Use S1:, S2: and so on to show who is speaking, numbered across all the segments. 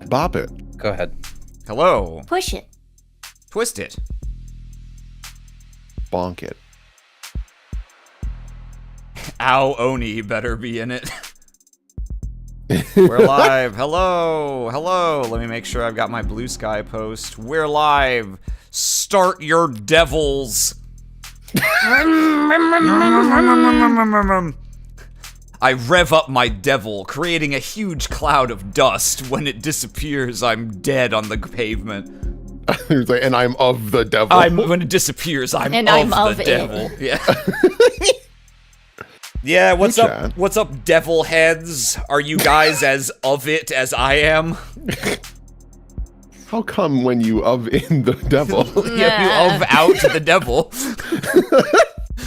S1: Bop it.
S2: Go ahead.
S3: Hello.
S4: Push it.
S3: Twist it.
S1: Bonk it.
S3: Ow, Oni better be in it. We're live. Hello. Hello. Let me make sure I've got my blue sky post. We're live. Start your devils. I rev up my devil, creating a huge cloud of dust. When it disappears, I'm dead on the pavement.
S1: And I'm of the devil.
S3: When it disappears, I'm of the devil.
S4: It.
S3: Yeah. Yeah, what's up? What's up, devil heads? Are you guys as of it as I am?
S1: How come when you of in the devil?
S3: Yeah, you of out the devil.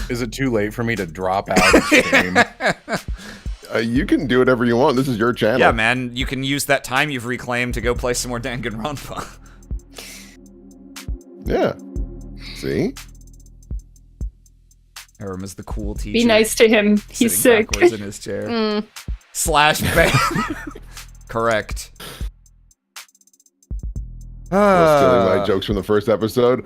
S2: Is it too late for me to drop out of stream?
S1: You can do whatever you want. This is your channel.
S3: Yeah, man. You can use that time you've reclaimed to go play some more Danganronpa.
S1: Yeah. See?
S3: Arim is the cool teacher.
S5: Be nice to him. He's sick.
S3: Backwards in his chair. Slash bang. Correct.
S1: Stealing my jokes from the first episode.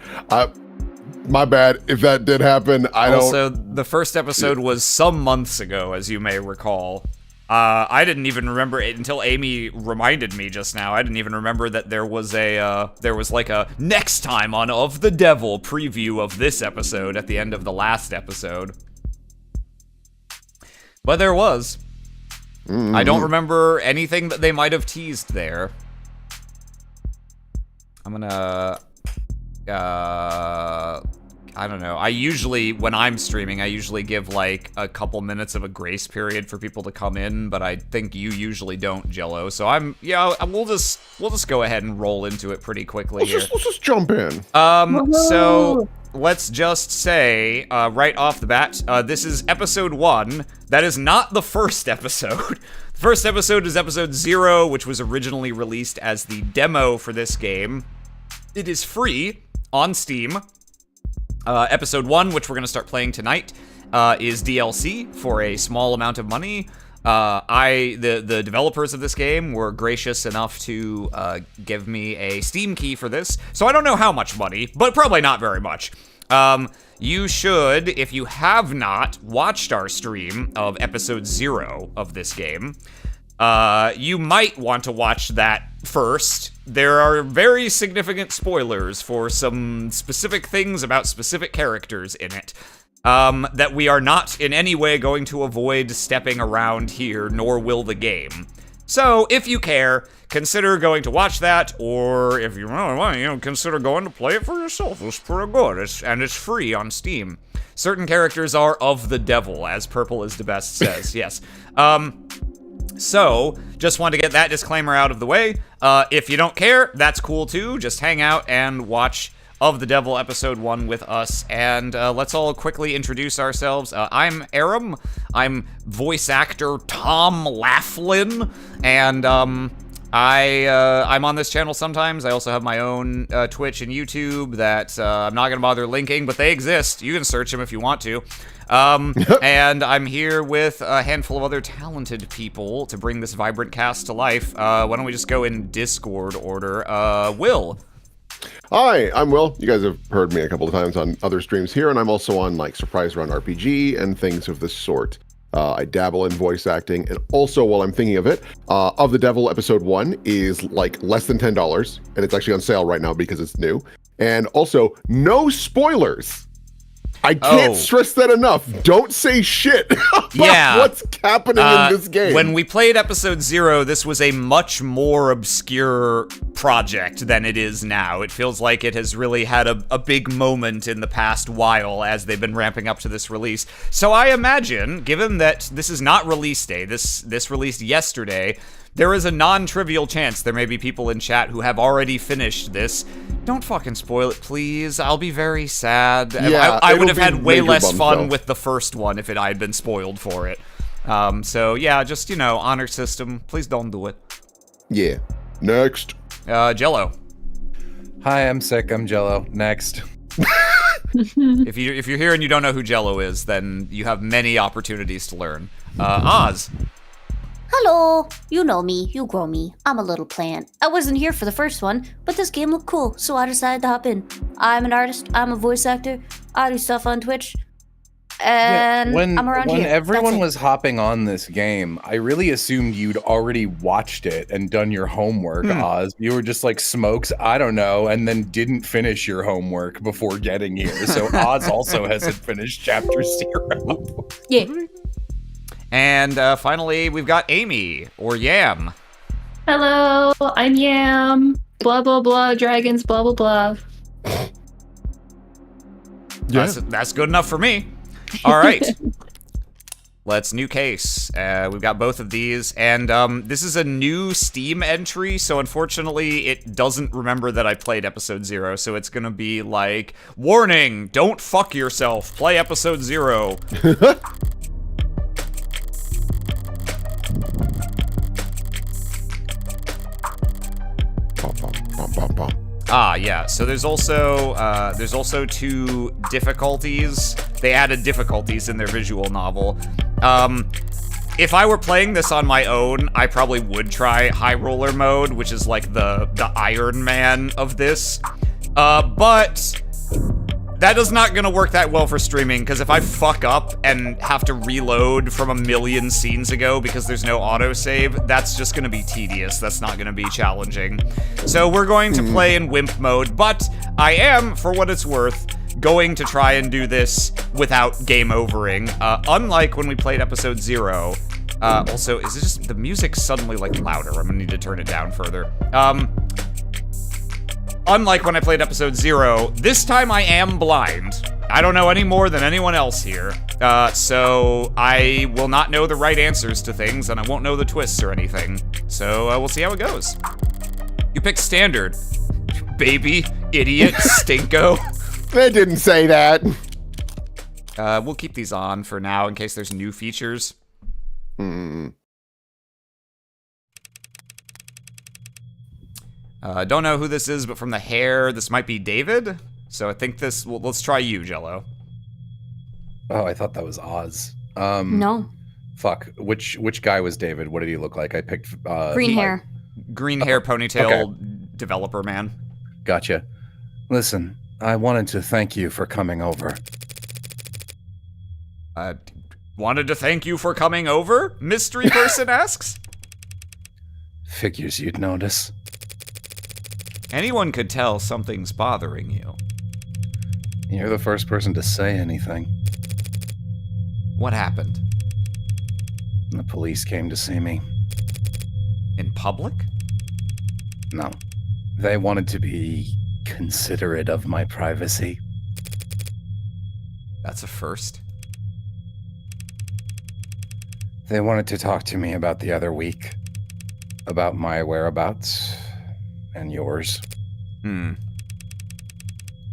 S1: My bad. If that did happen,
S3: Also, the first episode was some months ago, as you may recall. I didn't even remember it until Amy reminded me just now. I didn't even remember that there was like a next time on Of the Devil preview of this episode at the end of the last episode. But there was. I don't remember anything that they might have teased there. I'm gonna, I don't know. I usually, when I'm streaming, I usually give like a couple minutes of a grace period for people to come in, but I think you usually don't, Jello. So we'll just go ahead and roll into it pretty quickly here.
S1: Let's just jump in.
S3: So let's just say right off the bat, this is episode 1. That is not the first episode. The first episode is episode 0, which was originally released as the demo for this game. It is free on Steam. Episode 1, which we're going to start playing tonight, is DLC for a small amount of money. The developers of this game were gracious enough to give me a Steam key for this, so I don't know how much money, but probably not very much. You should, if you have not watched our stream of episode 0 of this game, you might want to watch that first. There are very significant spoilers for some specific things about specific characters in it, that we are not in any way going to avoid stepping around here, nor will the game. So, if you care, consider going to watch that, or if you really want, consider going to play it for yourself. It's pretty good, and it's free on Steam. Certain characters are of the devil, as Purple is the Best says, yes. So, just wanted to get that disclaimer out of the way. If you don't care, that's cool too. Just hang out and watch Of the Devil episode 1 with us, and let's all quickly introduce ourselves. I'm Arim. I'm voice actor Tom Laughlin, and I'm on this channel sometimes. I also have my own Twitch and YouTube that I'm not going to bother linking, but they exist. You can search them if you want to. And I'm here with a handful of other talented people to bring this vibrant cast to life. Why don't we just go in Discord order? Will.
S1: Hi, I'm Will. You guys have heard me a couple of times on other streams here, and I'm also on like Surprise Run RPG and things of this sort. I dabble in voice acting, and also, while I'm thinking of it, Of the Devil episode 1 is like less than $10, and it's actually on sale right now because it's new. And also, no spoilers. I can't stress that enough. Don't say shit about what's happening in this game.
S3: When we played episode 0, this was a much more obscure project than it is now. It feels like it has really had a big moment in the past while as they've been ramping up to this release. So I imagine, given that this is not release day, this released yesterday, there is a non-trivial chance there may be people in chat who have already finished this. Don't fucking spoil it, please. I'll be very sad.
S1: Yeah,
S3: I would have had way less fun with the first one if I had been spoiled for it. So yeah, just, honor system. Please don't do it.
S1: Yeah. Next.
S3: Jello.
S2: Hi, I'm sick. I'm Jello. Next.
S3: If you're here and you don't know who Jello is, then you have many opportunities to learn. Oz.
S4: Hello! You know me, you grow me. I'm a little plant. I wasn't here for the first one, but this game looked cool, so I decided to hop in. I'm an artist, I'm a voice actor, I do stuff on Twitch, and I'm around here.
S2: When everyone
S4: That's it.
S2: was hopping on this game, I really assumed you'd already watched it and done your homework, Oz. You were just like, Smokes, I don't know, and then didn't finish your homework before getting here. So Oz also hasn't finished chapter 0.
S4: Yeah.
S3: And finally, we've got Amy, or Yam.
S5: Hello, I'm Yam. Blah, blah, blah, dragons, blah, blah, blah.
S1: Yeah.
S3: That's good enough for me. All right. Let's new case. We've got both of these, and this is a new Steam entry, so unfortunately it doesn't remember that I played episode 0, so it's gonna be like, warning, don't fuck yourself, play episode 0. Ah, yeah. So there's also 2 difficulties. They added difficulties in their visual novel. If I were playing this on my own, I probably would try High Roller mode, which is like the Iron Man of this. But that is not gonna work that well for streaming, because if I fuck up and have to reload from a million scenes ago because there's no autosave, that's just gonna be tedious. That's not gonna be challenging. So we're going to play in Wimp mode, but I am, for what it's worth, going to try and do this without game overing, unlike when we played episode 0. Also, is it just, the music suddenly like louder? I'm gonna need to turn it down further. Unlike when I played episode 0, this time I am blind. I don't know any more than anyone else here. So I will not know the right answers to things, and I won't know the twists or anything. So we'll see how it goes. You picked standard. Baby, idiot, stinko.
S1: They didn't say that.
S3: We'll keep these on for now in case there's new features. Don't know who this is, but from the hair, this might be David. So I think this, well, let's try you, Jello.
S2: Oh, I thought that was Oz.
S4: No.
S2: Fuck. Which guy was David? What did he look like? I picked
S4: Green hair.
S3: Green hair, ponytail,
S2: okay.
S3: developer man.
S2: Gotcha. Listen, I wanted to thank you for coming over.
S3: Wanted to thank you for coming over? Mystery person asks.
S2: Figures you'd notice.
S3: Anyone could tell something's bothering you.
S2: You're the first person to say anything.
S3: What happened?
S2: The police came to see me.
S3: In public?
S2: No. They wanted to be considerate of my privacy.
S3: That's a first.
S2: They wanted to talk to me about the other week. About my whereabouts. And yours.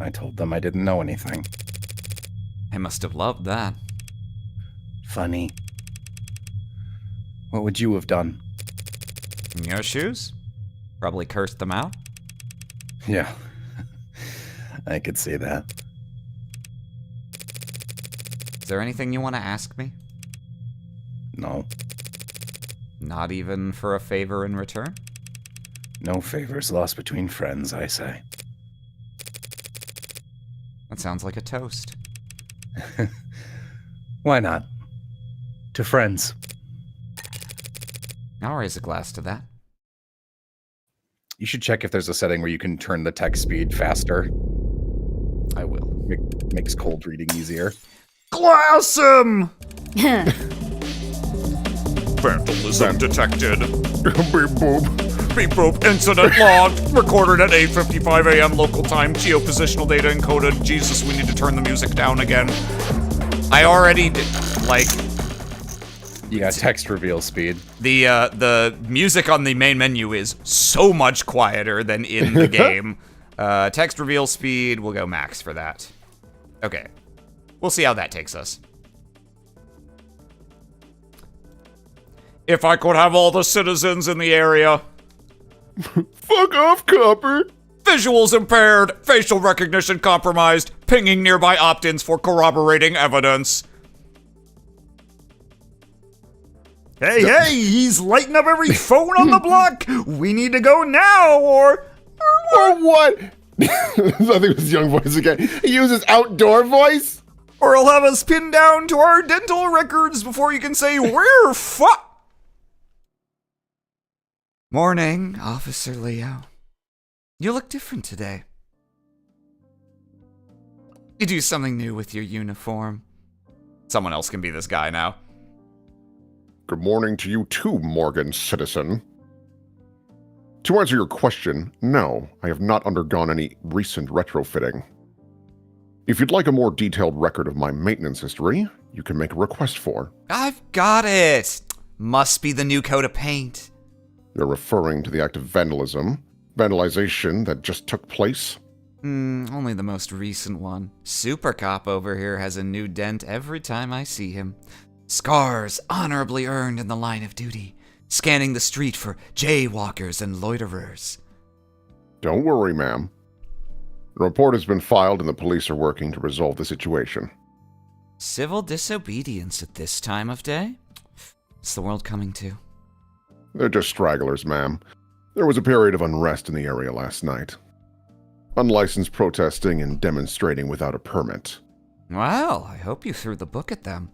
S2: I told them I didn't know anything.
S3: I must have loved that.
S2: Funny. What would you have done?
S3: In your shoes? Probably cursed them out.
S2: Yeah. I could see that.
S3: Is there anything you want to ask me?
S2: No.
S3: Not even for a favor in return?
S2: No favors lost between friends, I say.
S3: That sounds like a toast.
S2: Why not? To friends.
S3: I'll raise a glass to that.
S2: You should check if there's a setting where you can turn the text speed faster.
S3: I will.
S2: Makes cold reading easier.
S3: Glass him! Vandalism detected.
S1: Beep boop.
S3: Beep boop. Incident logged. Recorded at 8:55 a.m. local time. Geopositional data encoded. Jesus, we need to turn the music down again. I already did, like...
S2: You got text reveal speed.
S3: The music on the main menu is so much quieter than in the game. Text reveal speed, we'll go max for that. Okay. We'll see how that takes us. If I could have all the citizens in the area.
S1: Fuck off, Copper.
S3: Visuals impaired, facial recognition compromised, pinging nearby opt-ins for corroborating evidence. Hey, he's lighting up every phone on the block. We need to go now, or
S1: what? I think it was young voice again. He uses outdoor voice?
S3: or he'll have us pinned down to our dental records before you can say we're Morning, Officer Leo. You look different today. You do something new with your uniform. Someone else can be this guy now.
S1: Good morning to you too, Morgan citizen. To answer your question, no, I have not undergone any recent retrofitting. If you'd like a more detailed record of my maintenance history, you can make a request for.
S3: I've got it. Must be the new coat of paint.
S1: You're referring to the act of vandalization that just took place?
S3: Only the most recent one. Super Cop over here has a new dent every time I see him. Scars honorably earned in the line of duty, scanning the street for jaywalkers and loiterers.
S1: Don't worry, ma'am. The report has been filed and the police are working to resolve the situation.
S3: Civil disobedience at this time of day? What's the world coming to?
S1: They're just stragglers, ma'am. There was a period of unrest in the area last night. Unlicensed protesting and demonstrating without a permit.
S3: Well, I hope you threw the book at them.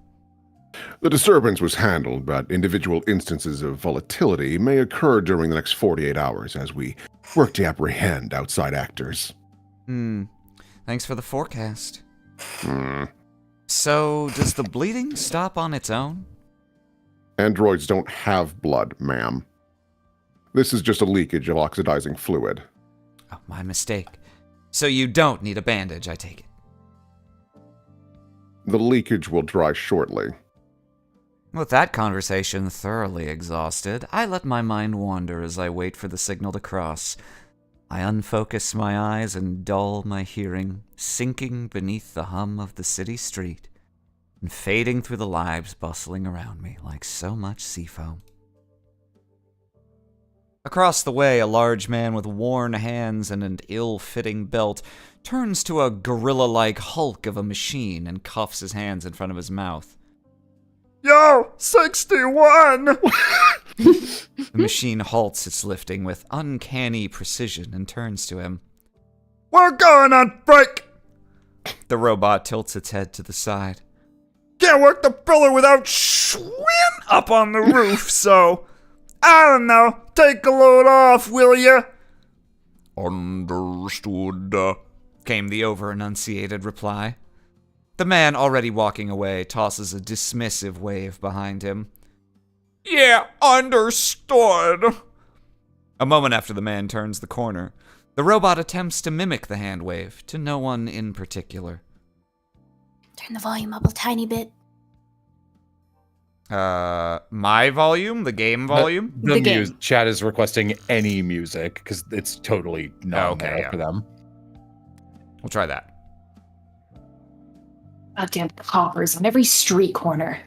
S1: The disturbance was handled, but individual instances of volatility may occur during the next 48 hours as we work to apprehend outside actors.
S3: Thanks for the forecast. So, does the bleeding stop on its own?
S1: Androids don't have blood, ma'am. This is just a leakage of oxidizing fluid.
S3: Oh, my mistake. So you don't need a bandage, I take it.
S1: The leakage will dry shortly.
S3: With that conversation thoroughly exhausted, I let my mind wander as I wait for the signal to cross. I unfocus my eyes and dull my hearing, sinking beneath the hum of the city street, and fading through the lives bustling around me like so much seafoam. Across the way, a large man with worn hands and an ill-fitting belt turns to a gorilla-like hulk of a machine and cuffs his hands in front of his mouth. Yo, 61! The machine halts its lifting with uncanny precision and turns to him. We're going on break! The robot tilts its head to the side. Can't work the filler without swim up on the roof, so... I don't know, take a load off, will ya? Understood, came the over-enunciated reply. The man, already walking away, tosses a dismissive wave behind him. Yeah, understood. A moment after the man turns the corner, the robot attempts to mimic the hand wave to no one in particular.
S4: Turn the volume up a tiny bit.
S3: My volume? The game volume?
S2: The
S4: game.
S2: Chat is requesting any music because it's totally not
S3: Okay,
S2: there
S3: yeah.
S2: for them.
S3: We'll try that.
S5: Goddamn coppers on every street corner.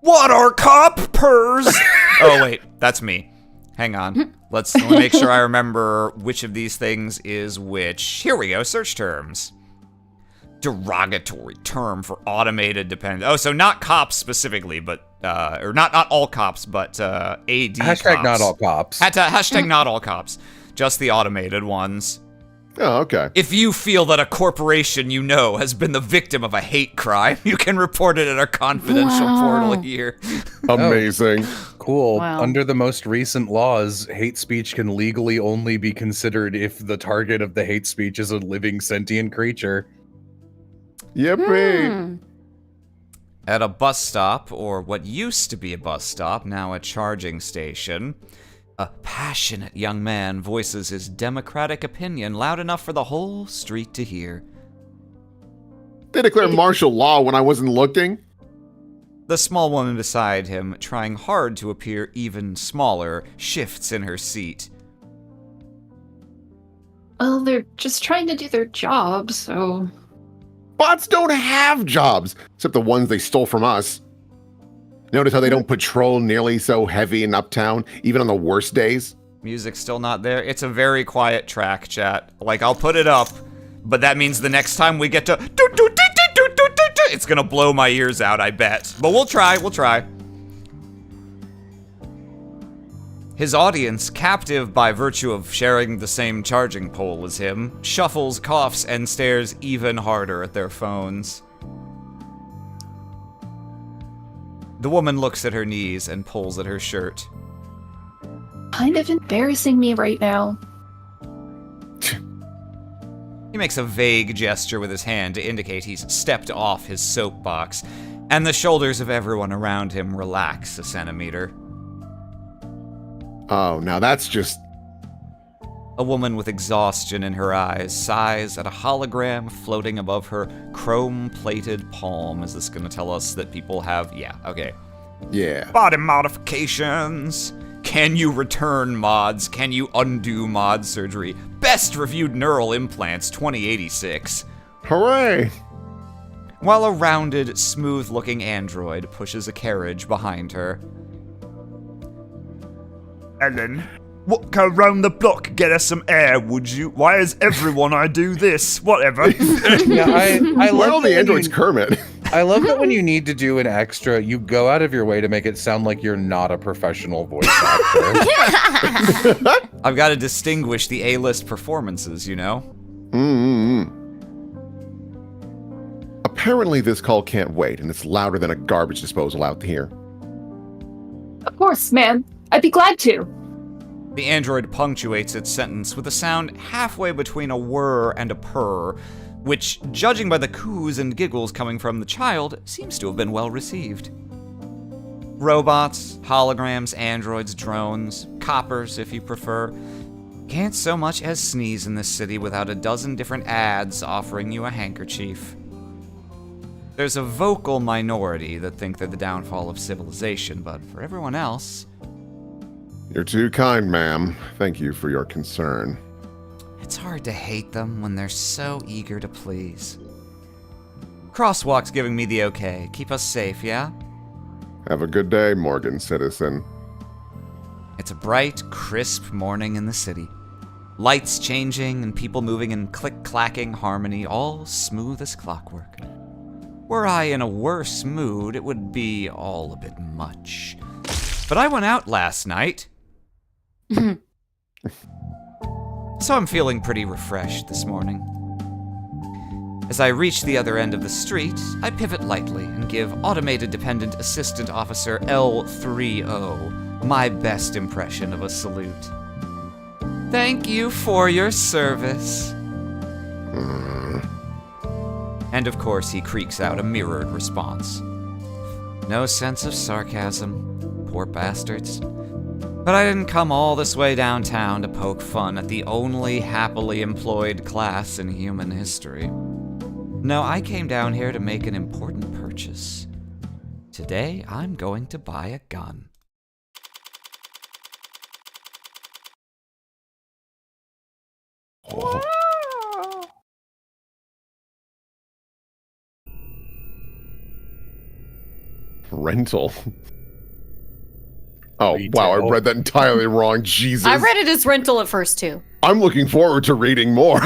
S3: What are cop purrs? Oh, wait, that's me. Hang on. Let me make sure I remember which of these things is which. Here we go, search terms. Derogatory term for automated dependent. Oh, so not cops specifically, but, or not all cops, but, AD
S2: Hashtag
S3: cops.
S2: not all cops.
S3: Hashtag not all cops. Just the automated ones.
S1: Oh, okay.
S3: If you feel that a corporation you know has been the victim of a hate crime, you can report it at our confidential portal here.
S1: Amazing.
S2: Cool.
S5: Wow.
S2: Under the most recent laws, hate speech can legally only be considered if the target of the hate speech is a living sentient creature.
S1: Yippee.
S3: At a bus stop, or what used to be a bus stop, now a charging station, a passionate young man voices his democratic opinion loud enough for the whole street to hear.
S1: They declared martial law when I wasn't looking.
S3: The small woman beside him, trying hard to appear even smaller, shifts in her seat.
S5: Well, they're just trying to do their job, so...
S1: Bots don't have jobs, except the ones they stole from us. Notice how they don't patrol nearly so heavy in Uptown, even on the worst days?
S3: Music's still not there. It's a very quiet track, chat. Like, I'll put it up, but that means the next time we get to it's gonna blow my ears out, I bet. But we'll try. His audience, captive by virtue of sharing the same charging pole as him, shuffles, coughs, and stares even harder at their phones. The woman looks at her knees and pulls at her shirt.
S5: Kind of embarrassing me right now.
S3: He makes a vague gesture with his hand to indicate he's stepped off his soapbox, and the shoulders of everyone around him relax a centimeter.
S1: Oh, now that's just...
S3: A woman with exhaustion in her eyes sighs at a hologram floating above her chrome-plated palm. Is this gonna tell us that people have... Yeah, okay.
S1: Yeah.
S3: Body modifications. Can you return mods? Can you undo mod surgery? Best reviewed neural implants 2086.
S1: Hooray!
S3: While a rounded, smooth-looking android pushes a carriage behind her.
S6: Ellen, go round the block, get us some air, would you? Why is everyone I do this? Whatever.
S2: Yeah, I
S1: Why
S2: love
S1: all
S2: that
S1: the
S2: when
S1: androids
S2: you-
S1: Kermit?
S2: I love that when you need to do an extra, you go out of your way to make it sound like you're not a professional voice actor.
S3: I've got to distinguish the A-list performances, you know?
S1: Apparently this call can't wait, and it's louder than a garbage disposal out here.
S5: Of course, ma'am. I'd be glad to.
S3: The android punctuates its sentence with a sound halfway between a whir and a purr, which, judging by the coos and giggles coming from the child, seems to have been well received. Robots, holograms, androids, drones, coppers if you prefer, can't so much as sneeze in this city without a dozen different ads offering you a handkerchief. There's a vocal minority that think they're the downfall of civilization, but for everyone else...
S1: You're too kind, ma'am. Thank you for your concern.
S3: It's hard to hate them when they're so eager to please. Crosswalk's giving me the okay. Keep us safe, yeah?
S1: Have a good day, Morgan citizen.
S3: It's a bright, crisp morning in the city. Lights changing and people moving in click-clacking harmony, all smooth as clockwork. Were I in a worse mood, it would be all a bit much. But I went out last night. So I'm feeling pretty refreshed this morning. As I reach the other end of the street, I pivot lightly and give Automated Dependent Assistant Officer L30 my best impression of a salute. Thank you for your service. And of course he creaks out a mirrored response. No sense of sarcasm. Poor bastards. But I didn't come all this way downtown to poke fun at the only happily employed class in human history. No, I came down here to make an important purchase. Today, I'm going to buy a gun.
S1: Oh. Rental. Oh, wow, I
S2: Retail.
S1: read that entirely wrong. Jesus.
S4: I read it as rental at first too.
S1: I'm looking forward to reading more.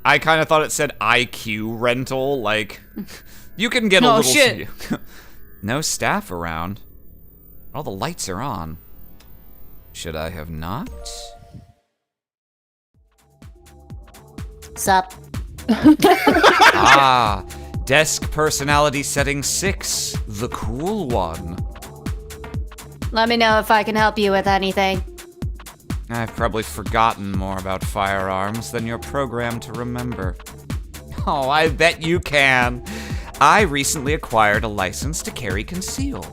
S3: I kind of thought it said IQ rental, like, you can get a
S4: Oh,
S3: little...
S4: shit.
S3: No staff around. All the lights are on. Should I have not?
S4: Sup?
S3: Ah, desk personality setting 6, the cool one.
S4: Let me know if I can help you with anything.
S3: I've probably forgotten more about firearms than you're programmed to remember. Oh, I bet you can. I recently acquired a license to carry concealed.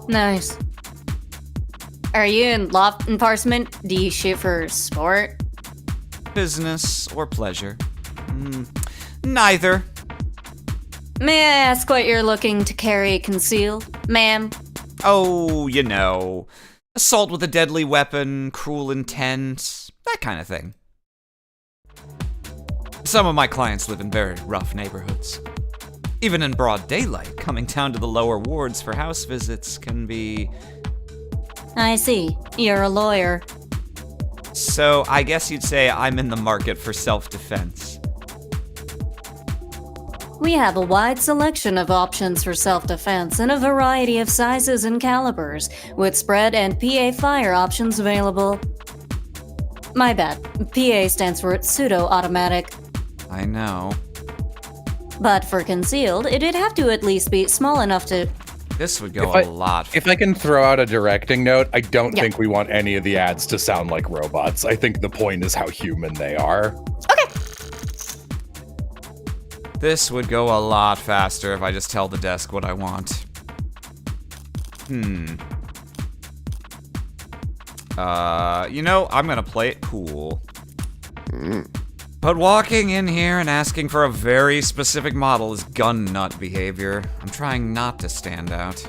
S4: Nice. Are you in law enforcement? Do you shoot for sport?
S3: Business or pleasure? Neither.
S4: May I ask what you're looking to carry concealed, ma'am?
S3: Oh, you know, assault with a deadly weapon, cruel intent, that kind of thing. Some of my clients live in very rough neighborhoods. Even in broad daylight, coming down to the lower wards for house visits can be...
S4: I see. You're a lawyer.
S3: So I guess you'd say I'm in the market for self-defense.
S4: We have a wide selection of options for self-defense in a variety of sizes and calibers, with spread and PA fire options available. My bad. PA stands for pseudo-automatic.
S3: I know.
S4: But for concealed, it'd have to at least be small enough to...
S3: This would go
S2: If
S3: a lot.
S2: If I can throw out a directing note, I don't think we want any of the ads to sound like robots. I think the point is how human they are.
S3: This would go a lot faster if I just tell the desk what I want. You know, I'm gonna play it cool. But walking in here and asking for a very specific model is gun nut behavior. I'm trying not to stand out.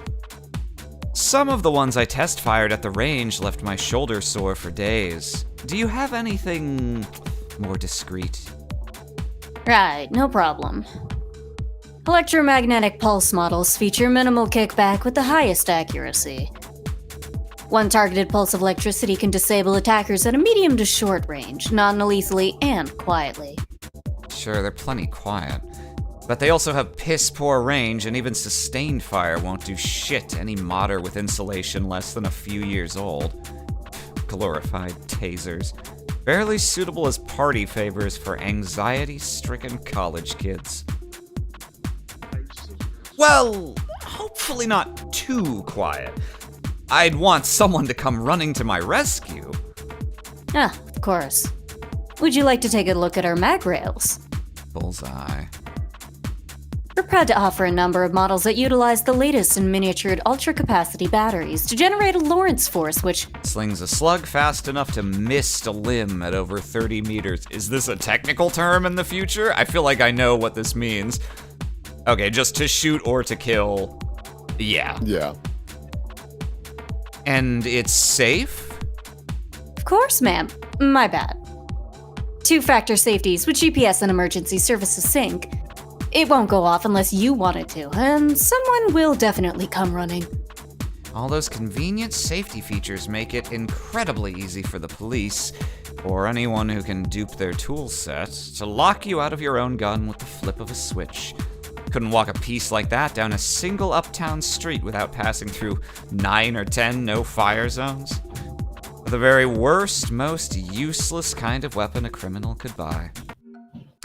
S3: Some of the ones I test fired at the range left my shoulder sore for days. Do you have anything more discreet?
S4: Right, no problem. Electromagnetic pulse models feature minimal kickback with the highest accuracy. One targeted pulse of electricity can disable attackers at a medium to short range, non-lethally and quietly.
S3: Sure, they're plenty quiet. But they also have piss-poor range, and even sustained fire won't do shit to any modder with insulation less than a few years old. Glorified tasers. Barely suitable as party favors for anxiety-stricken college kids. Well, hopefully not too quiet. I'd want someone to come running to my rescue.
S4: Ah, of course. Would you like to take a look at our mag rails?
S3: Bullseye.
S4: We're proud to offer a number of models that utilize the latest in miniatured ultra-capacity batteries to generate a Lorentz force which...
S3: Slings a slug fast enough to mist a limb at over 30 meters. Is this a technical term in the future? I feel like I know what this means. Okay, just to shoot or to kill. Yeah.
S1: Yeah.
S3: And it's safe?
S4: Of course, ma'am. My bad. Two-factor safeties with GPS and emergency services sync. It won't go off unless you want it to, and someone will definitely come running.
S3: All those convenient safety features make it incredibly easy for the police, or anyone who can dupe their tool set, to lock you out of your own gun with the flip of a switch. Couldn't walk a piece like that down a single uptown street without passing through 9 or 10 no-fire zones. The very worst, most useless kind of weapon a criminal could buy.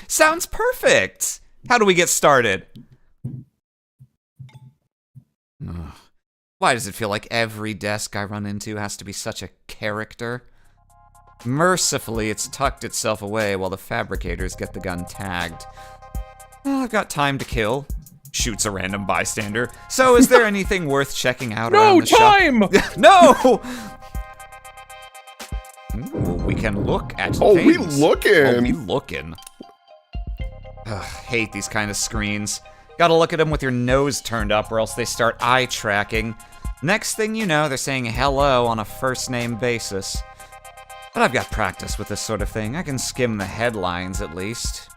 S3: Sounds perfect! How do we get started? Ugh. Why does it feel like every desk I run into has to be such a character? Mercifully, it's tucked itself away while the fabricators get the gun tagged. I've got time to kill. Shoots a random bystander. So is there anything worth checking out around the shop?
S2: No time!
S3: No! Ooh, we can look at
S1: Oh, we
S3: things.
S1: looking.
S3: Oh, we looking. Ugh, hate these kind of screens. Gotta look at them with your nose turned up or else they start eye tracking. Next thing you know, they're saying hello on a first name basis. But I've got practice with this sort of thing. I can skim the headlines at least.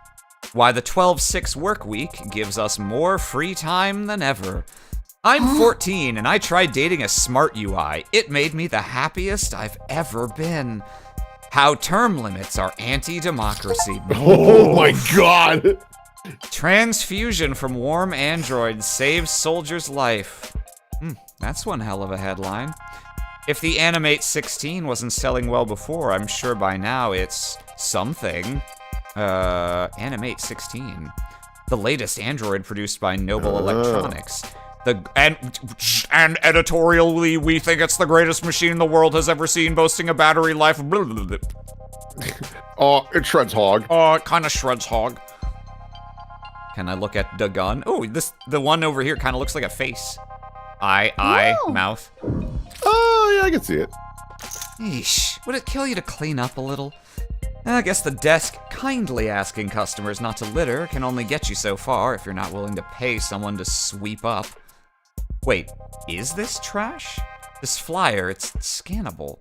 S3: Why the 12-6 work week gives us more free time than ever. I'm 14 and I tried dating a smart UI. It made me the happiest I've ever been. How term limits are anti-democracy.
S1: Oh my god!
S3: Transfusion from warm android saves soldier's life. That's one hell of a headline. If the Animate 16 wasn't selling well before, I'm sure by now it's something. Animate 16. The latest android produced by Noble Electronics. And editorially, we think it's the greatest machine the world has ever seen, boasting a battery life of
S1: Oh, it shreds hog.
S3: it kind of shreds hog. Can I look at the gun? Oh, the one over here kind of looks like a face. Eye,
S4: Whoa.
S3: mouth.
S1: Oh, yeah, I can see it.
S3: Eesh, would it kill you to clean up a little? I guess the desk kindly asking customers not to litter can only get you so far if you're not willing to pay someone to sweep up. Wait, is this trash? This flyer, it's scannable.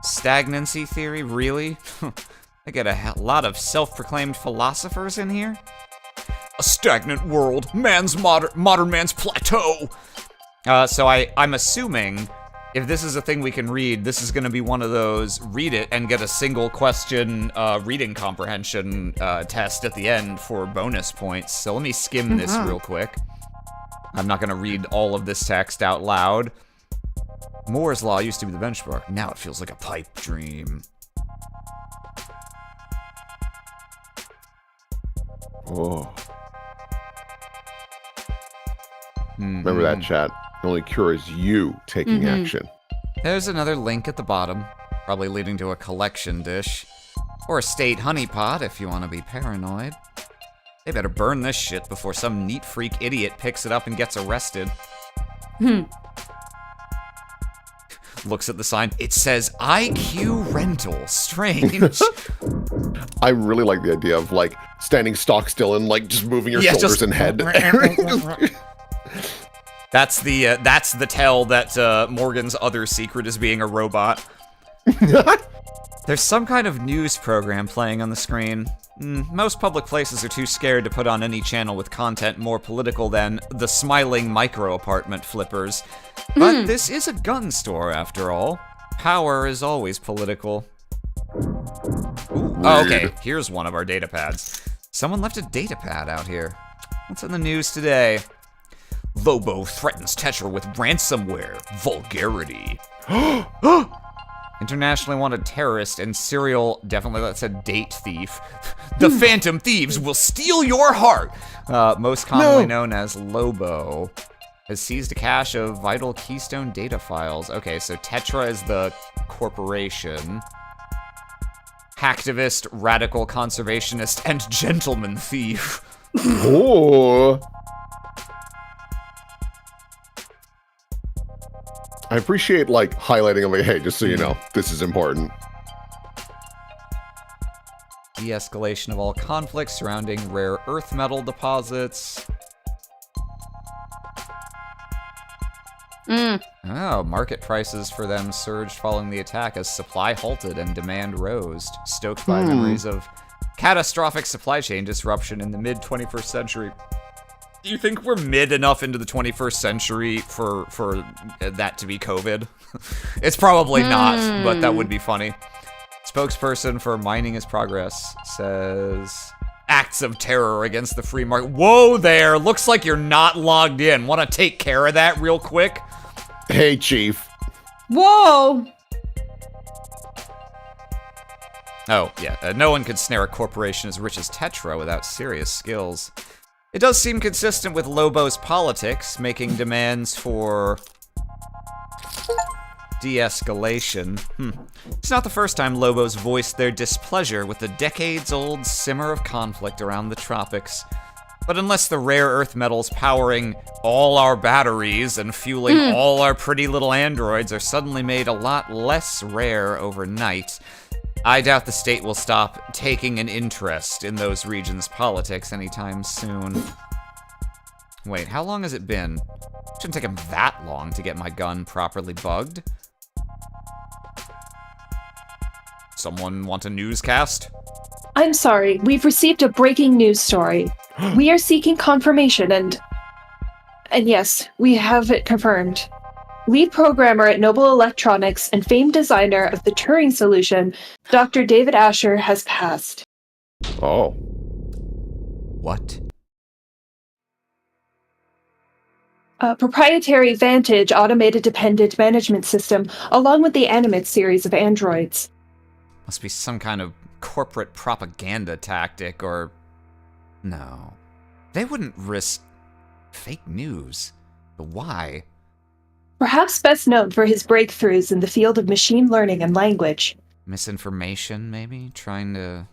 S3: Stagnancy theory, really? I get a lot of self-proclaimed philosophers in here. A stagnant world, modern man's plateau. So I'm assuming if this is a thing we can read, this is going to be one of those read it and get a single question reading comprehension test at the end for bonus points. So let me skim this real quick. I'm not going to read all of this text out loud. Moore's Law used to be the benchmark. Now it feels like a pipe dream.
S1: Oh. Remember that, chat. The only cure is you taking action.
S3: There's another link at the bottom, probably leading to a collection dish. Or a state honeypot if you want to be paranoid. They better burn this shit before some neat freak idiot picks it up and gets arrested. Looks at the sign. It says IQ rental. Strange.
S1: I really like the idea of like standing stock still and like just moving your shoulders and head.
S3: That's the tell that Morgan's other secret is being a robot. There's some kind of news program playing on the screen. Most public places are too scared to put on any channel with content more political than the smiling micro apartment flippers. But this is a gun store, after all. Power is always political. Ooh, oh, okay, here's one of our data pads. Someone left a data pad out here. What's in the news today? Lobo threatens Tetra with ransomware. Vulgarity. Internationally wanted terrorist and serial, definitely that's a date thief. The Phantom Thieves will steal your heart. Most commonly known as Lobo, has seized a cache of vital Keystone data files. Okay, so Tetra is the corporation. Hacktivist, radical conservationist, and gentleman thief.
S1: Oh. I appreciate like highlighting of like, hey, just so you know, this is important.
S3: De-escalation of all conflicts surrounding rare earth metal deposits. Oh, market prices for them surged following the attack as supply halted and demand rose, stoked by memories of catastrophic supply chain disruption in the mid-21st century. Do you think we're mid enough into the 21st century for that to be COVID? It's probably not, but that would be funny. Spokesperson for Mining is Progress says, acts of terror against the free market. Whoa there, looks like you're not logged in. Want to take care of that real quick?
S1: Hey, Chief.
S5: Whoa!
S3: Oh, yeah, no one could snare a corporation as rich as Tetra without serious skills. It does seem consistent with Lobo's politics, making demands for de-escalation. It's not the first time Lobos voiced their displeasure with the decades-old simmer of conflict around the tropics. But unless the rare earth metals powering all our batteries and fueling all our pretty little androids are suddenly made a lot less rare overnight, I doubt the state will stop taking an interest in those regions' politics anytime soon. Wait, how long has it been? Shouldn't take him that long to get my gun properly bugged. Someone want a newscast?
S5: I'm sorry, we've received a breaking news story. We are seeking confirmation and yes, we have it confirmed. Lead programmer at Noble Electronics and famed designer of the Turing solution, Dr. David Asher, has passed.
S1: Oh.
S3: What?
S5: A proprietary Vantage automated dependent management system, along with the Animate series of androids.
S3: Must be some kind of corporate propaganda tactic, or... No. They wouldn't risk fake news. But why?
S5: Perhaps best known for his breakthroughs in the field of machine learning and language.
S3: Misinformation, maybe? Trying to...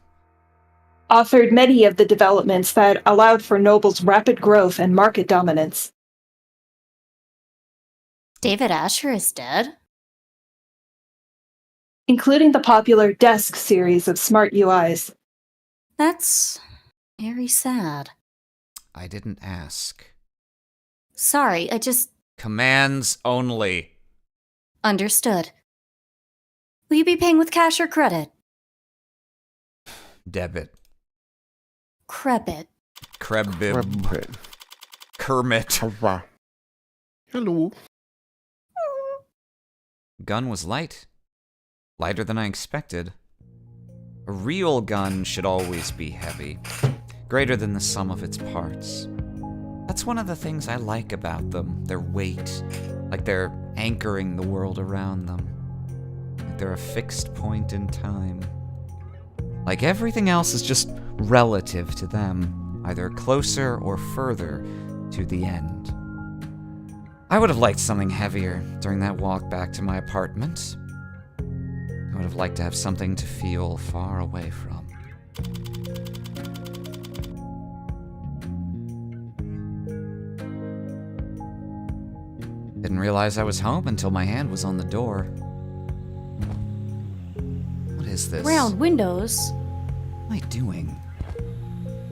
S5: Authored many of the developments that allowed for Noble's rapid growth and market dominance.
S4: David Asher is dead?
S5: Including the popular Desk series of smart UIs.
S4: That's very sad.
S3: I didn't ask.
S4: Sorry, I just...
S3: Commands only.
S4: Understood. Will you be paying with cash or credit?
S3: Debit.
S4: Crebit.
S3: Krebib. Kermit.
S1: Hello.
S3: Gun was light. Lighter than I expected. A real gun should always be heavy. Greater than the sum of its parts. That's one of the things I like about them. Their weight. Like they're anchoring the world around them. Like they're a fixed point in time. Like everything else is just relative to them. Either closer or further to the end. I would have liked something heavier during that walk back to my apartment. I would have liked to have something to feel far away from. Didn't realize I was home until my hand was on the door. What is this?
S4: Round windows.
S3: What am I doing?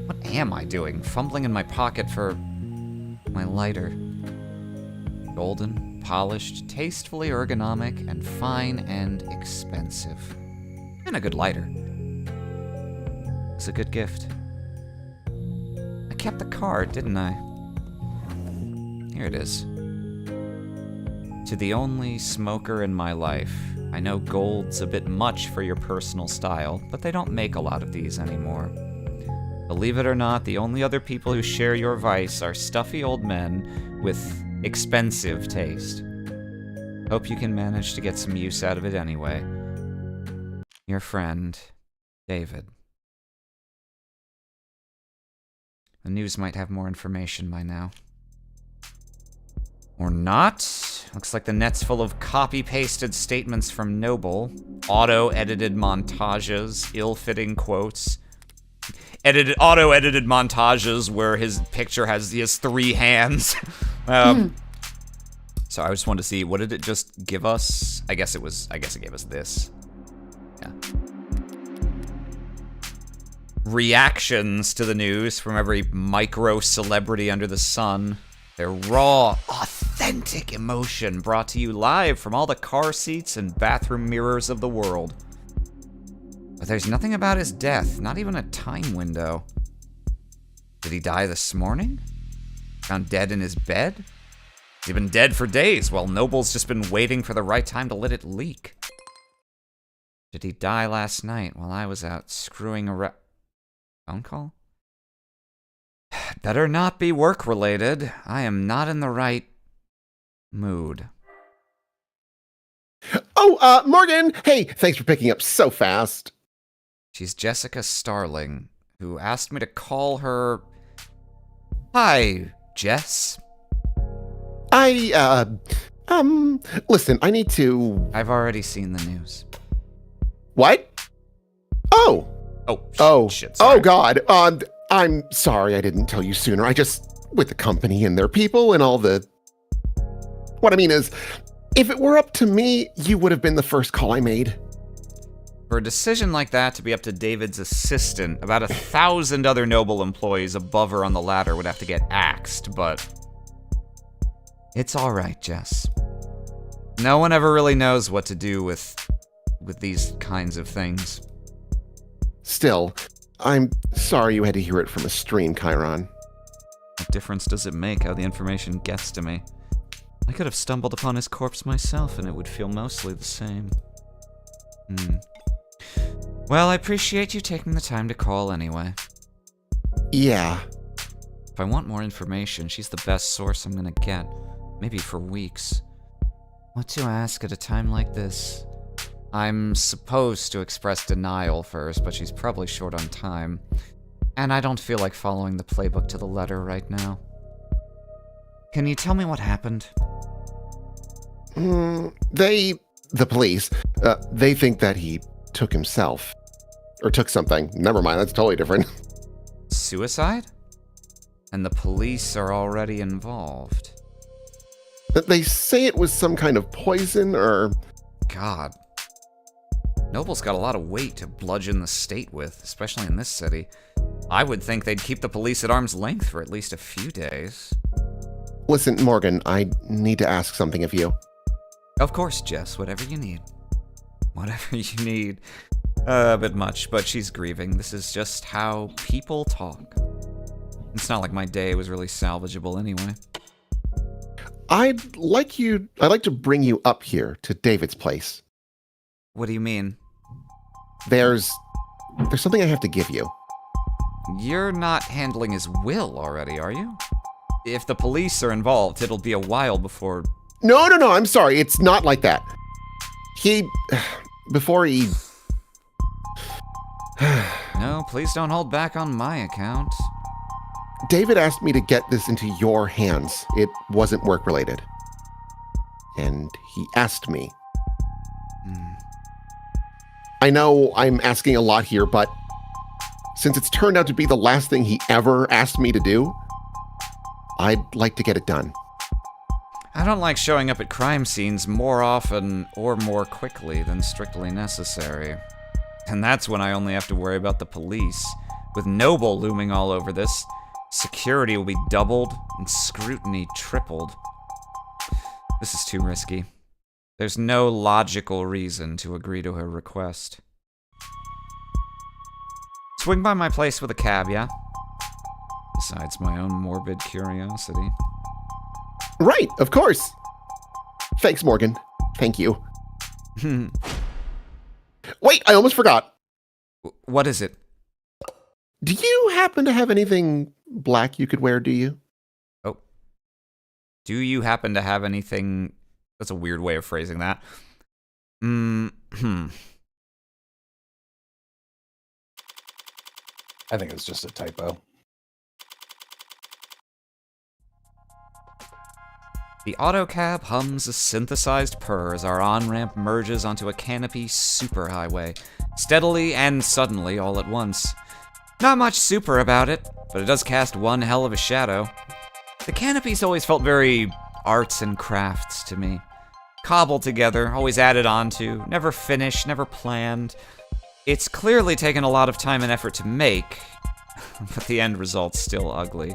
S3: What am I doing? Fumbling in my pocket for my lighter. Golden, polished, tastefully ergonomic, and fine and expensive. And a good lighter. It's a good gift. I kept the card, didn't I? Here it is. To the only smoker in my life, I know gold's a bit much for your personal style, but they don't make a lot of these anymore. Believe it or not, the only other people who share your vice are stuffy old men with expensive taste. Hope you can manage to get some use out of it anyway. Your friend, David. The news might have more information by now. Or not. Looks like the net's full of copy-pasted statements from Noble. Auto-edited montages, ill-fitting quotes. Auto-edited montages where his picture has 3 hands. So I just wanted to see, what did it just give us? I guess it gave us this. Yeah. Reactions to the news from every micro-celebrity under the sun. Their raw, authentic emotion brought to you live from all the car seats and bathroom mirrors of the world. But there's nothing about his death, not even a time window. Did he die this morning? Found dead in his bed? He's been dead for days, while Noble's just been waiting for the right time to let it leak. Did he die last night while I was out screwing around? Phone call? Better not be work-related. I am not in the right mood.
S1: Oh, Morgan! Hey, thanks for picking up so fast.
S3: She's Jessica Starling, who asked me to call her... Hi, Jess.
S1: Listen, I need to...
S3: I've already seen the news.
S1: What? Oh!
S3: Oh, shit, sorry.
S1: Oh, God. I'm sorry I didn't tell you sooner. With the company and their people and all the... What I mean is, if it were up to me, you would have been the first call I made.
S3: For a decision like that to be up to David's assistant, about 1,000 other Noble employees above her on the ladder would have to get axed, but... It's alright, Jess. No one ever really knows what to do with these kinds of things.
S1: Still, I'm sorry you had to hear it from a stream, Chiron.
S3: What difference does it make how the information gets to me? I could have stumbled upon his corpse myself and it would feel mostly the same. Well, I appreciate you taking the time to call anyway.
S1: Yeah.
S3: If I want more information, she's the best source I'm gonna get. Maybe for weeks. What to ask at a time like this? I'm supposed to express denial first, but she's probably short on time. And I don't feel like following the playbook to the letter right now. Can you tell me what happened?
S1: The police, they think that he took himself. Or took something. Never mind, that's totally different.
S3: Suicide? And the police are already involved.
S1: They say it was some kind of poison, or...
S3: God. Noble's got a lot of weight to bludgeon the state with, especially in this city. I would think they'd keep the police at arm's length for at least a few days.
S1: Listen, Morgan, I need to ask something of you.
S3: Of course, Jess, whatever you need. Whatever you need. A bit much, but she's grieving. This is just how people talk. It's not like my day was really salvageable anyway.
S1: I'd like to bring you up here to David's place.
S3: What do you mean?
S1: There's something I have to give you.
S3: You're not handling his will already, are you? If the police are involved, it'll be a while before...
S1: No, I'm sorry. It's not like that. Before he...
S3: No, please don't hold back on my account.
S1: David asked me to get this into your hands. It wasn't work-related. And he asked me. I know I'm asking a lot here, but since it's turned out to be the last thing he ever asked me to do, I'd like to get it done.
S3: I don't like showing up at crime scenes more often or more quickly than strictly necessary. And that's when I only have to worry about the police. With Noble looming all over this, security will be doubled and scrutiny tripled. This is too risky. There's no logical reason to agree to her request. Swing by my place with a cab, yeah? Besides my own morbid curiosity.
S1: Right, of course. Thanks, Morgan. Thank you. Wait, I almost forgot.
S3: What is it?
S1: Do you happen to have anything black you could wear, do you?
S3: Oh. Do you happen to have anything... That's a weird way of phrasing that.
S2: I think it's just a typo.
S3: The autocab hums a synthesized purr as our on-ramp merges onto a canopy superhighway, steadily and suddenly all at once. Not much super about it, but it does cast one hell of a shadow. The canopies always felt very arts and crafts to me. Cobbled together, always added onto, never finished, never planned. It's clearly taken a lot of time and effort to make, but the end result's still ugly.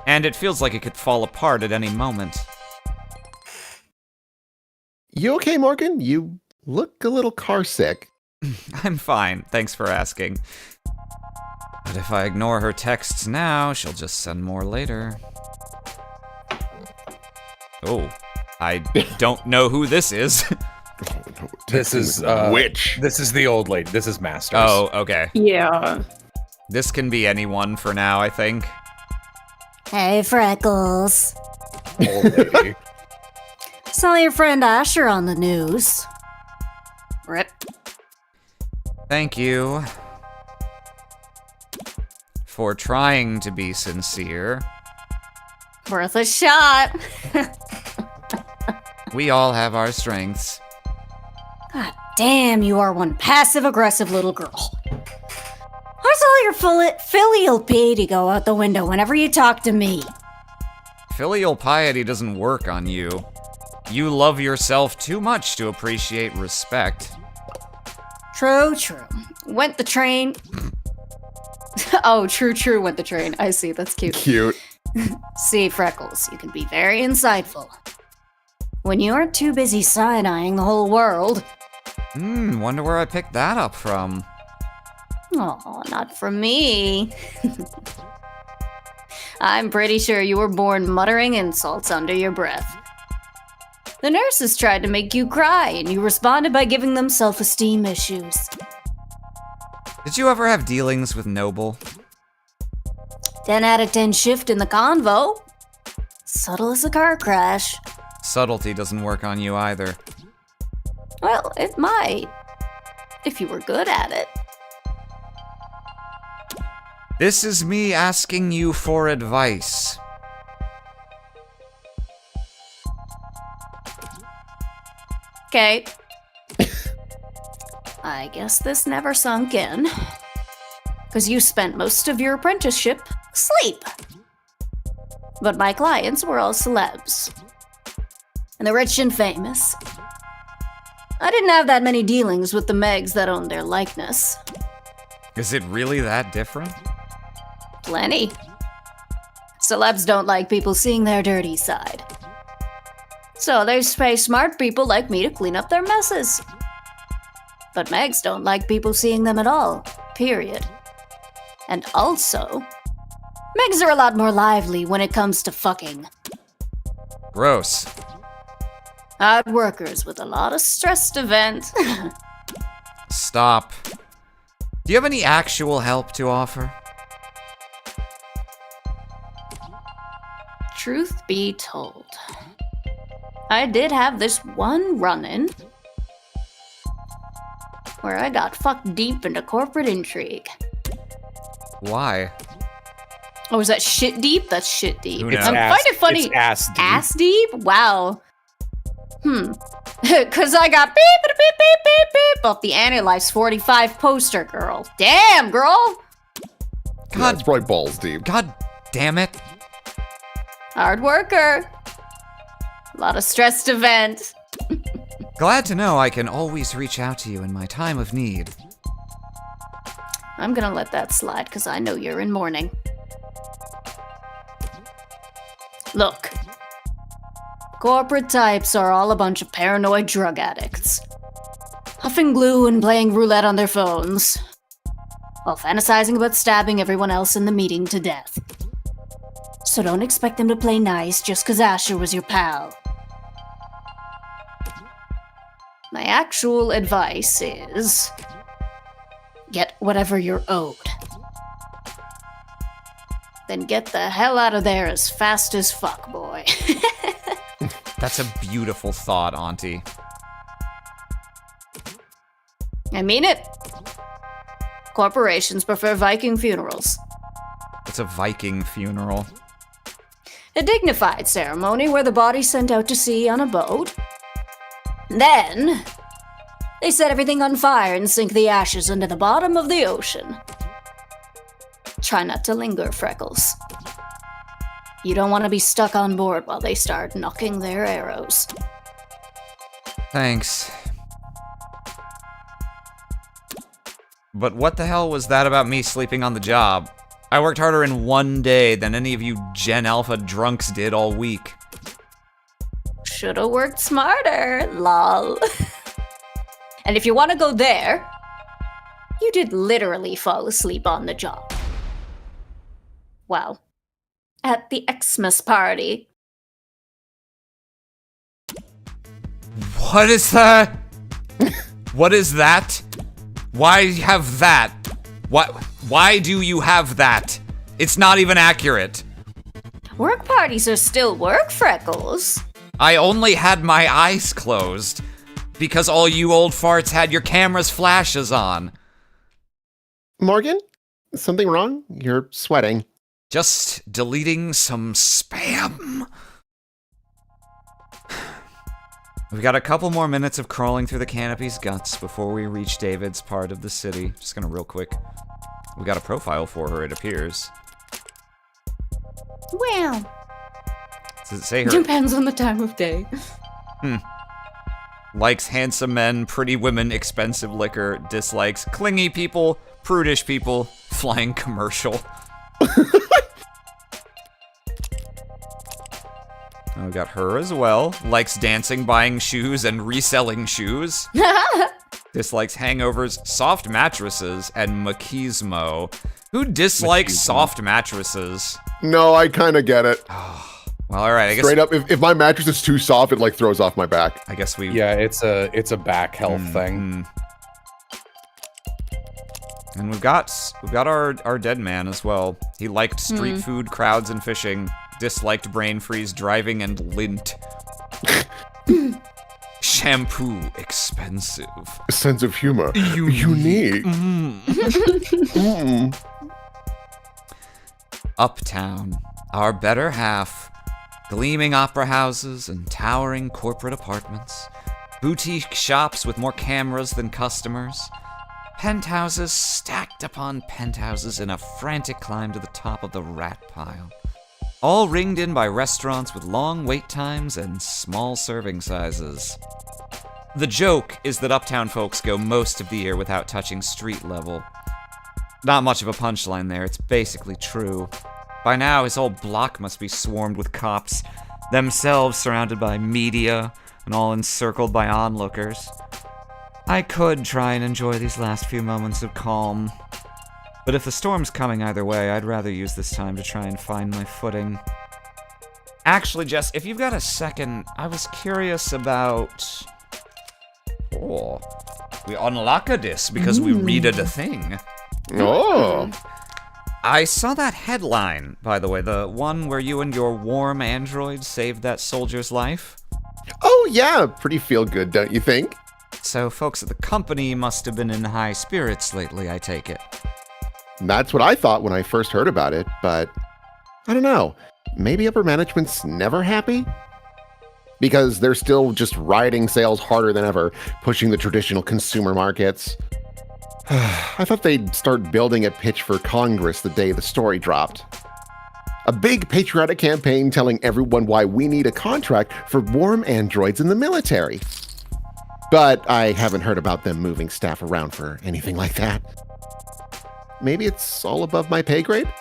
S3: And it feels like it could fall apart at any moment.
S1: You okay, Morgan? You look a little car sick.
S3: I'm fine, thanks for asking. But if I ignore her texts now, she'll just send more later. Oh, I don't know who this is.
S2: This is
S1: Witch.
S2: This is the old lady. This is Masters.
S3: Oh, okay.
S5: Yeah.
S3: This can be anyone for now, I think.
S4: Hey, Freckles.
S2: Old lady.
S4: Saw your friend Asher on the news. Rip.
S3: Thank you for trying to be sincere.
S4: Worth a shot.
S3: We all have our strengths.
S4: God damn, you are one passive-aggressive little girl. Where's all your filial piety go out the window whenever you talk to me?
S3: Filial piety doesn't work on you. You love yourself too much to appreciate respect.
S4: True. Went the train. Oh, true, went the train. I see, that's cute.
S1: Cute.
S4: See, Freckles, you can be very insightful. When you aren't too busy side-eyeing the whole world.
S3: Wonder where I picked that up from.
S4: Oh, not from me. I'm pretty sure you were born muttering insults under your breath. The nurses tried to make you cry, and you responded by giving them self-esteem issues.
S3: Did you ever have dealings with Noble?
S4: 10 out of 10 shift in the convo. Subtle as a car crash.
S3: Subtlety doesn't work on you either.
S4: Well, it might. If you were good at it.
S3: This is me asking you for advice.
S4: Okay. I guess this never sunk in. Because you spent most of your apprenticeship asleep. But my clients were all celebs. And the rich and famous. I didn't have that many dealings with the Megs that owned their likeness.
S3: Is it really that different?
S4: Plenty. Celebs don't like people seeing their dirty side. So they pay smart people like me to clean up their messes. But Megs don't like people seeing them at all, period. And also, Megs are a lot more lively when it comes to fucking.
S3: Gross.
S4: Hard workers with a lot of stress to vent.
S3: Stop. Do you have any actual help to offer?
S4: Truth be told, I did have this one run-in where I got fucked deep into corporate intrigue.
S3: Why?
S4: Oh, is that shit deep? That's shit deep.
S3: Who knows?
S4: I'm finding it funny.
S2: It's ass deep.
S4: Ass deep? Wow. Cause I got beep beep beep beep beep beep off the Anti-Life's 45 poster, girl. Damn, girl.
S1: Yeah, it's probably balls deep.
S3: God damn it.
S4: Hard worker. A lot of stress to vent.
S3: Glad to know I can always reach out to you in my time of need.
S4: I'm gonna let that slide because I know you're in mourning. Look. Corporate types are all a bunch of paranoid drug addicts. Huffing glue and playing roulette on their phones. While fantasizing about stabbing everyone else in the meeting to death. So don't expect them to play nice just because Asher was your pal. My actual advice is... get whatever you're owed. Then get the hell out of there as fast as fuck, boy.
S3: That's a beautiful thought, Auntie.
S4: I mean it. Corporations prefer Viking funerals.
S3: It's a Viking funeral.
S4: A dignified ceremony where the body's sent out to sea on a boat. Then, they set everything on fire and sink the ashes into the bottom of the ocean. Try not to linger, Freckles. You don't want to be stuck on board while they start knocking their arrows.
S3: Thanks. But what the hell was that about me sleeping on the job? I worked harder in one day than any of you Gen Alpha drunks did all week.
S4: Shoulda worked smarter, lol. And if you want to go there, you did literally fall asleep on the job. Well, at the Xmas party.
S3: What is that? What is that? Why have that? Why do you have that? It's not even accurate.
S4: Work parties are still work, Freckles.
S3: I only had my eyes closed because all you old farts had your camera's flashes on.
S1: Morgan? Something wrong? You're sweating.
S3: Just deleting some spam. We've got a couple more minutes of crawling through the canopy's guts before we reach David's part of the city. Just gonna real quick. We got a profile for her, it appears.
S4: Well,
S3: Does it say her?
S4: depends on the time of day.
S3: Likes handsome men, pretty women, expensive liquor. Dislikes clingy people, prudish people, flying commercial. Oh, we got her as well. Likes dancing, buying shoes, and reselling shoes. Dislikes hangovers, soft mattresses, and machismo. Who dislikes soft mattresses?
S1: No, I kind of get it.
S3: Well, all right, I guess.
S1: Straight up, if my mattress is too soft, it like throws off my back.
S3: I guess we.
S2: Yeah, it's a back health thing.
S3: And we've got our dead man as well. He liked street food, crowds, and fishing. Disliked brain freeze, driving, and lint. Shampoo, expensive.
S1: Sense of humor, unique.
S3: Uptown, our better half. Gleaming opera houses and towering corporate apartments. Boutique shops with more cameras than customers. Penthouses stacked upon penthouses in a frantic climb to the top of the rat pile. All ringed in by restaurants with long wait times and small serving sizes. The joke is that uptown folks go most of the year without touching street level. Not much of a punchline there, it's basically true. By now, his whole block must be swarmed with cops, themselves surrounded by media and all encircled by onlookers. I could try and enjoy these last few moments of calm. But if the storm's coming either way, I'd rather use this time to try and find my footing. Actually, Jess, if you've got a second, I was curious about... Oh, we unlocked this because we read a thing.
S1: Oh.
S3: I saw that headline, by the way, the one where you and your warm android saved that soldier's life.
S1: Oh, yeah. Pretty feel good, don't you think?
S3: So folks at the company must have been in high spirits lately, I take it.
S1: That's what I thought when I first heard about it, but I don't know. Maybe upper management's never happy? Because they're still just riding sales harder than ever, pushing the traditional consumer markets. I thought they'd start building a pitch for Congress the day the story dropped. A big patriotic campaign telling everyone why we need a contract for warm androids in the military. But I haven't heard about them moving staff around for anything like that. Maybe it's all above my pay grade?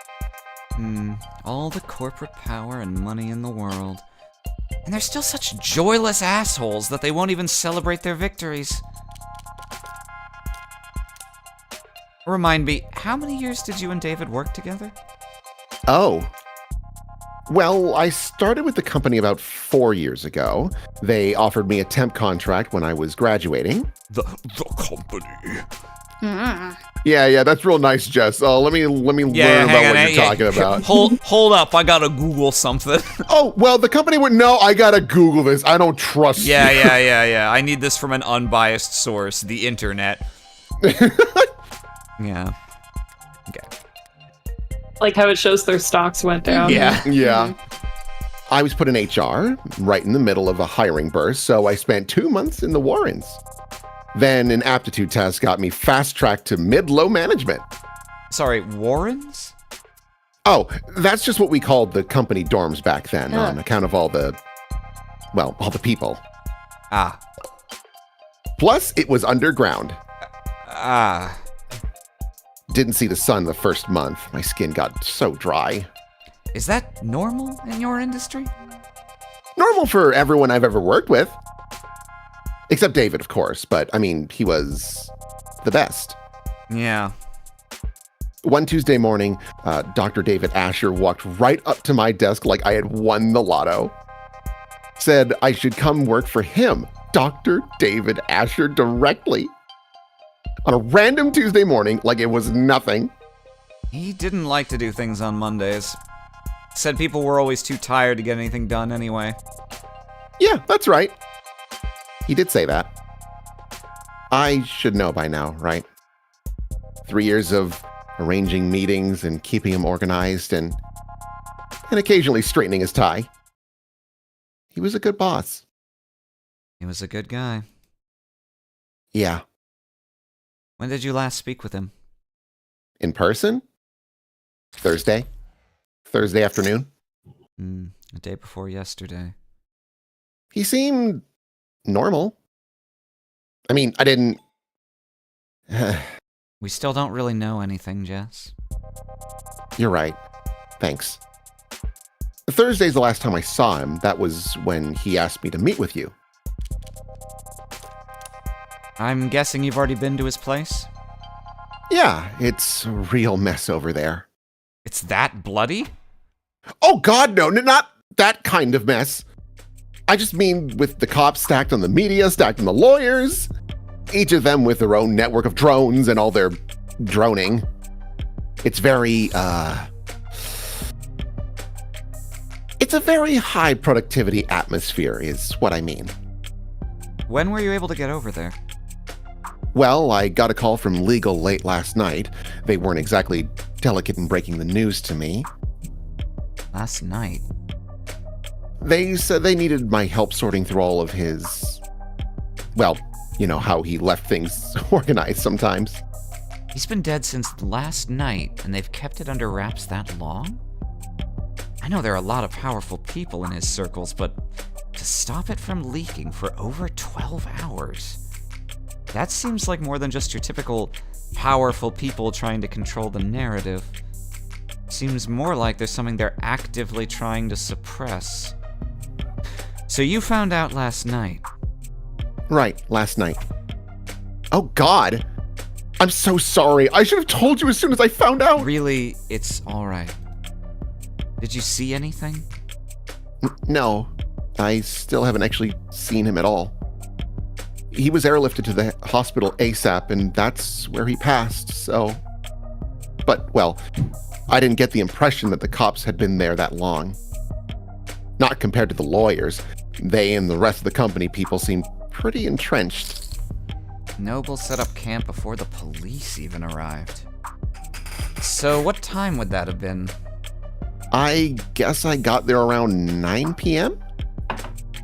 S3: All the corporate power and money in the world. And they're still such joyless assholes that they won't even celebrate their victories. Remind me, how many years did you and David work together?
S1: Oh. Well, I started with the company about 4 years ago. They offered me a temp contract when I was graduating.
S6: The company.
S1: Yeah, that's real nice, Jess. Let me learn about what you're talking about.
S3: Hold up, I gotta Google something.
S1: Oh, well, the company would know. I gotta Google this. I don't trust you.
S3: Yeah. I need this from an unbiased source, the internet. Yeah. Okay.
S5: Like how it shows their stocks went down.
S1: Yeah. I was put in HR right in the middle of a hiring burst, so I spent 2 months in the Warrens. Then an aptitude test got me fast-tracked to mid-low management.
S3: Sorry, Warrens?
S1: Oh, that's just what we called the company dorms back then, on account of all the people.
S3: Ah.
S1: Plus, it was underground.
S3: Ah.
S1: Didn't see the sun the first month. My skin got so dry.
S3: Is that normal in your industry?
S1: Normal for everyone I've ever worked with. Except David, of course, but I mean, he was the best.
S3: Yeah.
S1: One Tuesday morning, Dr. David Asher walked right up to my desk like I had won the lotto. Said I should come work for him, Dr. David Asher, directly. On a random Tuesday morning, like it was nothing.
S3: He didn't like to do things on Mondays. Said people were always too tired to get anything done anyway.
S1: Yeah, that's right. He did say that. I should know by now, right? 3 years of arranging meetings and keeping him organized and occasionally straightening his tie. He was a good boss.
S3: He was a good guy.
S1: Yeah.
S3: When did you last speak with him?
S1: In person? Thursday afternoon.
S3: The day before yesterday.
S1: He seemed normal. I mean, I didn't...
S3: We still don't really know anything, Jess.
S1: You're right. Thanks. Thursday's the last time I saw him. That was when he asked me to meet with you.
S3: I'm guessing you've already been to his place?
S1: Yeah, it's a real mess over there.
S3: It's that bloody?
S1: Oh God, no, not that kind of mess. I just mean with the cops stacked on the media, stacked on the lawyers, each of them with their own network of drones and all their droning. It's it's a very high productivity atmosphere is what I mean.
S3: When were you able to get over there?
S1: Well, I got a call from legal late last night. They weren't exactly delicate in breaking the news to me.
S3: Last night?
S1: They said they needed my help sorting through all of his... Well, you know how he left things organized sometimes.
S3: He's been dead since last night, and they've kept it under wraps that long? I know there are a lot of powerful people in his circles, but to stop it from leaking for over 12 hours... That seems like more than just your typical powerful people trying to control the narrative. Seems more like there's something they're actively trying to suppress. So you found out last night?
S1: Right, last night. Oh God! I'm so sorry. I should have told you as soon as I found out.
S3: Really, it's alright. Did you see anything?
S1: No, I still haven't actually seen him at all. He was airlifted to the hospital ASAP, and that's where he passed, so... But, well, I didn't get the impression that the cops had been there that long. Not compared to the lawyers. They and the rest of the company people seemed pretty entrenched.
S3: Noble set up camp before the police even arrived. So what time would that have been?
S1: I guess I got there around 9 p.m.?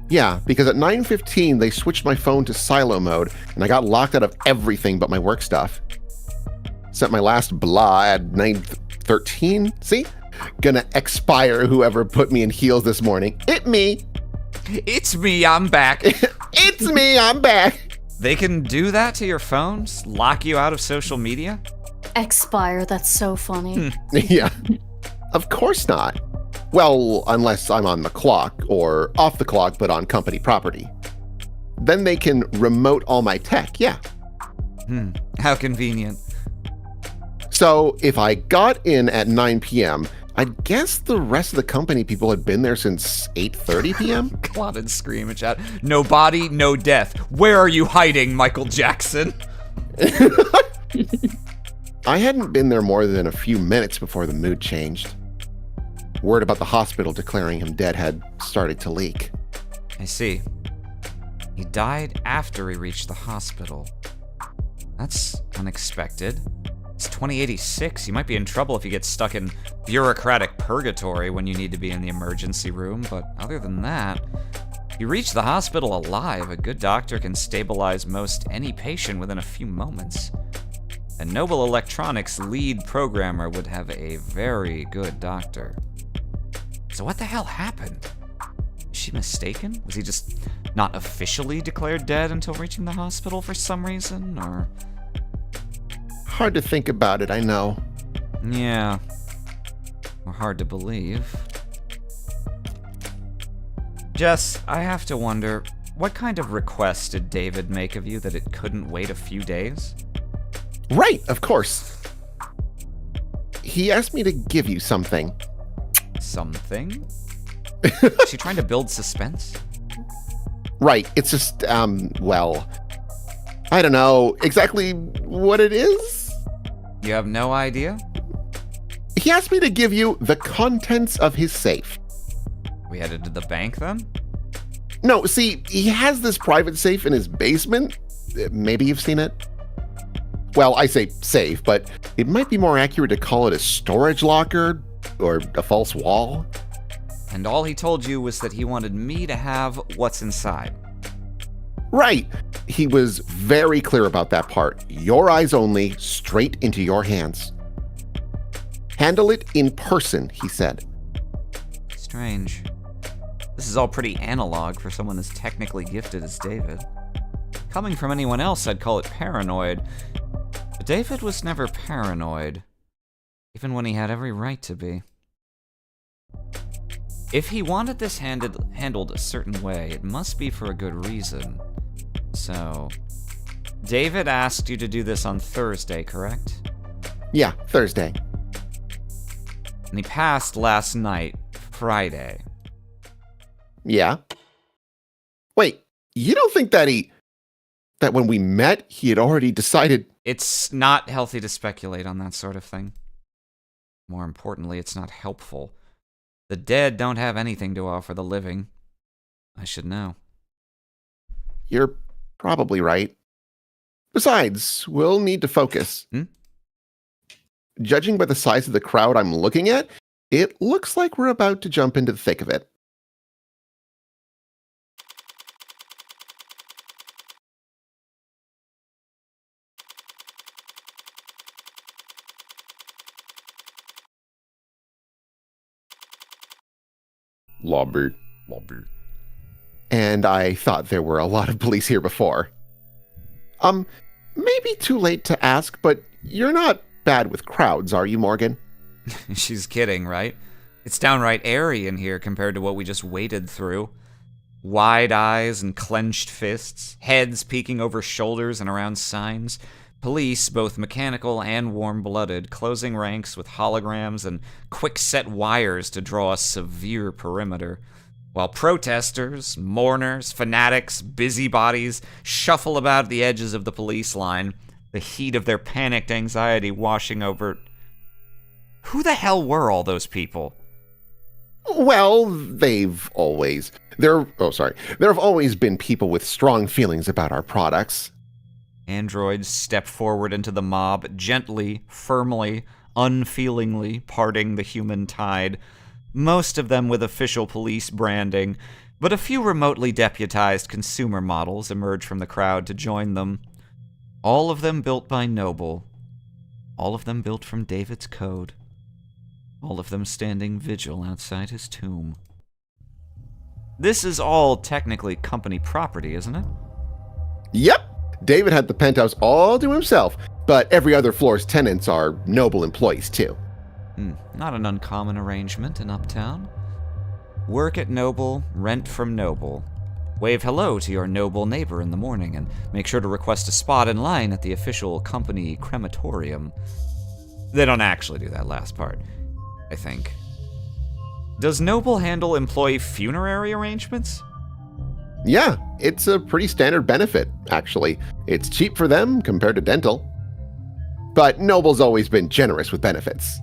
S1: Yeah, because at 9:15 they switched my phone to silo mode, and I got locked out of everything but my work stuff. Sent my last blah at 9:13. See? Gonna expire whoever put me in heels this morning. Me!
S3: It's me, I'm back.
S1: It's me, I'm back!
S3: They can do that to your phones? Lock you out of social media?
S4: Expire, that's so funny.
S1: Yeah. Of course not. Well, unless I'm on the clock, or off the clock but on company property. Then they can remote all my tech, yeah.
S3: How convenient.
S1: So if I got in at 9 p.m., I'd guess the rest of the company people had been there since 8:30 p.m.?
S3: Clotted scream and chat. No body, no death. Where are you hiding, Michael Jackson?
S1: I hadn't been there more than a few minutes before the mood changed. Word about the hospital declaring him dead had started to leak.
S3: I see. He died after he reached the hospital. That's unexpected. It's 2086. You might be in trouble if you get stuck in bureaucratic purgatory when you need to be in the emergency room, but other than that, you reach the hospital alive. A good doctor can stabilize most any patient within a few moments. And Noble Electronics' lead programmer would have a very good doctor. So what the hell happened? Is she mistaken? Was he just not officially declared dead until reaching the hospital for some reason, or...
S1: Hard to think about it, I know.
S3: Yeah. Or hard to believe. Jess, I have to wonder, what kind of request did David make of you that it couldn't wait a few days?
S1: Right, of course. He asked me to give you something.
S3: Something? Is she trying to build suspense?
S1: Right, it's just, well, I don't know exactly what it is.
S3: You have no idea?
S1: He asked me to give you the contents of his safe.
S3: We headed to the bank then?
S1: No, see, he has this private safe in his basement. Maybe you've seen it. Well, I say safe, but it might be more accurate to call it a storage locker or a false wall.
S3: And all he told you was that he wanted me to have what's inside.
S1: Right. He was very clear about that part. Your eyes only, straight into your hands. Handle it in person, he said.
S3: Strange. This is all pretty analog for someone as technically gifted as David. Coming from anyone else, I'd call it paranoid. But David was never paranoid, even when he had every right to be. If he wanted this handled a certain way, it must be for a good reason. So, David asked you to do this on Thursday, correct?
S1: Yeah, Thursday.
S3: And he passed last night, Friday.
S1: Yeah. Wait, you don't think that that when we met, he had already decided...
S3: It's not healthy to speculate on that sort of thing. More importantly, it's not helpful. The dead don't have anything to offer the living. I should know.
S1: You're probably right. Besides, we'll need to focus. Judging by the size of the crowd I'm looking at, it looks like we're about to jump into the thick of it. Lobby. And I thought there were a lot of police here before. Maybe too late to ask, but you're not bad with crowds, are you, Morgan?
S3: She's kidding, right? It's downright airy in here compared to what we just waded through. Wide eyes and clenched fists, heads peeking over shoulders and around signs. Police, both mechanical and warm-blooded, closing ranks with holograms and quick-set wires to draw a severe perimeter. while protesters, mourners, fanatics, busybodies shuffle about the edges of the police line, the heat of their panicked anxiety washing over... Who the hell were all those people?
S1: Well, there have always been people with strong feelings about our products.
S3: Androids step forward into the mob, gently, firmly, unfeelingly parting the human tide, most of them with official police branding, but a few remotely deputized consumer models emerge from the crowd to join them. All of them built by Noble. All of them built from David's code. All of them standing vigil outside his tomb. This is all technically company property, isn't it?
S1: Yep. David had the penthouse all to himself, but every other floor's tenants are Noble employees too.
S3: Not an uncommon arrangement in Uptown. Work at Noble, rent from Noble. Wave hello to your Noble neighbor in the morning, and make sure to request a spot in line at the official company crematorium. They don't actually do that last part, I think. Does Noble handle employee funerary arrangements?
S1: Yeah, it's a pretty standard benefit, actually. It's cheap for them compared to dental. But Noble's always been generous with benefits.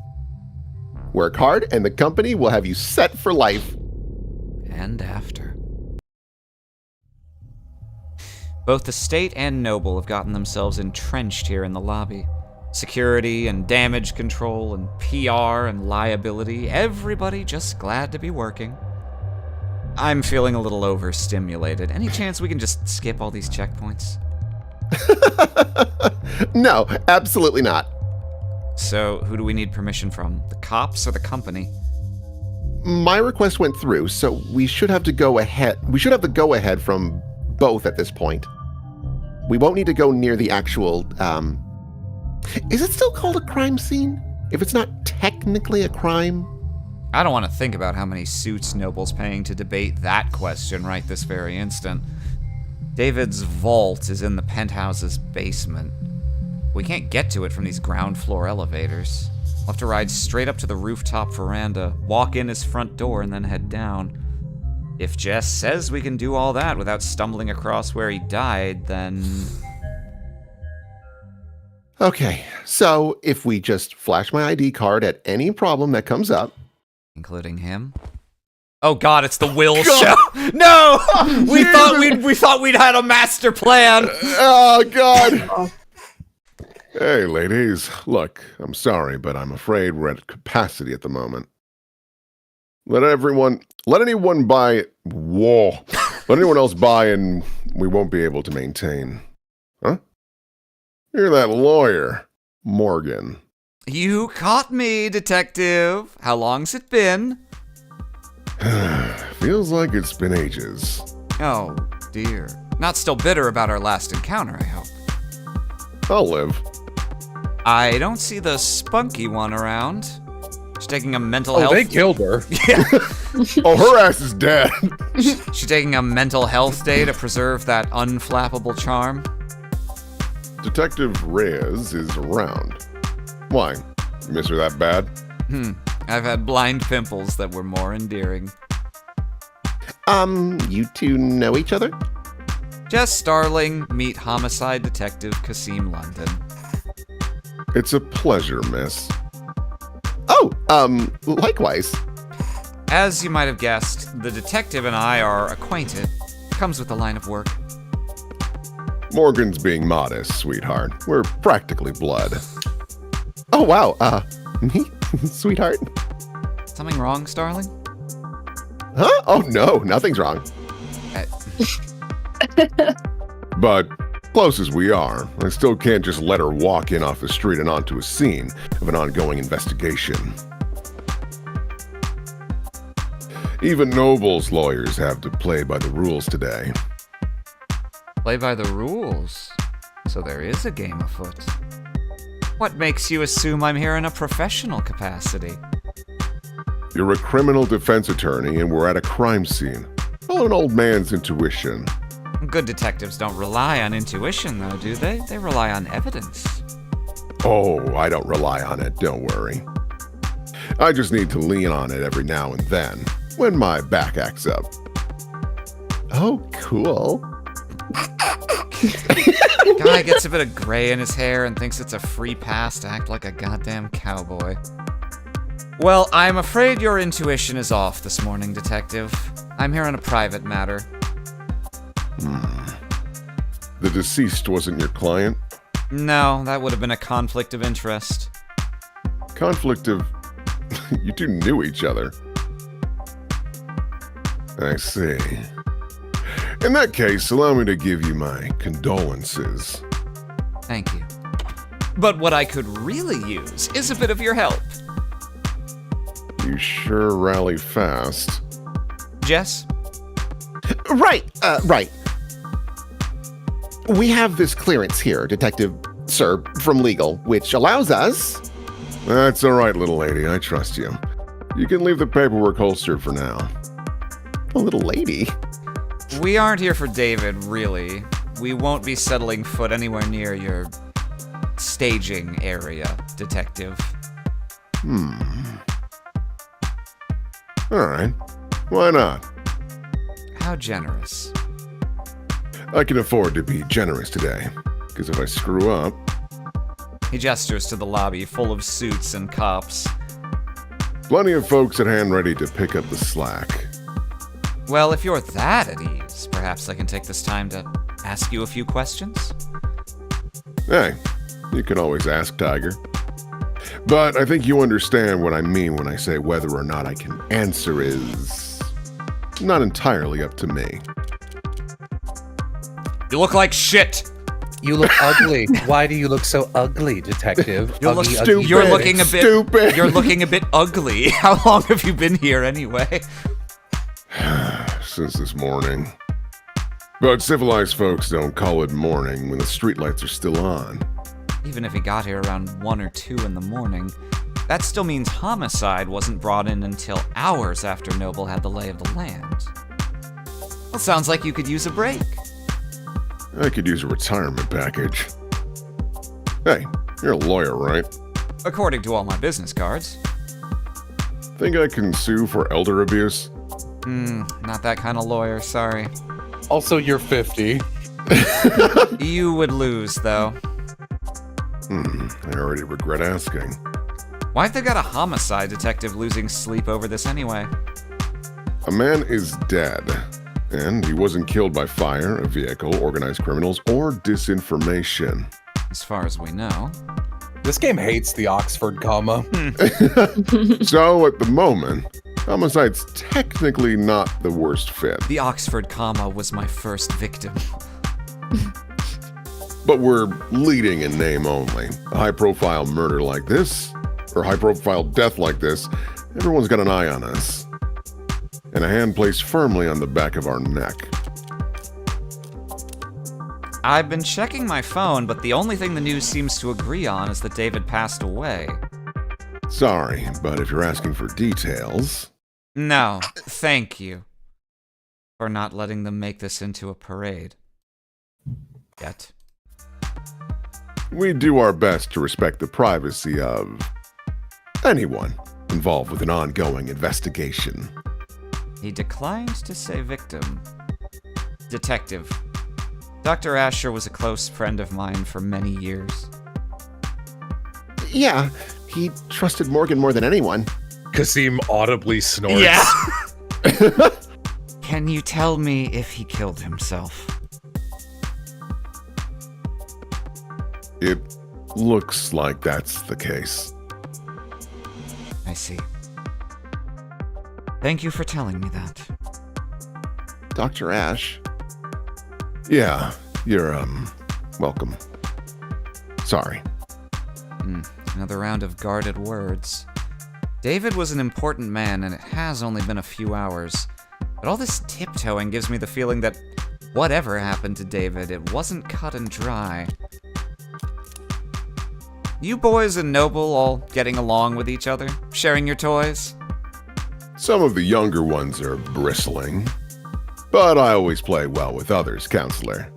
S1: Work hard and the company will have you set for life.
S3: And after. Both the state and Noble have gotten themselves entrenched here in the lobby. Security and damage control and PR and liability, everybody just glad to be working. I'm feeling a little overstimulated. Any chance we can just skip all these checkpoints?
S1: No, absolutely not.
S3: So, who do we need permission from? The cops or the company?
S1: My request went through, so we should have the go-ahead from both at this point. We won't need to go near the actual, is it still called a crime scene? If it's not technically a crime?
S3: I don't want to think about how many suits Noble's paying to debate that question right this very instant. David's vault is in the penthouse's basement. We can't get to it from these ground floor elevators. We'll have to ride straight up to the rooftop veranda, walk in his front door, and then head down. If Jess says we can do all that without stumbling across where he died, then...
S1: Okay, so if we just flash my ID card at any problem that comes up...
S3: Including him? Oh god, it's the Will show! No! We thought we'd had a master plan!
S1: Oh god! Hey, ladies. Look, I'm sorry, but I'm afraid we're at capacity at the moment. Let anyone else buy and we won't be able to maintain. Huh? You're that lawyer, Morgan.
S3: You caught me, detective. How long's it been?
S1: Feels like it's been ages.
S3: Oh, dear. Not still bitter about our last encounter, I hope.
S1: I'll live.
S3: I don't see the spunky one around. She's taking a mental health...
S2: Oh, they killed her.
S3: Yeah.
S1: Oh, her ass is dead.
S3: She's taking a mental health day to preserve that unflappable charm.
S1: Detective Reyes is around. Why? Miss her that bad?
S3: I've had blind pimples that were more endearing.
S1: You two know each other?
S3: Jess Starling, meet homicide detective Kasim London.
S1: It's a pleasure, miss. Oh, likewise.
S3: As you might have guessed, the detective and I are acquainted. Comes with the line of work.
S1: Morgan's being modest, sweetheart. We're practically blood. Oh, wow. Me? Sweetheart?
S3: Something wrong, Starling?
S1: Huh? Oh, no, nothing's wrong. But close as we are, I still can't just let her walk in off the street and onto a scene of an ongoing investigation. Even Noble's lawyers have to play by the rules today.
S3: Play by the rules. So there is a game afoot. What makes you assume I'm here in a professional capacity?
S1: You're a criminal defense attorney and we're at a crime scene. Follow an old man's intuition.
S3: Good detectives don't rely on intuition, though, do they? They rely on evidence.
S1: Oh, I don't rely on it, don't worry. I just need to lean on it every now and then. when my back acts up. Oh, cool.
S3: Guy gets a bit of gray in his hair and thinks it's a free pass to act like a goddamn cowboy. Well, I'm afraid your intuition is off this morning, Detective. I'm here on a private matter.
S1: The deceased wasn't your client?
S3: No, that would have been a conflict of interest.
S1: Conflict of... You two knew each other. I see. In that case, allow me to give you my condolences.
S3: Thank you. But what I could really use is a bit of your help.
S1: You sure rally fast.
S3: Jess?
S7: Right. We have this clearance here, Detective Sir, from legal, which allows us...
S1: That's all right, little lady. I trust you. You can leave the paperwork holstered for now.
S7: A little lady.
S3: We aren't here for David, really. We won't be settling foot anywhere near your staging area, Detective.
S1: All right. Why not?
S3: How generous.
S1: I can afford to be generous today, because if I screw up...
S3: He gestures to the lobby full of suits and cops.
S1: Plenty of folks at hand ready to pick up the slack.
S3: Well, if you're that at ease, perhaps I can take this time to ask you a few questions?
S1: Hey, you can always ask, Tiger. But I think you understand what I mean when I say whether or not I can answer is not entirely up to me.
S3: You look like shit!
S2: You look ugly. Why do you look so ugly, Detective?
S3: You look
S2: Ugly,
S3: stupid.
S2: ugly.
S3: You're looking a bit
S1: Stupid.
S3: You're looking a bit ugly. How long have you been here anyway?
S1: Since this morning. But civilized folks don't call it morning when the streetlights are still on.
S3: Even if he got here around 1 or 2 in the morning, that still means homicide wasn't brought in until hours after Noble had the lay of the land. Well, sounds like you could use a break.
S1: I could use a retirement package. Hey, you're a lawyer, right?
S3: According to all my business cards.
S1: Think I can sue for elder abuse?
S3: Not that kind of lawyer, sorry.
S2: Also, you're 50.
S3: You would lose, though.
S1: I already regret asking.
S3: Why've they got a homicide detective losing sleep over this anyway?
S1: A man is dead, and he wasn't killed by fire, a vehicle, organized criminals, or disinformation.
S3: As far as we know.
S2: This game hates the Oxford comma.
S1: So, at the moment, homicide's technically not the worst fit.
S3: The Oxford comma was my first victim.
S1: But we're leading in name only. A high-profile murder like this, or high-profile death like this, everyone's got an eye on us. And a hand placed firmly on the back of our neck.
S3: I've been checking my phone, but the only thing the news seems to agree on is that David passed away.
S1: Sorry, but if you're asking for details...
S3: No, thank you. For not letting them make this into a parade. Yet.
S1: We do our best to respect the privacy of anyone involved with an ongoing investigation.
S3: He declined to say victim. Detective. Dr. Asher was a close friend of mine for many years.
S7: Yeah, he trusted Morgan more than anyone.
S2: Kasim audibly snorts.
S3: Yeah! Can you tell me if he killed himself?
S1: It looks like that's the case.
S3: I see. Thank you for telling me that.
S7: Dr. Ash.
S1: Yeah, you're, welcome. Sorry.
S3: Another round of guarded words. David was an important man, and it has only been a few hours. But all this tiptoeing gives me the feeling that whatever happened to David, it wasn't cut and dry. You boys and Noble all getting along with each other? Sharing your toys?
S1: Some of the younger ones are bristling. But I always play well with others, Counselor.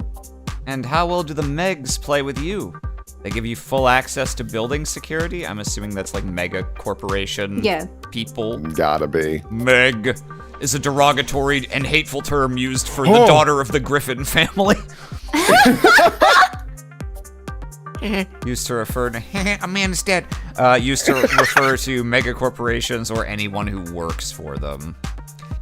S3: And how well do the Megs play with you? They give you full access to building security? I'm assuming that's like mega corporation
S4: Yeah.
S3: people.
S1: Gotta be.
S3: Meg. is a derogatory and hateful term used for the daughter of the Griffin family. Used to refer to a man is dead. Used to refer to megacorporations or anyone who works for them.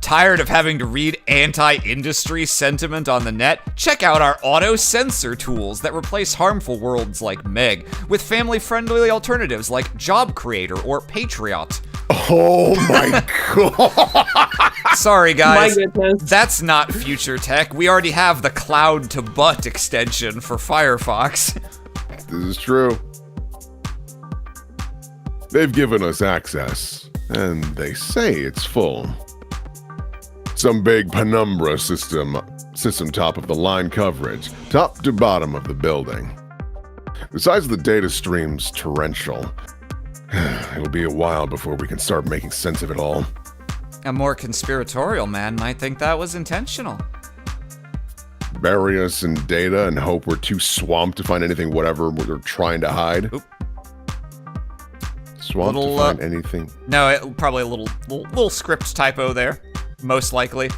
S3: Tired of having to read anti-industry sentiment on the net? Check out our auto-censor tools that replace harmful words like Meg with family-friendly alternatives like Job Creator or Patriot.
S1: Oh my god.
S3: Sorry guys,
S5: My goodness.
S3: that's not future tech. We already have the cloud to butt extension for Firefox.
S1: This is true. They've given us access, and they say it's full. Some big penumbra system top of the line coverage, top to bottom of the building. The size of the data stream's torrential. It'll be a while before we can start making sense of it all.
S3: A more conspiratorial man might think that was intentional.
S1: Bury us in data and hope we're too swamped to find anything whatever we're trying to hide.
S3: Oop.
S1: Swamped
S3: Little,
S1: to find anything.
S3: No, probably a little script typo there, most likely.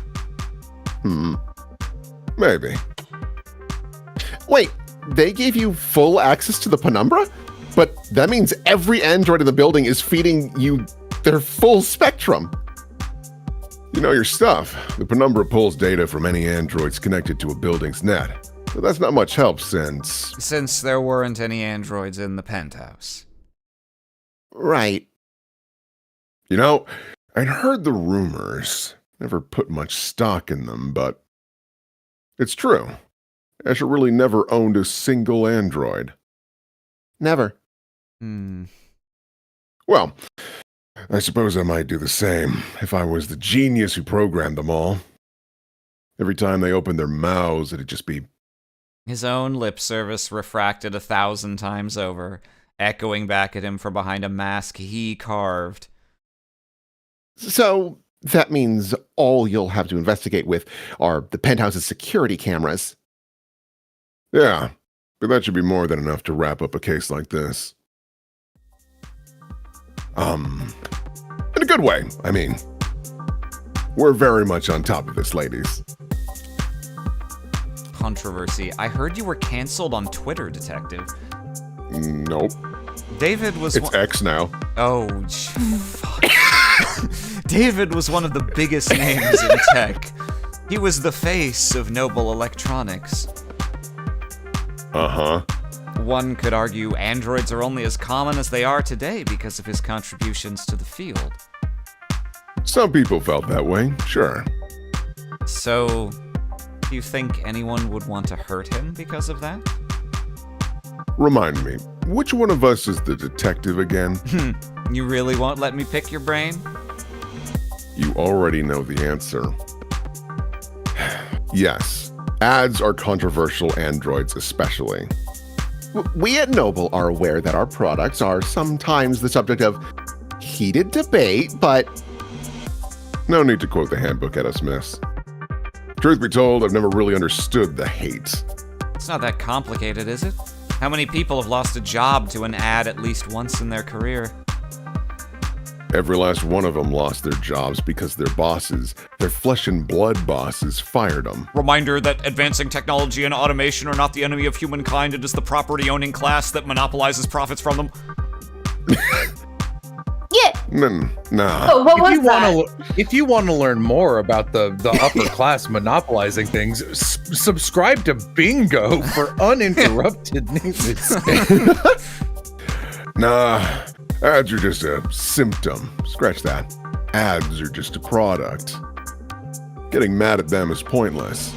S1: Maybe.
S7: Wait, they gave you full access to the penumbra?
S1: But that means every android in the building is feeding you their full spectrum. You know your stuff. The penumbra pulls data from any androids connected to a building's net. But that's not much help
S3: Since there weren't any androids in the penthouse.
S7: Right.
S1: You know, I'd heard the rumors. Never put much stock in them, but it's true. Asher really never owned a single android.
S7: Never.
S1: Well, I suppose I might do the same if I was the genius who programmed them all. Every time they opened their mouths, it'd just be...
S3: His own lip service refracted 1,000 times over, echoing back at him from behind a mask he carved.
S7: So that means all you'll have to investigate with are the penthouse's security cameras.
S1: Yeah, but that should be more than enough to wrap up a case like this. In a good way, I mean. We're very much on top of this, ladies.
S3: Controversy. I heard you were canceled on Twitter, Detective.
S1: Nope.
S3: David was
S1: It's X now.
S3: Oh, fuck. David was one of the biggest names in tech. He was the face of Noble Electronics.
S1: Uh-huh.
S3: One could argue androids are only as common as they are today because of his contributions to the field.
S1: Some people felt that way, sure.
S3: So, do you think anyone would want to hurt him because of that?
S1: Remind me, which one of us is the detective again?
S3: You really won't let me pick your brain?
S1: You already know the answer. Yes, ads are controversial, androids especially.
S7: We at Noble are aware that our products are sometimes the subject of heated debate, but...
S1: No need to quote the handbook at us, miss. Truth be told, I've never really understood the hate.
S3: It's not that complicated, is it? How many people have lost a job to an ad at least once in their career?
S1: Every last one of them lost their jobs because their bosses, their flesh and blood bosses, fired them.
S3: Reminder that advancing technology and automation are not the enemy of humankind. It is the property-owning class that monopolizes profits from them.
S4: Yeah.
S1: Nah.
S5: Oh, what was that?
S2: If you want to learn more about the upper class monopolizing things, subscribe to Bingo for uninterrupted news.
S1: Nah, ads are just a symptom. Scratch that. Ads are just a product. Getting mad at them is pointless.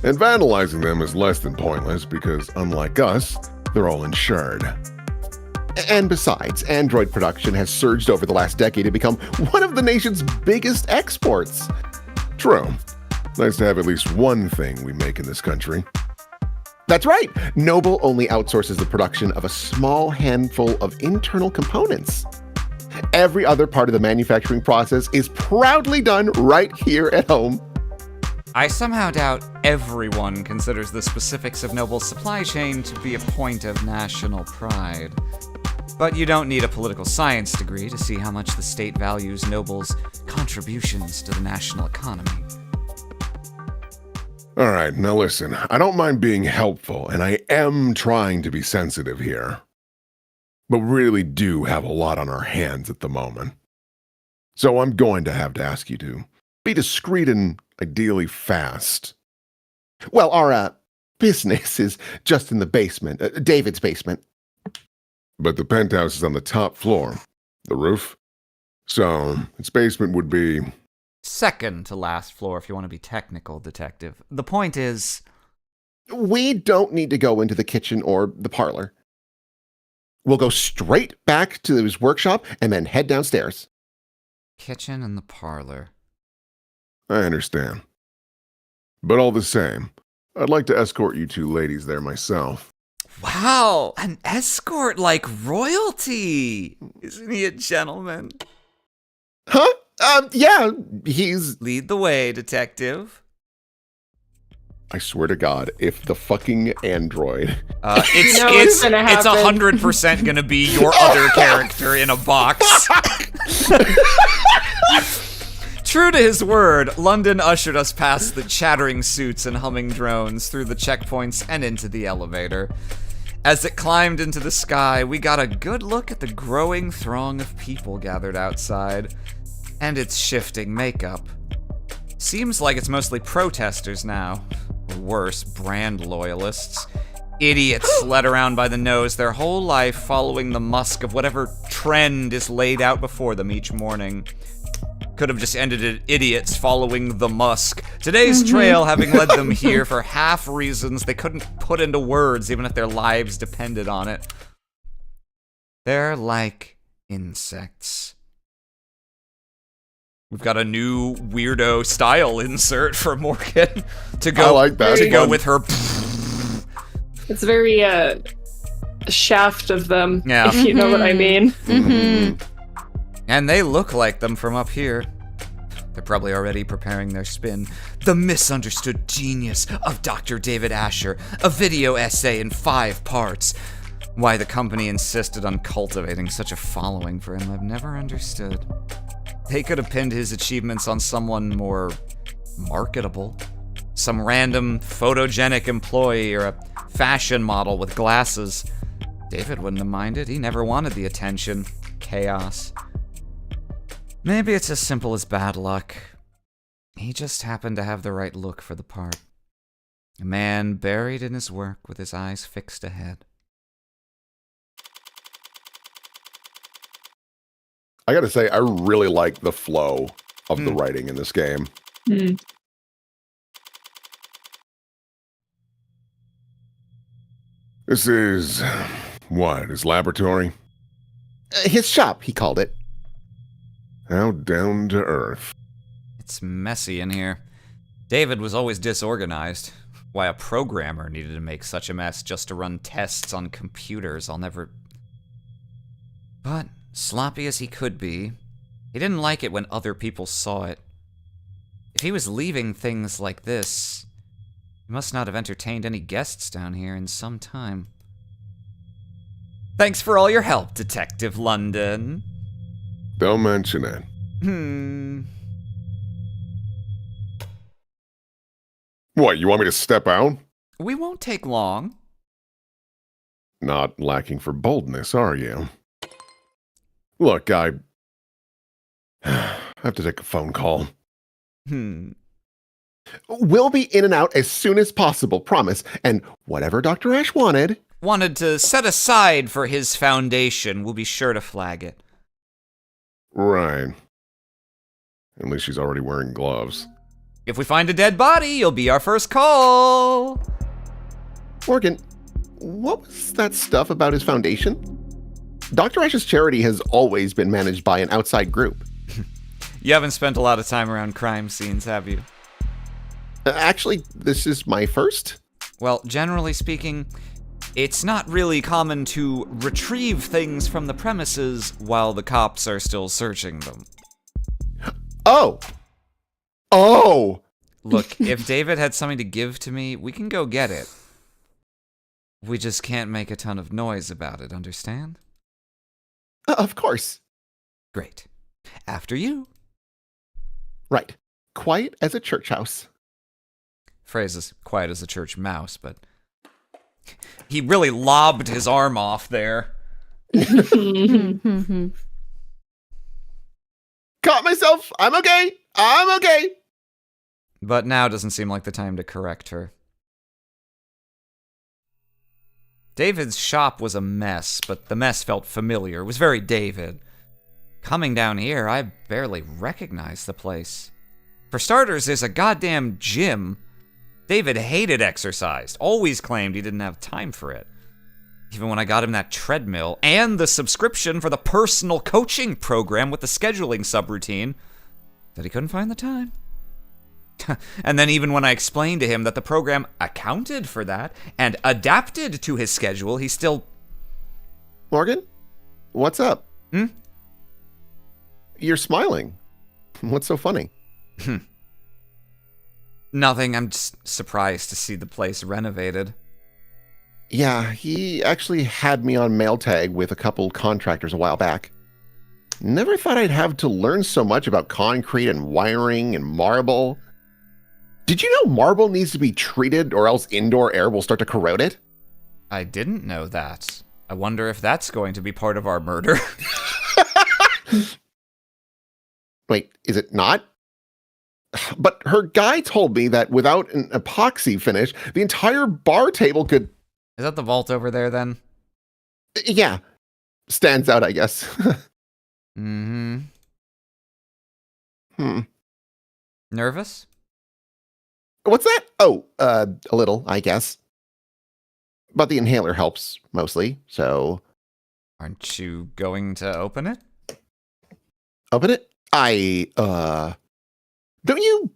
S1: And vandalizing them is less than pointless because, unlike us, they're all insured.
S7: And besides, Android production has surged over the last decade to become one of the nation's biggest exports.
S1: True. Nice to have at least one thing we make in this country.
S7: That's right. Noble only outsources the production of a small handful of internal components. Every other part of the manufacturing process is proudly done right here at home.
S3: I somehow doubt everyone considers the specifics of Noble's supply chain to be a point of national pride. But you don't need a political science degree to see how much the state values Noble's contributions to the national economy.
S1: All right, now listen, I don't mind being helpful, and I am trying to be sensitive here. But we really do have a lot on our hands at the moment. So I'm going to have to ask you to be discreet and ideally fast. Well, our business is just in the basement, David's basement. But the penthouse is on the top floor, the roof. So its basement would be...
S3: Second to last floor, if you want to be technical, detective. The point is...
S7: We don't need to go into the kitchen or the parlor. We'll go straight back to his workshop and then head downstairs.
S3: Kitchen and the parlor.
S1: I understand. But all the same, I'd like to escort you two ladies there myself.
S3: Wow, an escort like royalty! Isn't he a gentleman?
S7: Huh? Yeah, he's...
S3: Lead the way, detective.
S1: I swear to God, if the fucking android...
S3: It's
S5: gonna happen.
S3: 100% gonna be your other character in a box. True to his word, London ushered us past the chattering suits and humming drones, through the checkpoints and into the elevator. As it climbed into the sky, we got a good look at the growing throng of people gathered outside, and its shifting makeup. Seems like it's mostly protesters now, or worse, brand loyalists. Idiots led around by the nose their whole life following the musk of whatever trend is laid out before them each morning. Could have just ended at idiots following the musk. Today's trail having led them here for half reasons they couldn't put into words even if their lives depended on it. They're like insects. We've got a new weirdo style insert for Morgan to go,
S1: I like that.
S3: to go with her.
S5: It's very shaft of them,
S3: Yeah.
S5: if you know what I mean.
S3: And they look like them from up here. They're probably already preparing their spin. The Misunderstood Genius of Dr. David Asher, a video essay in 5 parts. Why the company insisted on cultivating such a following for him, I've never understood. They could have pinned his achievements on someone more marketable. Some random photogenic employee or a fashion model with glasses. David wouldn't have minded. He never wanted the attention. Chaos. Maybe it's as simple as bad luck. He just happened to have the right look for the part. A man buried in his work with his eyes fixed ahead.
S1: I gotta say, I really like the flow of the writing in this game. This is... what? His laboratory?
S7: His shop, he called it.
S1: How down to earth.
S3: It's messy in here. David was always disorganized. Why a programmer needed to make such a mess just to run tests on computers, I'll never... But, sloppy as he could be, he didn't like it when other people saw it. If he was leaving things like this, he must not have entertained any guests down here in some time. Thanks for all your help, Detective London.
S1: Don't mention it. What, you want me to step out?
S3: We won't take long.
S1: Not lacking for boldness, are you? Look, I have to take a phone call.
S7: We'll be in and out as soon as possible, promise. And whatever Dr. Ash wanted...
S3: Wanted to set aside for his foundation. We'll be sure to flag it.
S1: Right. At least she's already wearing gloves.
S3: If we find a dead body, you'll be our first call.
S7: Morgan, what was that stuff about his foundation? Dr. Ash's charity has always been managed by an outside group.
S3: You haven't spent a lot of time around crime scenes, have you?
S7: Actually, this is my first.
S3: Well, generally speaking, it's not really common to retrieve things from the premises while the cops are still searching them.
S7: Oh!
S3: Look, if David had something to give to me, we can go get it. We just can't make a ton of noise about it, understand?
S7: Of course.
S3: Great. After you.
S7: Right. Quiet as a church house.
S3: Phrase is quiet as a church mouse, but he really lobbed his arm off there.
S7: Caught myself. I'm okay. I'm okay.
S3: But now doesn't seem like the time to correct her. David's shop was a mess, but the mess felt familiar. It was very David. Coming down here, I barely recognized the place. For starters, there's a goddamn gym. David hated exercise, always claimed he didn't have time for it. Even when I got him that treadmill and the subscription for the personal coaching program with the scheduling subroutine, that he couldn't find the time. And then even when I explained to him that the program accounted for that and adapted to his schedule, he still...
S7: Morgan? What's up?
S3: Hmm?
S7: You're smiling. What's so funny?
S3: Nothing, I'm just surprised to see the place renovated.
S7: Yeah, he actually had me on mail tag with a couple contractors a while back. Never thought I'd have to learn so much about concrete and wiring and marble. Did you know marble needs to be treated or else indoor air will start to corrode it?
S3: I didn't know that. I wonder if that's going to be part of our murder.
S7: Wait, is it not? But her guy told me that without an epoxy finish, the entire bar table could...
S3: Is that the vault over there, then?
S7: Yeah. Stands out, I guess.
S3: Mm-hmm. Nervous?
S7: What's that? Oh, a little, I guess. But the inhaler helps, mostly, so...
S3: Aren't you going to open it?
S7: Open it? Don't you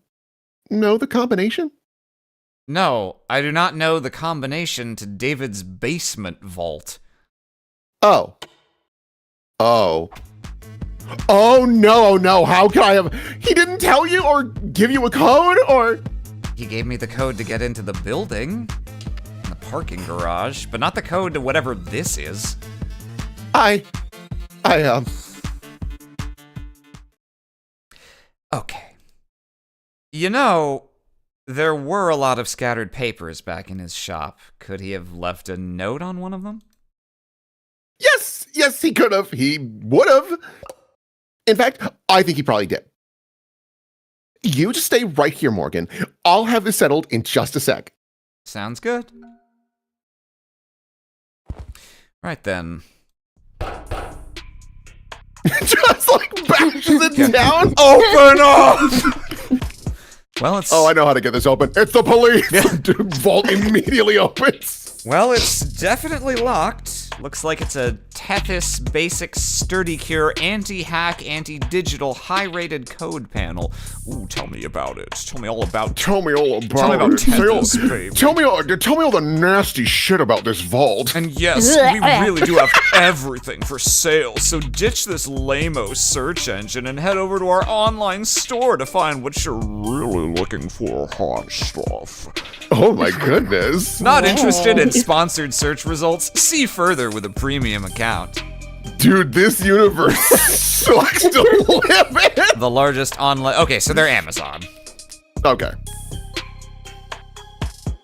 S7: know the combination?
S3: No, I do not know the combination to David's basement vault.
S7: Oh, no, how can I have... He didn't tell you or give you a code or...
S3: He gave me the code to get into the building, in the parking garage, but not the code to whatever this is. Okay. You know, there were a lot of scattered papers back in his shop. Could he have left a note on one of them?
S7: Yes, he could have. He would have. In fact, I think he probably did. You just stay right here, Morgan. I'll have this settled in just a sec.
S3: Sounds good. Right then.
S7: Just like bashes it down.
S3: Open up! Well, it's...
S7: Oh, I know how to get this open. It's the police! Dude, vault immediately opens.
S3: Well, it's definitely locked. Looks like it's a Tethys Basic Sturdy Cure anti-hack, anti-digital, high-rated code panel. Ooh, tell me about it. Tell me all about it.
S7: Tell me all about
S3: Tell me about
S7: it.
S3: Tethys, baby.
S7: Tell me all the nasty shit about this vault.
S3: And yes, we really do have everything for sale, so ditch this lame-o search engine and head over to our online store to find what you're really looking for, hot stuff.
S7: Oh my goodness.
S3: Not interested in sponsored search results? See further with a premium account.
S7: Dude, this universe sucks to live in.
S3: The largest online... Okay, so they're Amazon.
S7: Okay.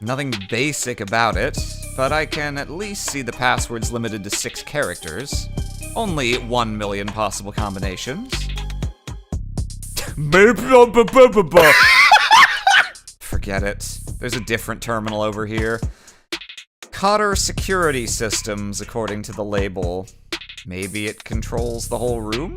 S3: Nothing basic about it, but I can at least see the passwords limited to 6 characters. Only 1 million possible combinations. Forget it. There's a different terminal over here. Cotter Security Systems, according to the label. Maybe it controls the whole room?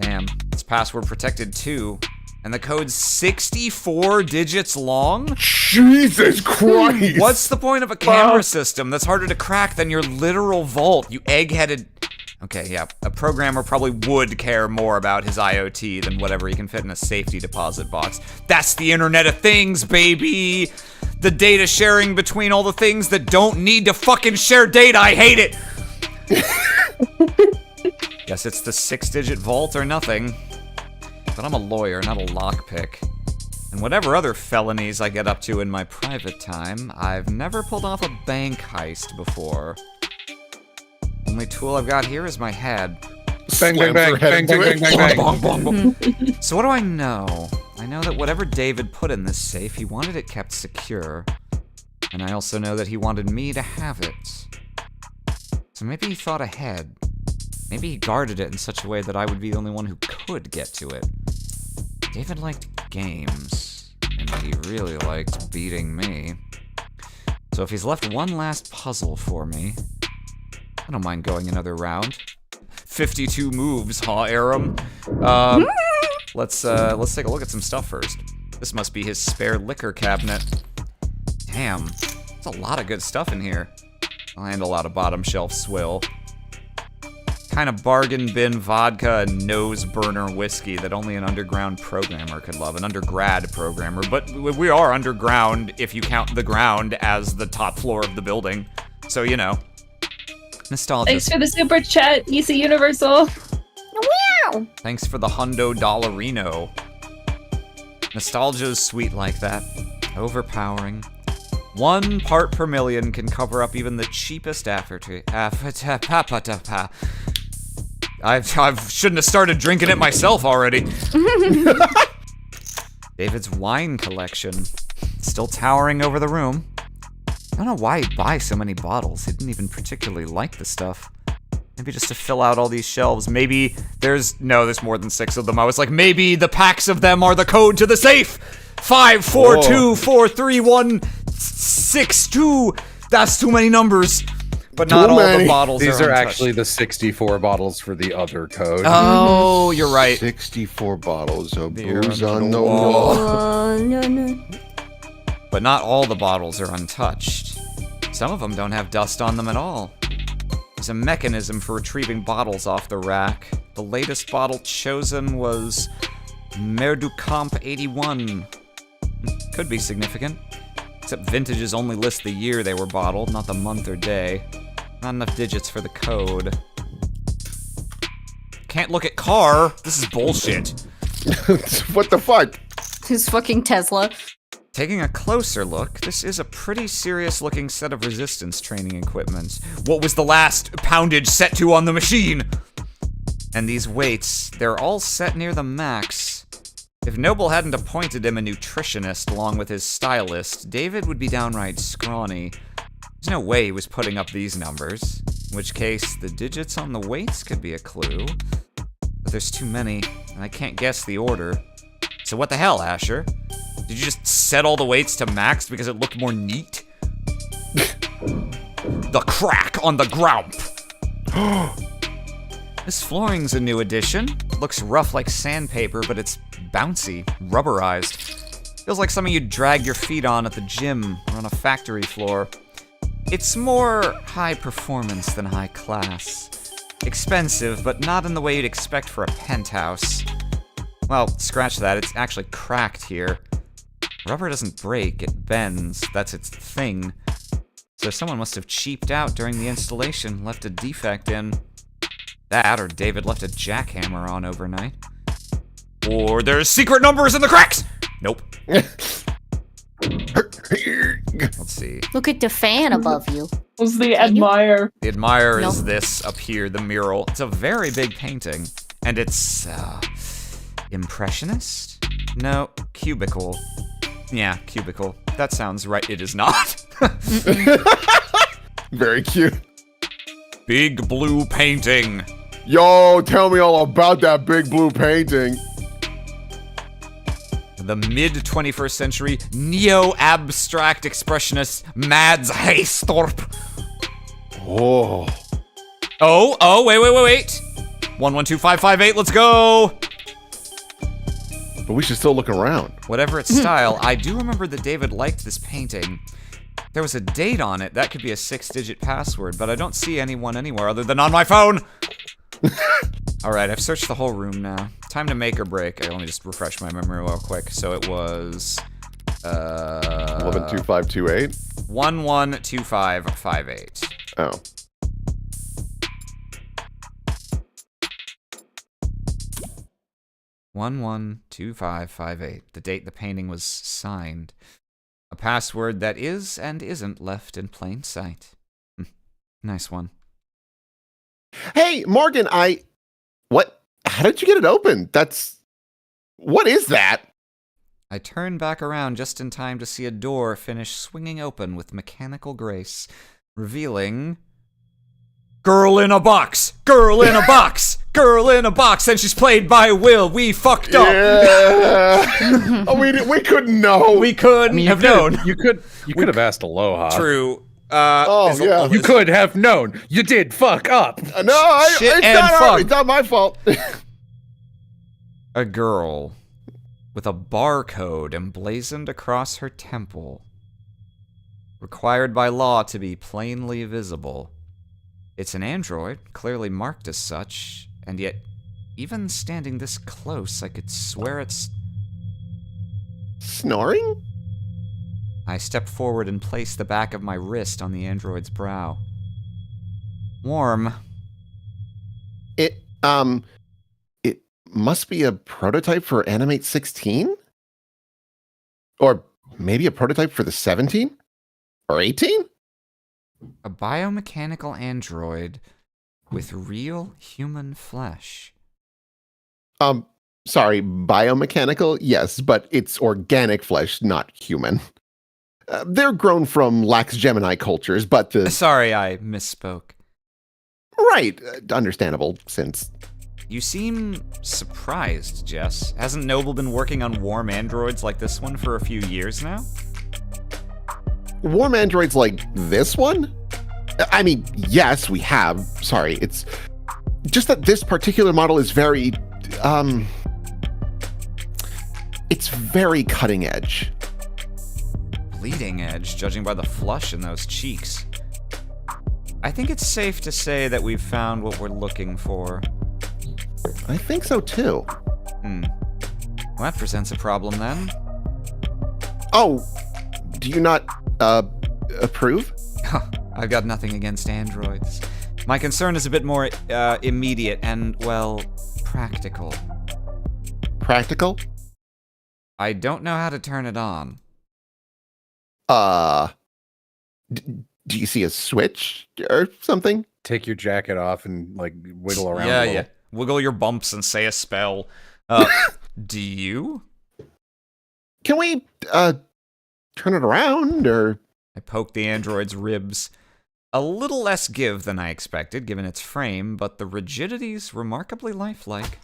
S3: Damn, it's password protected too. And the code's 64 digits long?
S7: Jesus Christ!
S3: What's the point of a camera system that's harder to crack than your literal vault, you egg-headed... Okay, yeah, a programmer probably would care more about his IoT than whatever he can fit in a safety deposit box. That's the Internet of Things, baby! The data sharing between all the things that don't need to fucking share data, I hate it! Guess it's the 6-digit vault or nothing. But I'm a lawyer, not a lockpick. And whatever other felonies I get up to in my private time, I've never pulled off a bank heist before. Only tool I've got here is my head.
S2: Bang, bang,
S1: Slams
S2: bang,
S1: her head
S2: bang, bang,
S1: into
S2: bang,
S1: it.
S2: bang, bang.
S3: Bong, bong, bong. So what do I know? I know that whatever David put in this safe, he wanted it kept secure. And I also know that he wanted me to have it. So maybe he thought ahead. Maybe he guarded it in such a way that I would be the only one who could get to it. David liked games, and he really liked beating me. So if he's left one last puzzle for me, I don't mind going another round. 52 moves, huh, Arim? Let's take a look at some stuff first. This must be his spare liquor cabinet. Damn, there's a lot of good stuff in here. And a lot of bottom shelf swill. Kind of bargain bin vodka and nose burner whiskey that only an underground programmer could love. An undergrad programmer, but we are underground if you count the ground as the top floor of the building. So, you know. Nostalgia.
S5: Thanks for the super chat, EC Universal.
S4: Wow.
S3: Thanks for the hundo dollarino. Nostalgia's sweet like that. Overpowering. 1 part per million can cover up even the cheapest aftertaste. I shouldn't have started drinking it myself already. David's wine collection. Still towering over the room. I don't know why he'd buy so many bottles. He didn't even particularly like the stuff. Maybe just to fill out all these shelves. Maybe there's more than 6 of them. I was like, maybe the packs of them are the code to the safe. 5, 4, 2, 4, 3, 1, 6, 2. That's too many numbers. But not all the bottles
S2: These are
S3: untouched.
S2: actually the 64 bottles for the other code.
S3: Oh, you're right.
S1: 64 bottles of
S3: They're
S1: booze
S3: on
S1: on
S3: the
S1: the
S3: wall.
S1: wall.
S4: No.
S3: But not all the bottles are untouched. Some of them don't have dust on them at all. There's a mechanism for retrieving bottles off the rack. The latest bottle chosen was Merducamp 81. Could be significant. Except vintages only list the year they were bottled, not the month or day. Not enough digits for the code. Can't look at car. This is bullshit.
S1: What the fuck?
S4: His fucking Tesla.
S3: Taking a closer look, this is a pretty serious looking set of resistance training equipment. What was the last poundage set to on the machine? And these weights, they're all set near the max. If Noble hadn't appointed him a nutritionist along with his stylist, David would be downright scrawny. There's no way he was putting up these numbers. In which case, the digits on the weights could be a clue. But there's too many, and I can't guess the order. So what the hell, Asher? Did you just set all the weights to max because it looked more neat? The crack on the grump. This flooring's a new addition. Looks rough like sandpaper, but it's bouncy, rubberized. Feels like something you'd drag your feet on at the gym or on a factory floor. It's more high performance than high class. Expensive, but not in the way you'd expect for a penthouse. Well, scratch that, it's actually cracked here. Rubber doesn't break, it bends. That's its thing. So someone must have cheaped out during the installation, left a defect in. That, or David left a jackhammer on overnight. Or there's secret numbers in the cracks! Nope. Let's see.
S4: Look at the fan above you.
S5: Was the
S4: Can you?
S5: admire.
S3: The admirer
S4: Nope.
S3: is this up here, the mural. It's a very big painting. And it's, impressionist? No, cubicle. Yeah, cubicle. That sounds right. It is not.
S1: Very cute.
S3: Big blue painting.
S1: Yo, tell me all about that big blue painting.
S3: The mid-21st century neo-abstract expressionist Mads Haystorp.
S1: Oh.
S3: Oh, wait. 112558, let's go!
S1: But we should still look around.
S3: Whatever its style, I do remember that David liked this painting. There was a date on it. That could be a 6-digit password, but I don't see anyone anywhere other than on my phone! Alright, I've searched the whole room now. Time to make or break. Let me just refresh my memory real quick. So it was...
S1: 112528.
S3: 112558.
S1: Oh.
S3: One 2558. The date the painting was signed. A password that is and isn't left in plain sight. Nice one.
S7: Hey, Morgan, what? How did you get it open? What is that?
S3: I turned back around just in time to see a door finish swinging open with mechanical grace, revealing... Girl in a box! Girl in a box! Girl in a box! And she's played by Will. We fucked up!
S7: Yeah. Oh, we couldn't know.
S3: We couldn't have known.
S2: You could have asked Aloha.
S3: True.
S7: Yeah.
S2: You could have known. You did fuck up.
S7: No,
S3: Shit
S7: it's
S3: and
S7: not
S3: fuck.
S7: it's not my fault.
S3: A girl with a barcode emblazoned across her temple, required by law to be plainly visible. It's an android, clearly marked as such, and yet, even standing this close, I could swear it's...
S7: Snoring?
S3: I stepped forward and placed the back of my wrist on the android's brow. Warm.
S7: It must be a prototype for Animate 16? Or maybe a prototype for the 17? Or 18?
S3: A biomechanical android with real human flesh.
S7: Sorry, biomechanical? Yes, but it's organic flesh, not human. They're grown from Lax Gemini cultures, but the...
S3: Sorry, I misspoke.
S7: Right, understandable, since...
S3: You seem surprised, Jess. Hasn't Noble been working on warm androids like this one for a few years now?
S7: Warm androids like this one? I mean, yes, we have. Sorry, it's just that this particular model is very, it's very cutting edge.
S3: Bleeding edge, judging by the flush in those cheeks. I think it's safe to say that we've found what we're looking for.
S7: I think so too.
S3: Well, that presents a problem then.
S7: Oh, do you not, approve?
S3: I've got nothing against androids. My concern is a bit more, immediate and, well, practical.
S7: Practical?
S3: I don't know how to turn it on.
S7: Do you see a switch or something?
S2: Take your jacket off and like wiggle around.
S3: Yeah,
S2: a little.
S3: yeah. Wiggle your bumps and say a spell. Do you?
S7: Can we, turn it around, or...
S3: I poked the android's ribs. A little less give than I expected, given its frame, but the rigidity's remarkably lifelike.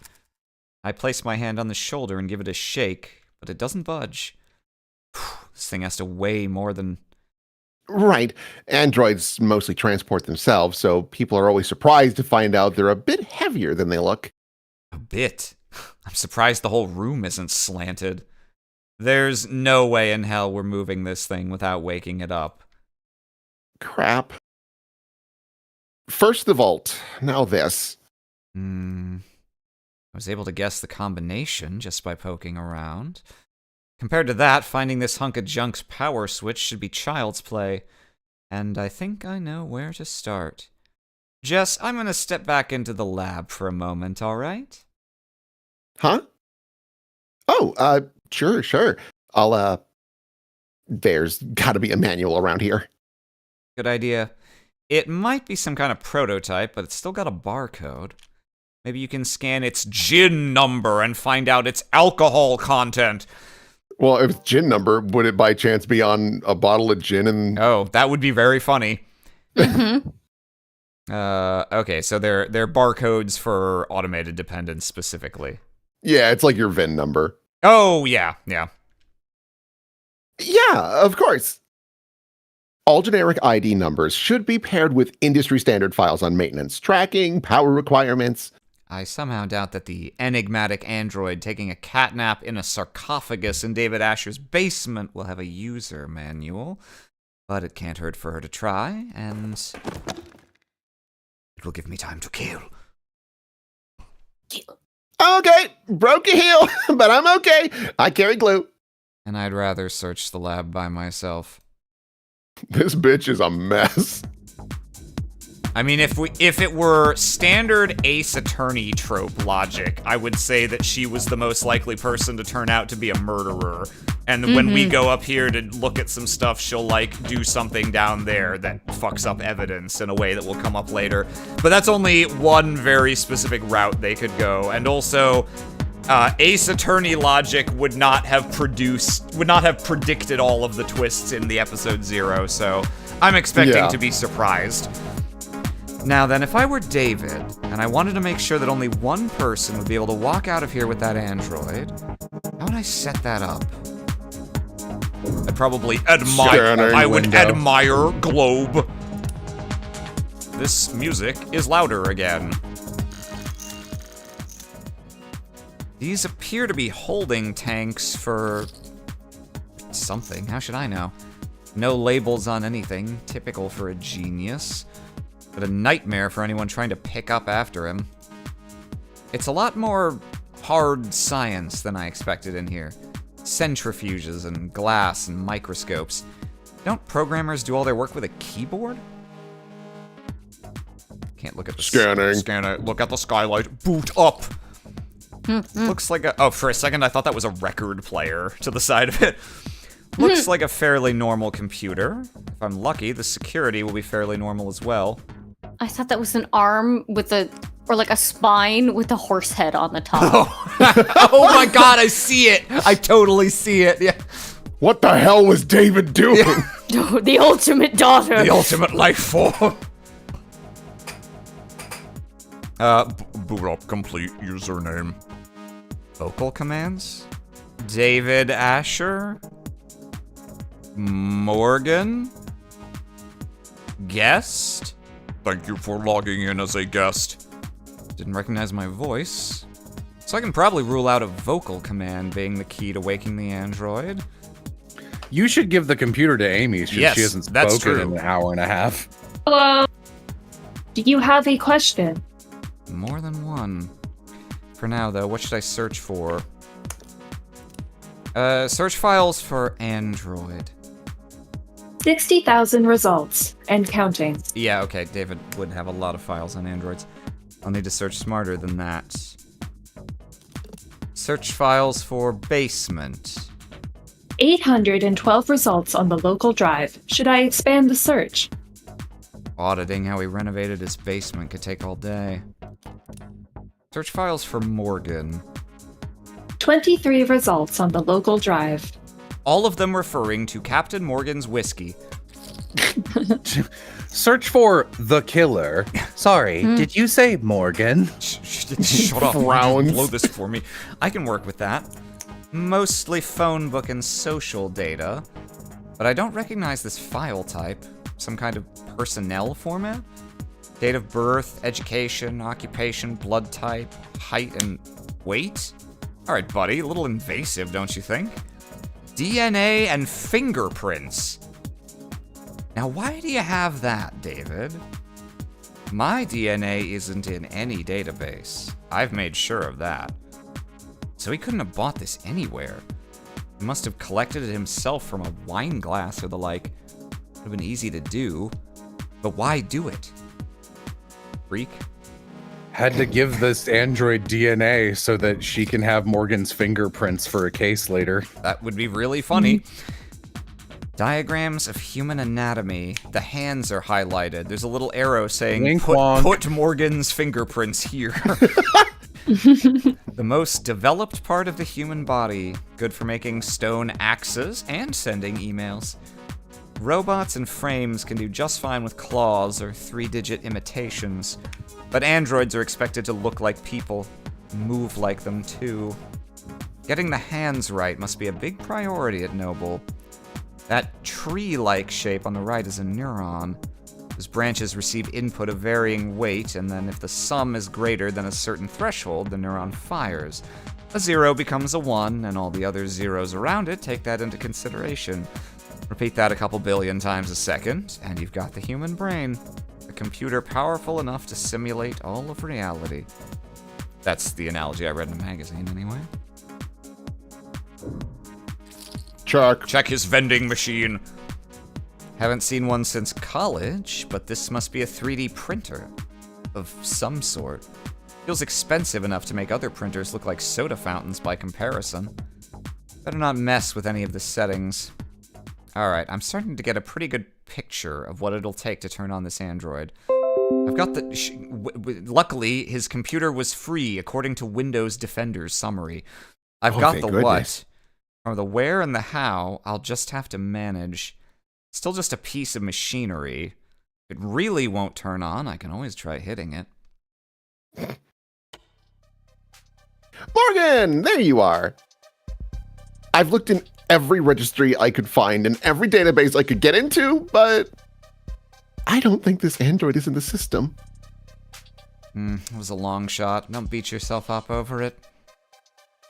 S3: I place my hand on the shoulder and give it a shake, but it doesn't budge. This thing has to weigh more than...
S7: Right. Androids mostly transport themselves, so people are always surprised to find out they're a bit heavier than they look.
S3: A bit? I'm surprised the whole room isn't slanted. There's no way in hell we're moving this thing without waking it up.
S7: Crap. First the vault, now this.
S3: I was able to guess the combination just by poking around. Compared to that, finding this hunk of junk's power switch should be child's play. And I think I know where to start. Jess, I'm gonna step back into the lab for a moment, alright?
S7: Huh? Oh, sure. There's gotta be a manual around here.
S3: Good idea. It might be some kind of prototype, but it's still got a barcode. Maybe you can scan its gin number and find out its alcohol content.
S7: Well, if it's gin number, would it by chance be on a bottle of gin and...
S3: Oh, that would be very funny.
S4: Mm-hmm.
S3: Okay, so they're barcodes for automated dependence specifically.
S7: Yeah, it's like your VIN number.
S3: Oh, yeah.
S7: Yeah, of course. All generic ID numbers should be paired with industry standard files on maintenance, tracking, power requirements.
S3: I somehow doubt that the enigmatic android taking a catnap in a sarcophagus in David Asher's basement will have a user manual. But it can't hurt for her to try, and it will give me time to kill.
S7: Okay, broke a heel, but I'm okay. I carry glue.
S3: And I'd rather search the lab by myself.
S7: This bitch is a mess.
S3: I mean, if it were standard Ace Attorney trope logic, I would say that she was the most likely person to turn out to be a murderer. And when we go up here to look at some stuff, she'll, like, do something down there that fucks up evidence in a way that will come up later. But that's only one very specific route they could go. And also, Ace Attorney logic would not have predicted all of the twists in the episode 0, so I'm expecting to be surprised. Now then, if I were David, and I wanted to make sure that only one person would be able to walk out of here with that android, how would I set that up? I'd probably admire Globe. This music is louder again. These appear to be holding tanks for something. How should I know? No labels on anything, typical for a genius. But a nightmare for anyone trying to pick up after him. It's a lot more hard science than I expected in here. Centrifuges and glass and microscopes. Don't programmers do all their work with a keyboard? Can't look at the scanner. Look at the skylight. Boot up. Looks like a... Oh, for a second I thought that was a record player to the side of it. Looks like a fairly normal computer. If I'm lucky, the security will be fairly normal as well.
S4: I thought that was an arm with or like a spine with a horse head on the top.
S3: Oh my god, I see it! I totally see it, yeah.
S1: What the hell was David doing?
S4: Oh, the ultimate daughter.
S3: The ultimate life form. Boot up, complete username. Vocal commands? David Asher? Morgan? Guest? Thank you for logging in as a guest. Didn't recognize my voice. So I can probably rule out a vocal command being the key to waking the android.
S2: You should give the computer to Amy since
S3: Yes,
S2: she hasn't
S3: that's
S2: spoken
S3: true.
S2: in an hour and a half.
S5: Hello. Do you have a question?
S3: More than one. For now, though, what should I search for? Search files for Android.
S5: 60,000 results and counting.
S3: Yeah, okay, David would have a lot of files on androids. I'll need to search smarter than that. Search files for basement.
S5: 812 results on the local drive. Should I expand the search?
S3: Auditing how he renovated his basement could take all day. Search files for Morgan.
S5: 23 results on the local drive.
S3: All of them referring to Captain Morgan's whiskey.
S2: Search for the killer. Sorry, did you say Morgan?
S3: Shut up.
S1: Frowns.
S3: Blow this for me. I can work with that. Mostly phone book and social data. But I don't recognize this file type. Some kind of personnel format? Date of birth, education, occupation, blood type, height, and weight? Alright, buddy. A little invasive, don't you think? DNA and fingerprints. Now, why do you have that, David? My DNA isn't in any database. I've made sure of that. So he couldn't have bought this anywhere. He must have collected it himself from a wine glass or the like. Would have been easy to do. But why do it? Freak?
S2: Had to give this android DNA so that she can have Morgan's fingerprints for a case later.
S3: That would be really funny. Diagrams of human anatomy. The hands are highlighted. There's a little arrow saying,
S2: Wink wonk.
S3: put Morgan's fingerprints here. The most developed part of the human body. Good for making stone axes and sending emails. Robots and frames can do just fine with claws or 3-digit imitations. But androids are expected to look like people, move like them too. Getting the hands right must be a big priority at Noble. That tree-like shape on the right is a neuron. Whose branches receive input of varying weight, and then if the sum is greater than a certain threshold, the neuron fires. A 0 becomes a 1, and all the other zeros around it take that into consideration. Repeat that a couple billion times a second, and you've got the human brain. A computer powerful enough to simulate all of reality. That's the analogy I read in a magazine, anyway.
S1: Chuck.
S3: Check his vending machine. Haven't seen one since college, but this must be a 3D printer of some sort. Feels expensive enough to make other printers look like soda fountains by comparison. Better not mess with any of the settings. Alright, I'm starting to get a pretty good picture of what it'll take to turn on this android. I've got the... luckily, his computer was free, according to Windows Defender's summary. I've got the
S7: goodness.
S3: what. Or the where and the how, I'll just have to manage. Still just a piece of machinery. If it really won't turn on, I can always try hitting it.
S7: Morgan, there you are. I've looked in every registry I could find and every database I could get into, but I don't think this android is in the system.
S3: It was a long shot. Don't beat yourself up over it.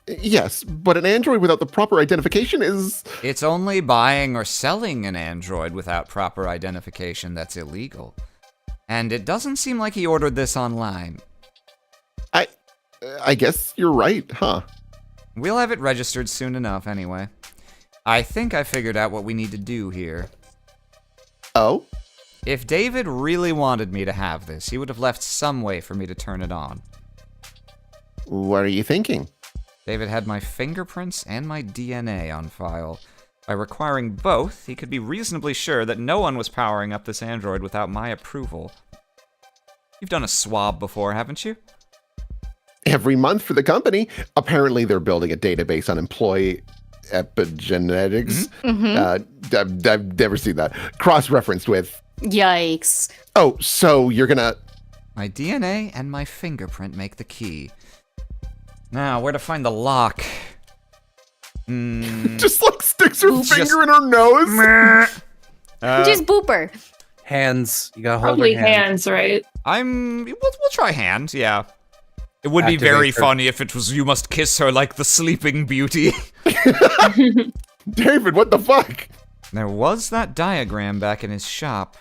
S7: Yes, but an android without the proper identification is...
S3: It's only buying or selling an android without proper identification that's illegal. And it doesn't seem like he ordered this online.
S7: I guess you're right, huh?
S3: We'll have it registered soon enough, anyway. I think I figured out what we need to do here.
S7: Oh?
S3: If David really wanted me to have this, he would have left some way for me to turn it on.
S7: What are you thinking?
S3: David had my fingerprints and my DNA on file. By requiring both, he could be reasonably sure that no one was powering up this android without my approval. You've done a swab before, haven't you?
S7: Every month for the company. Apparently they're building a database on employee epigenetics. I've never seen that. Cross-referenced with...
S4: Yikes.
S7: Oh, so you're gonna...
S3: My DNA and my fingerprint make the key. Now, where to find the lock?
S7: Just like sticks her
S3: Just-
S7: finger in her nose.
S4: Just booper.
S2: Hands. You gotta hold
S5: Probably
S2: your hand.
S5: hands, right?
S3: We'll try hand, yeah. It would be
S2: Activate
S3: very
S2: her-
S3: funny if it was you must kiss her like the Sleeping Beauty.
S7: David, what the fuck?
S3: There was that diagram back in his shop.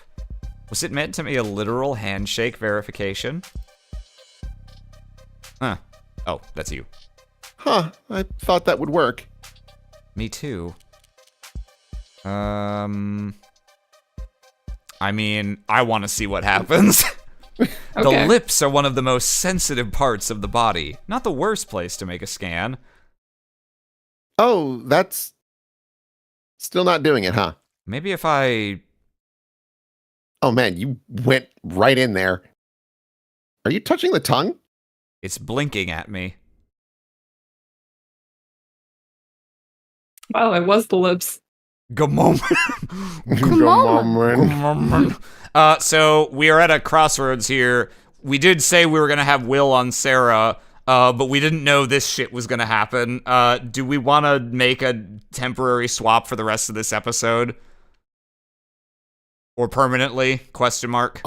S3: Was it meant to be a literal handshake verification? Huh. Oh, that's you.
S7: Huh, I thought that would work.
S3: Me too. I mean, I want to see what happens. The
S5: Okay.
S3: lips are one of the most sensitive parts of the body. Not the worst place to make a scan.
S7: Oh, that's... Still not doing it, huh?
S3: Maybe if I...
S7: Oh man, you went right in there. Are you touching the tongue?
S3: It's blinking at me.
S5: Oh, it was the lips.
S3: Gamom. So we are at a crossroads here. We did say we were gonna have Will on Sarah, but we didn't know this shit was gonna happen. Do we want to make a temporary swap for the rest of this episode, or permanently? Question mark.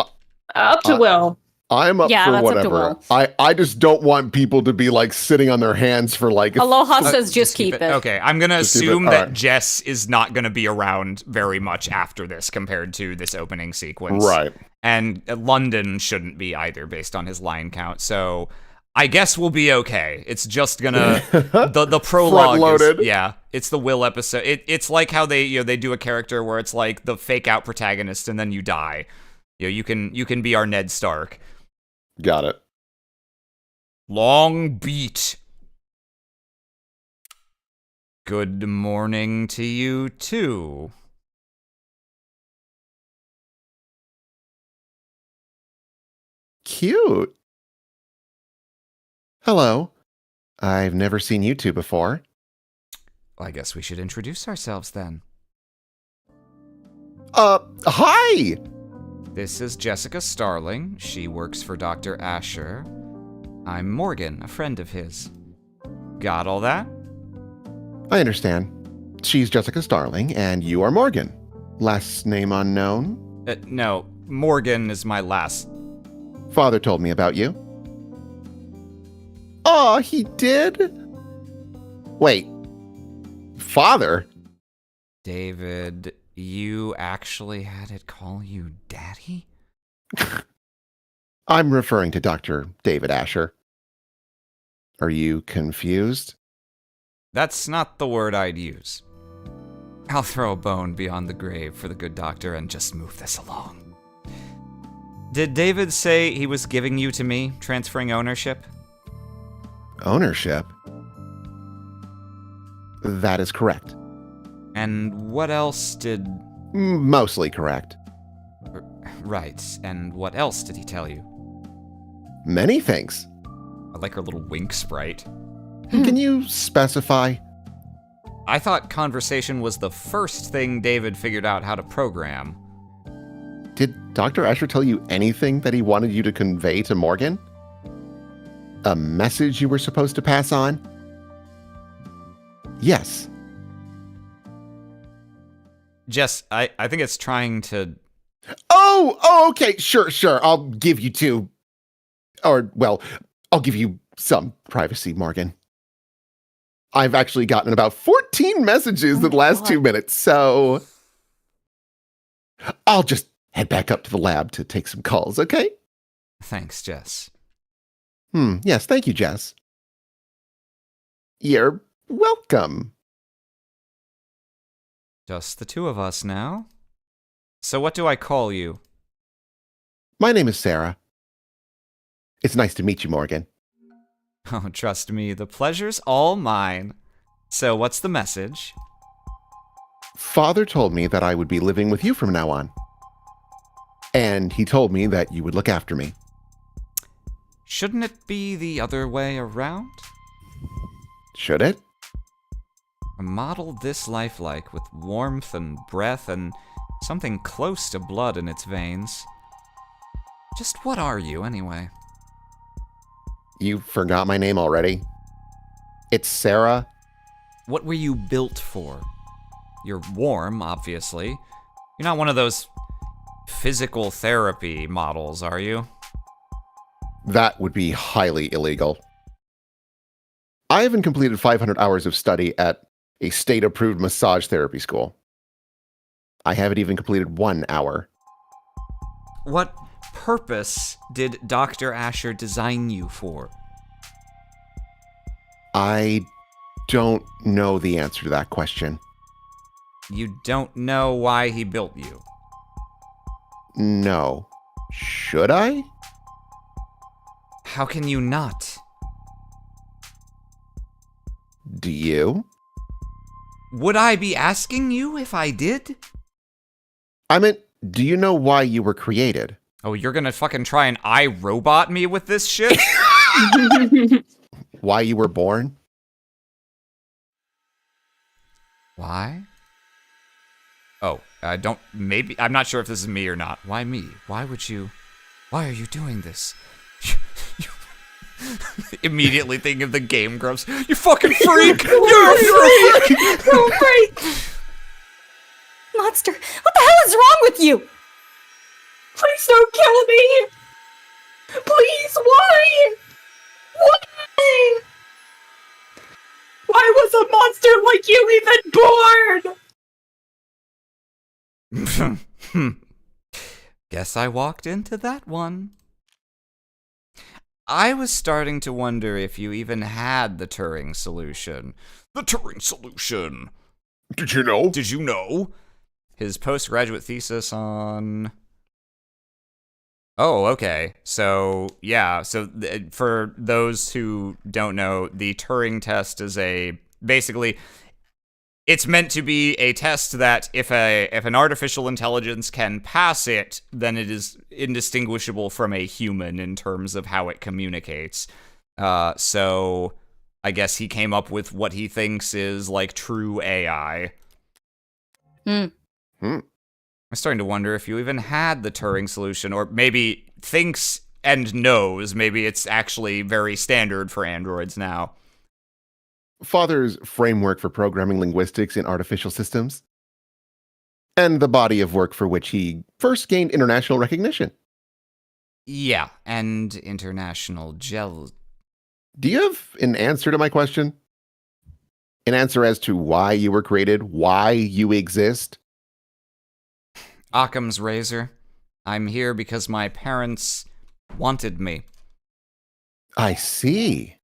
S5: Up to Will.
S7: I'm up
S4: Yeah,
S7: for
S4: that's up to
S7: whatever.
S4: Will.
S7: I just don't want people to be like sitting on their hands for like...
S4: Aloha says just keep it.
S3: Okay, I'm gonna
S7: Just keep it?
S3: assume
S7: All
S3: that
S7: right.
S3: Jess is not gonna be around very much after this compared to this opening sequence.
S7: Right.
S3: And London shouldn't be either, based on his line count. So I guess we'll be okay. It's just gonna the prologue.
S7: Front-loaded.
S3: Yeah, it's the Will episode. It's like how they they do a character where it's like the fake out protagonist and then you die. You can be our Ned Stark.
S7: Got it.
S3: Long beat. Good morning to you too.
S7: Cute. Hello. I've never seen you two before.
S3: Well, I guess we should introduce ourselves then.
S7: Hi!
S3: This is Jessica Starling. She works for Dr. Asher. I'm Morgan, a friend of his. Got all that?
S7: I understand. She's Jessica Starling, and you are Morgan. Last name unknown?
S3: No, Morgan is my last.
S7: Father told me about you. Aw, he did? Wait. Father?
S3: David, you actually had it call you Daddy?
S7: I'm referring to Dr. David Asher. Are you confused?
S3: That's not the word I'd use. I'll throw a bone beyond the grave for the good doctor and just move this along. Did David say he was giving you to me, transferring ownership?
S7: Ownership? That is correct.
S3: And what else did...
S7: Mostly correct.
S3: Right, and what else did he tell you?
S7: Many things.
S3: I like her little wink sprite.
S7: Can you specify?
S3: I thought conversation was the first thing David figured out how to program.
S7: Did Dr. Asher tell you anything that he wanted you to convey to Morgan? A message you were supposed to pass on? Yes.
S3: Jess, I think it's trying to...
S7: Oh, okay, sure. I'll give you two. Or, well, I'll give you some privacy, Morgan. I've actually gotten about 14 messages in the last 2 minutes, so I'll just head back up to the lab to take some calls, okay?
S3: Thanks, Jess.
S7: Yes, thank you, Jess. You're welcome.
S3: Just the two of us now? So what do I call you?
S7: My name is Sarah. It's nice to meet you, Morgan.
S3: Oh, trust me, the pleasure's all mine. So what's the message?
S7: Father told me that I would be living with you from now on. And he told me that you would look after me.
S3: Shouldn't it be the other way around?
S7: Should it?
S3: I modeled this lifelike with warmth and breath and something close to blood in its veins. Just what are you, anyway?
S7: You forgot my name already? It's Sarah.
S3: What were you built for? You're warm, obviously. You're not one of those physical therapy models, are you?
S7: That would be highly illegal. I haven't completed 500 hours of study at a state-approved massage therapy school. I haven't even completed 1 hour.
S3: What purpose did Dr. Asher design you for?
S7: I don't know the answer to that question.
S3: You don't know why he built you.
S7: No. Should I?
S3: How can you not?
S7: Do you?
S3: Would I be asking you if I did?
S7: I meant, do you know why you were created?
S3: Oh, you're gonna fucking try and iRobot me with this shit?
S7: Why you were born?
S3: Why? Oh, maybe, I'm not sure if this is me or not. Why me? Why are you doing this? Immediately thinking of the Game Grumps. You fucking freak! You're a freak!
S4: You're a freak! Monster, what the hell is wrong with you?
S5: Please don't kill me! Please, why? Why? Why was a monster like you even born?
S3: Guess I walked into that one. I was starting to wonder if you even had the Turing solution. The Turing solution!
S1: Did you know?
S3: Did you know? His postgraduate thesis on... Oh, okay. So, yeah. So, for those who don't know, the Turing test is basically, it's meant to be a test that if an artificial intelligence can pass it, then it is indistinguishable from a human in terms of how it communicates. So, I guess he came up with what he thinks is, like, true AI. I'm starting to wonder if you even had the Turing solution, or maybe thinks and knows. Maybe it's actually very standard for androids now.
S7: Father's framework for programming linguistics in artificial systems, and the body of work for which he first gained international recognition.
S3: Yeah, and international Jello.
S7: Do you have an answer to my question? An answer as to why you were created, why you exist?
S3: Occam's razor. I'm here because my parents wanted me.
S7: I see.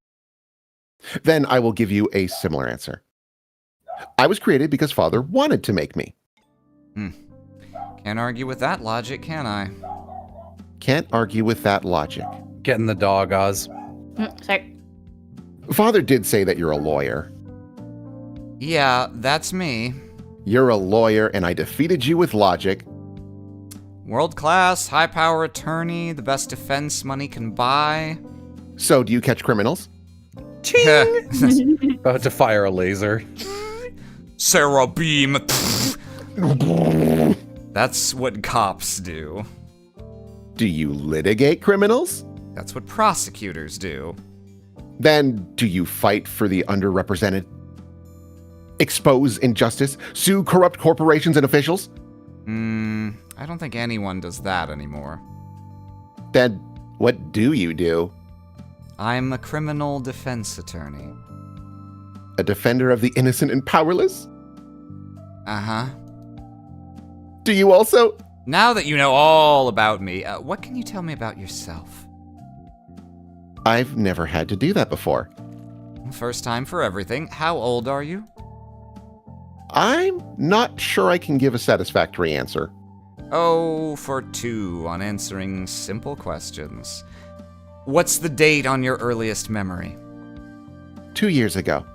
S7: Then I will give you a similar answer. I was created because Father wanted to make me.
S3: Can't argue with that logic, can I?
S7: Can't argue with that logic.
S2: Getting the dog, Oz.
S4: Sorry.
S7: Father did say that you're a lawyer.
S3: Yeah, that's me.
S7: You're a lawyer, and I defeated you with logic.
S3: World class, high power attorney, the best defense money can buy.
S7: So, do you catch criminals?
S2: About to fire a laser.
S3: Sarah Beam. That's what cops do.
S7: Do you litigate criminals?
S3: That's what prosecutors do.
S7: Then, do you fight for the underrepresented? Expose injustice? Sue corrupt corporations and officials?
S3: I don't think anyone does that anymore.
S7: Then, what do you do?
S3: I'm a criminal defense attorney.
S7: A defender of the innocent and powerless?
S3: Uh-huh.
S7: Do you also?
S3: Now that you know all about me, what can you tell me about yourself?
S7: I've never had to do that before.
S3: First time for everything. How old are you?
S7: I'm not sure I can give a satisfactory answer.
S3: Oh, for 2 on answering simple questions. What's the date on your earliest memory?
S7: 2 years ago.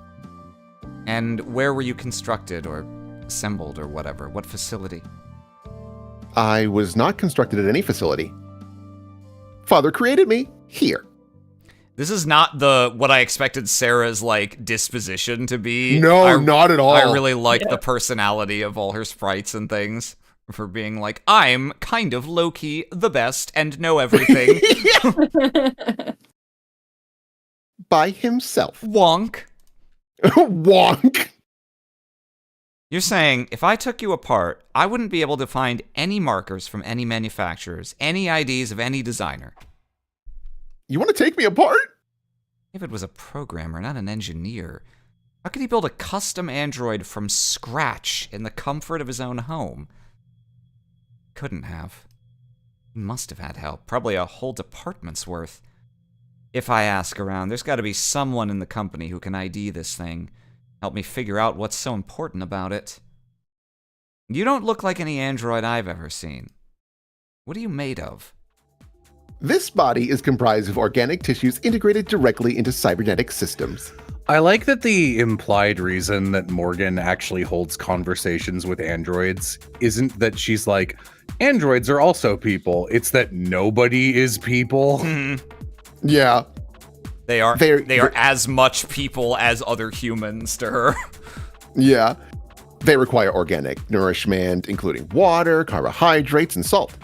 S3: And where were you constructed or assembled or whatever? What facility?
S7: I was not constructed at any facility. Father created me here.
S3: This is not what I expected Sarah's, like, disposition to be.
S7: No, not at all.
S3: I really like the personality of all her sprites and things. For being like, I'm kind of low-key the best and know everything.
S7: By himself.
S3: Wonk.
S7: Wonk.
S3: You're saying, if I took you apart, I wouldn't be able to find any markers from any manufacturers, any IDs of any designer.
S7: You want to take me apart?
S3: If it was a programmer, not an engineer, how could he build a custom android from scratch in the comfort of his own home? Couldn't have. He must have had help, probably a whole department's worth. If I ask around, there's got to be someone in the company who can ID this thing, help me figure out what's so important about it. You don't look like any android I've ever seen. What are you made of?
S7: This body is comprised of organic tissues integrated directly into cybernetic systems.
S2: I like that the implied reason that Morgan actually holds conversations with androids isn't that she's like, androids are also people. It's that nobody is people.
S7: Yeah.
S3: They are as much people as other humans to her.
S7: Yeah. They require organic nourishment, including water, carbohydrates, and salt.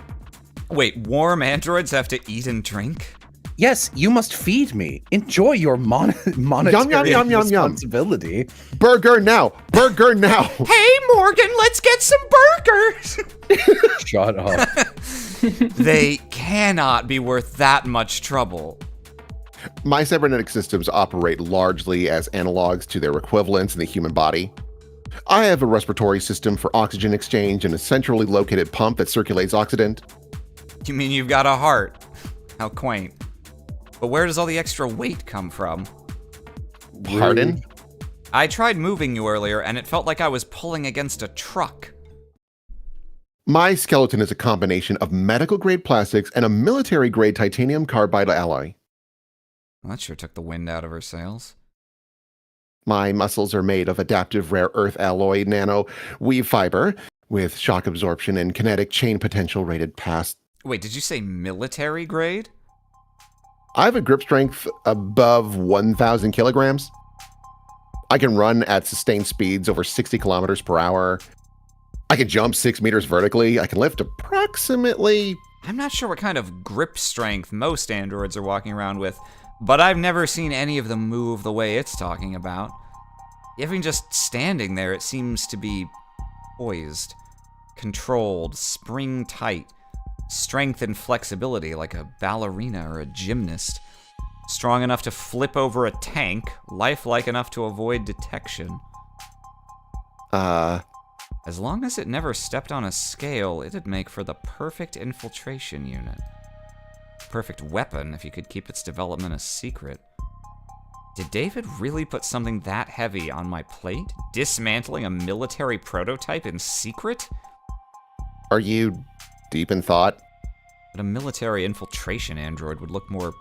S3: Wait, warm androids have to eat and drink?
S2: Yes, you must feed me. Enjoy your monetary
S7: Yum.
S2: responsibility.
S7: Burger now! Burger now!
S3: Hey, Morgan, let's get some burgers!
S2: Shut up.
S3: They cannot be worth that much trouble.
S7: My cybernetic systems operate largely as analogs to their equivalents in the human body. I have a respiratory system for oxygen exchange and a centrally located pump that circulates oxygen.
S3: You mean you've got a heart? How quaint. But where does all the extra weight come from?
S7: Pardon?
S3: I tried moving you earlier, and it felt like I was pulling against a truck.
S7: My skeleton is a combination of medical-grade plastics and a military-grade titanium carbide alloy.
S3: Well, that sure took the wind out of her sails.
S7: My muscles are made of adaptive rare earth alloy nano weave fiber with shock absorption and kinetic chain potential rated past.
S3: Wait, did you say military grade?
S7: I have a grip strength above 1,000 kilograms. I can run at sustained speeds over 60 kilometers per hour. I can jump 6 meters vertically. I can lift approximately...
S3: I'm not sure what kind of grip strength most androids are walking around with, but I've never seen any of them move the way it's talking about. Even just standing there, it seems to be poised, controlled, spring-tight, strength and flexibility like a ballerina or a gymnast, strong enough to flip over a tank, lifelike enough to avoid detection. As long as it never stepped on a scale, it'd make for the perfect infiltration unit. Perfect weapon if you could keep its development a secret. Did David really put something that heavy on my plate? Dismantling a military prototype in secret?
S7: Are you deep in thought?
S3: But a military infiltration android would look more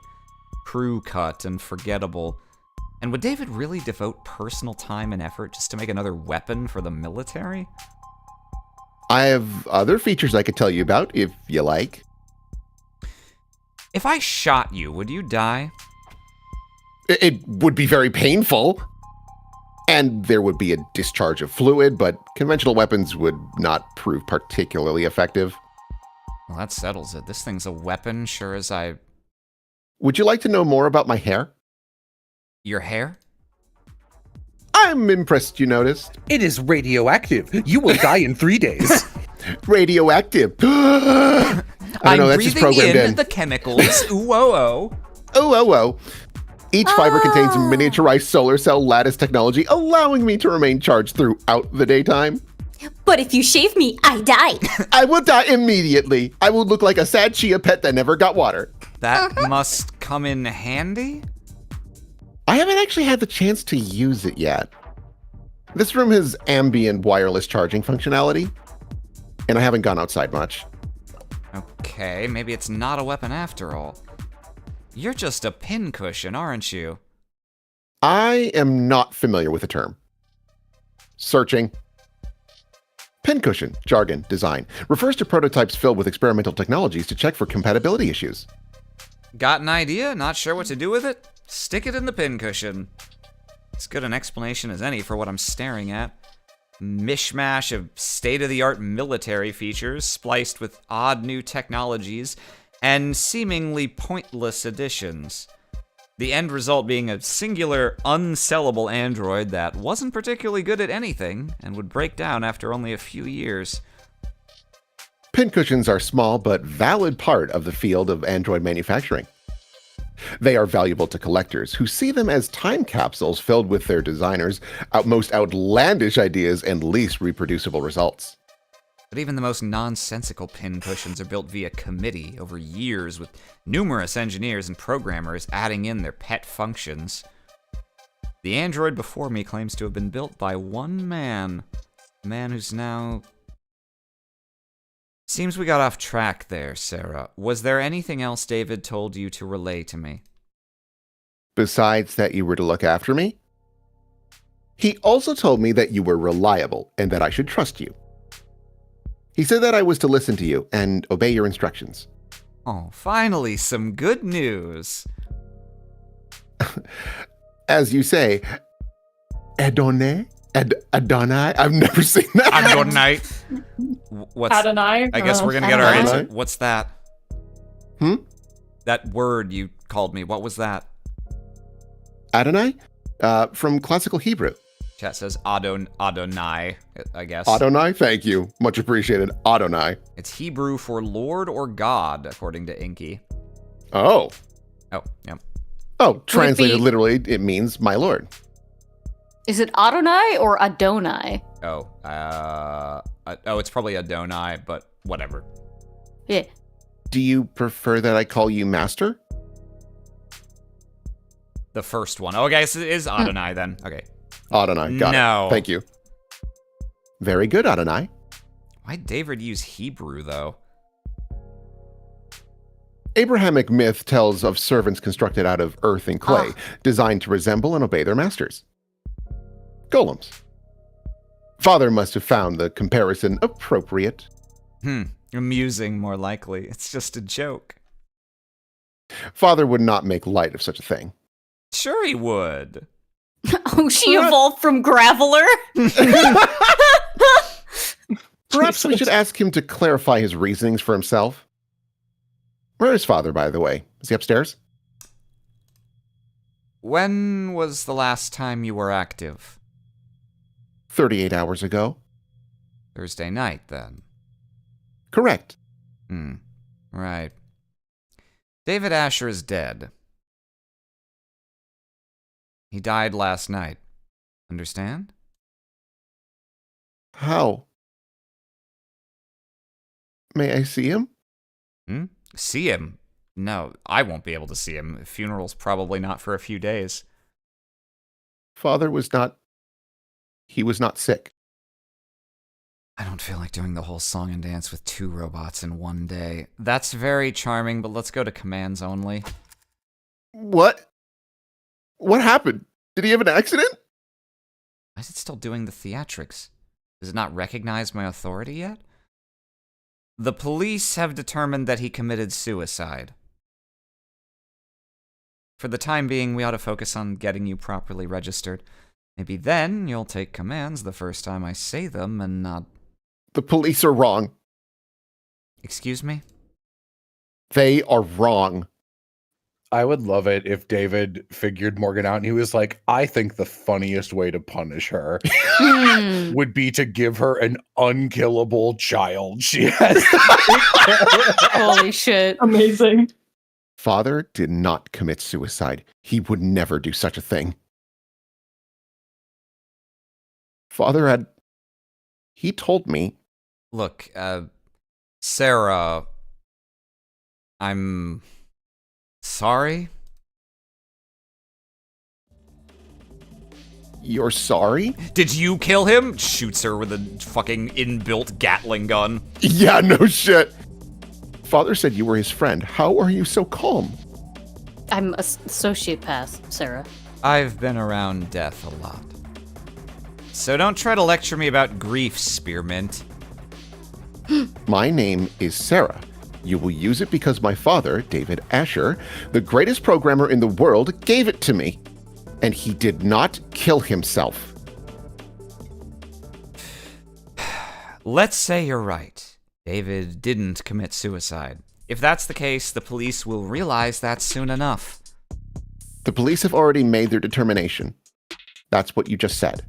S3: crew-cut and forgettable. And would David really devote personal time and effort just to make another weapon for the military?
S7: I have other features I could tell you about, if you like.
S3: If I shot you, would you die?
S7: It would be very painful. And there would be a discharge of fluid, but conventional weapons would not prove particularly effective.
S3: Well, that settles it. This thing's a weapon, sure as I...
S7: Would you like to know more about my hair?
S3: Your hair?
S7: I'm impressed you noticed.
S2: It is radioactive. You will die in 3 days.
S7: Radioactive. I don't know, that's just programmed in.
S3: The chemicals. Ooh, oh, oh.
S7: Oh. Each fiber contains miniaturized solar cell lattice technology, allowing me to remain charged throughout the daytime.
S4: But if you shave me, I die.
S7: I will die immediately. I will look like a sad chia pet that never got water.
S3: That must come in handy?
S7: I haven't actually had the chance to use it yet. This room has ambient wireless charging functionality, and I haven't gone outside much.
S3: Okay, maybe it's not a weapon after all. You're just a pincushion, aren't you?
S7: I am not familiar with the term. Searching. Pincushion, jargon, design, refers to prototypes filled with experimental technologies to check for compatibility issues.
S3: Got an idea? Not sure what to do with it? Stick it in the pincushion. As good an explanation as any for what I'm staring at. Mishmash of state-of-the-art military features spliced with odd new technologies and seemingly pointless additions. The end result being a singular, unsellable android that wasn't particularly good at anything and would break down after only a few years.
S7: Pincushions are small but valid part of the field of android manufacturing. They are valuable to collectors who see them as time capsules filled with their designers' most outlandish ideas and least reproducible results.
S3: But even the most nonsensical pincushions are built via committee over years with numerous engineers and programmers adding in their pet functions. The android before me claims to have been built by one man. A man who's now... Seems we got off track there, Sarah. Was there anything else David told you to relay to me?
S7: Besides that you were to look after me? He also told me that you were reliable and that I should trust you. He said that I was to listen to you and obey your instructions.
S3: Oh, finally, some good news.
S7: As you say, Adonai? Adonai? I've never seen that.
S3: Adonai. What's
S5: Adonai?
S3: I guess we're gonna get our answer. What's that?
S7: Hmm?
S3: That word you called me, what was that?
S7: Adonai? From classical Hebrew.
S3: Chat says Adonai, I guess.
S7: Adonai? Thank you. Much appreciated. Adonai.
S3: It's Hebrew for Lord or God, according to Inky.
S7: Oh.
S3: Oh, yeah.
S7: Oh, translated literally, it means my lord.
S4: Is it Adonai or Adonai?
S3: Oh, it's probably Adonai, but whatever.
S4: Yeah.
S7: Do you prefer that I call you master?
S3: The first one. Oh, I guess it is Adonai then. Okay.
S7: Adonai, got
S3: No.
S7: it. Thank you. Very good, Adonai.
S3: Why'd David use Hebrew, though?
S7: Abrahamic myth tells of servants constructed out of earth and clay, designed to resemble and obey their masters. Golems. Father must have found the comparison appropriate.
S3: Amusing, more likely. It's just a joke.
S7: Father would not make light of such a thing.
S3: Sure he would.
S4: Oh, she evolved from Graveler?
S7: Perhaps we should ask him to clarify his reasonings for himself. Where is Father, by the way? Is he upstairs?
S3: When was the last time you were active?
S7: 38 hours ago.
S3: Thursday night, then.
S7: Correct.
S3: Right. David Asher is dead. He died last night. Understand?
S7: How? May I see him?
S3: See him? No, I won't be able to see him. The funeral's probably not for a few days.
S7: Father was not... He was not sick.
S3: I don't feel like doing the whole song and dance with 2 robots in one day. That's very charming, but let's go to commands only.
S7: What? What happened? Did he have an accident?
S3: Why is it still doing the theatrics? Does it not recognize my authority yet? The police have determined that he committed suicide. For the time being, we ought to focus on getting you properly registered. Maybe then you'll take commands the first time I say them and not...
S7: The police are wrong.
S3: Excuse me?
S7: They are wrong.
S2: I would love it if David figured Morgan out and he was like, I think the funniest way to punish her would be to give her an unkillable child. She has.
S4: Holy shit.
S5: Amazing.
S7: Father did not commit suicide. He would never do such a thing. Father had... He told me...
S3: Look, Sarah... I'm... sorry?
S7: You're sorry?
S3: Did you kill him? Shoots her with a fucking inbuilt Gatling gun.
S7: Yeah, no shit. Father said you were his friend. How are you so calm?
S4: I'm a sociopath, Sarah.
S3: I've been around death a lot. So don't try to lecture me about grief, Spearmint.
S7: My name is Sarah. You will use it because my father, David Asher, the greatest programmer in the world, gave it to me. And he did not kill himself.
S3: Let's say you're right. David didn't commit suicide. If that's the case, the police will realize that soon enough.
S7: The police have already made their determination. That's what you just said.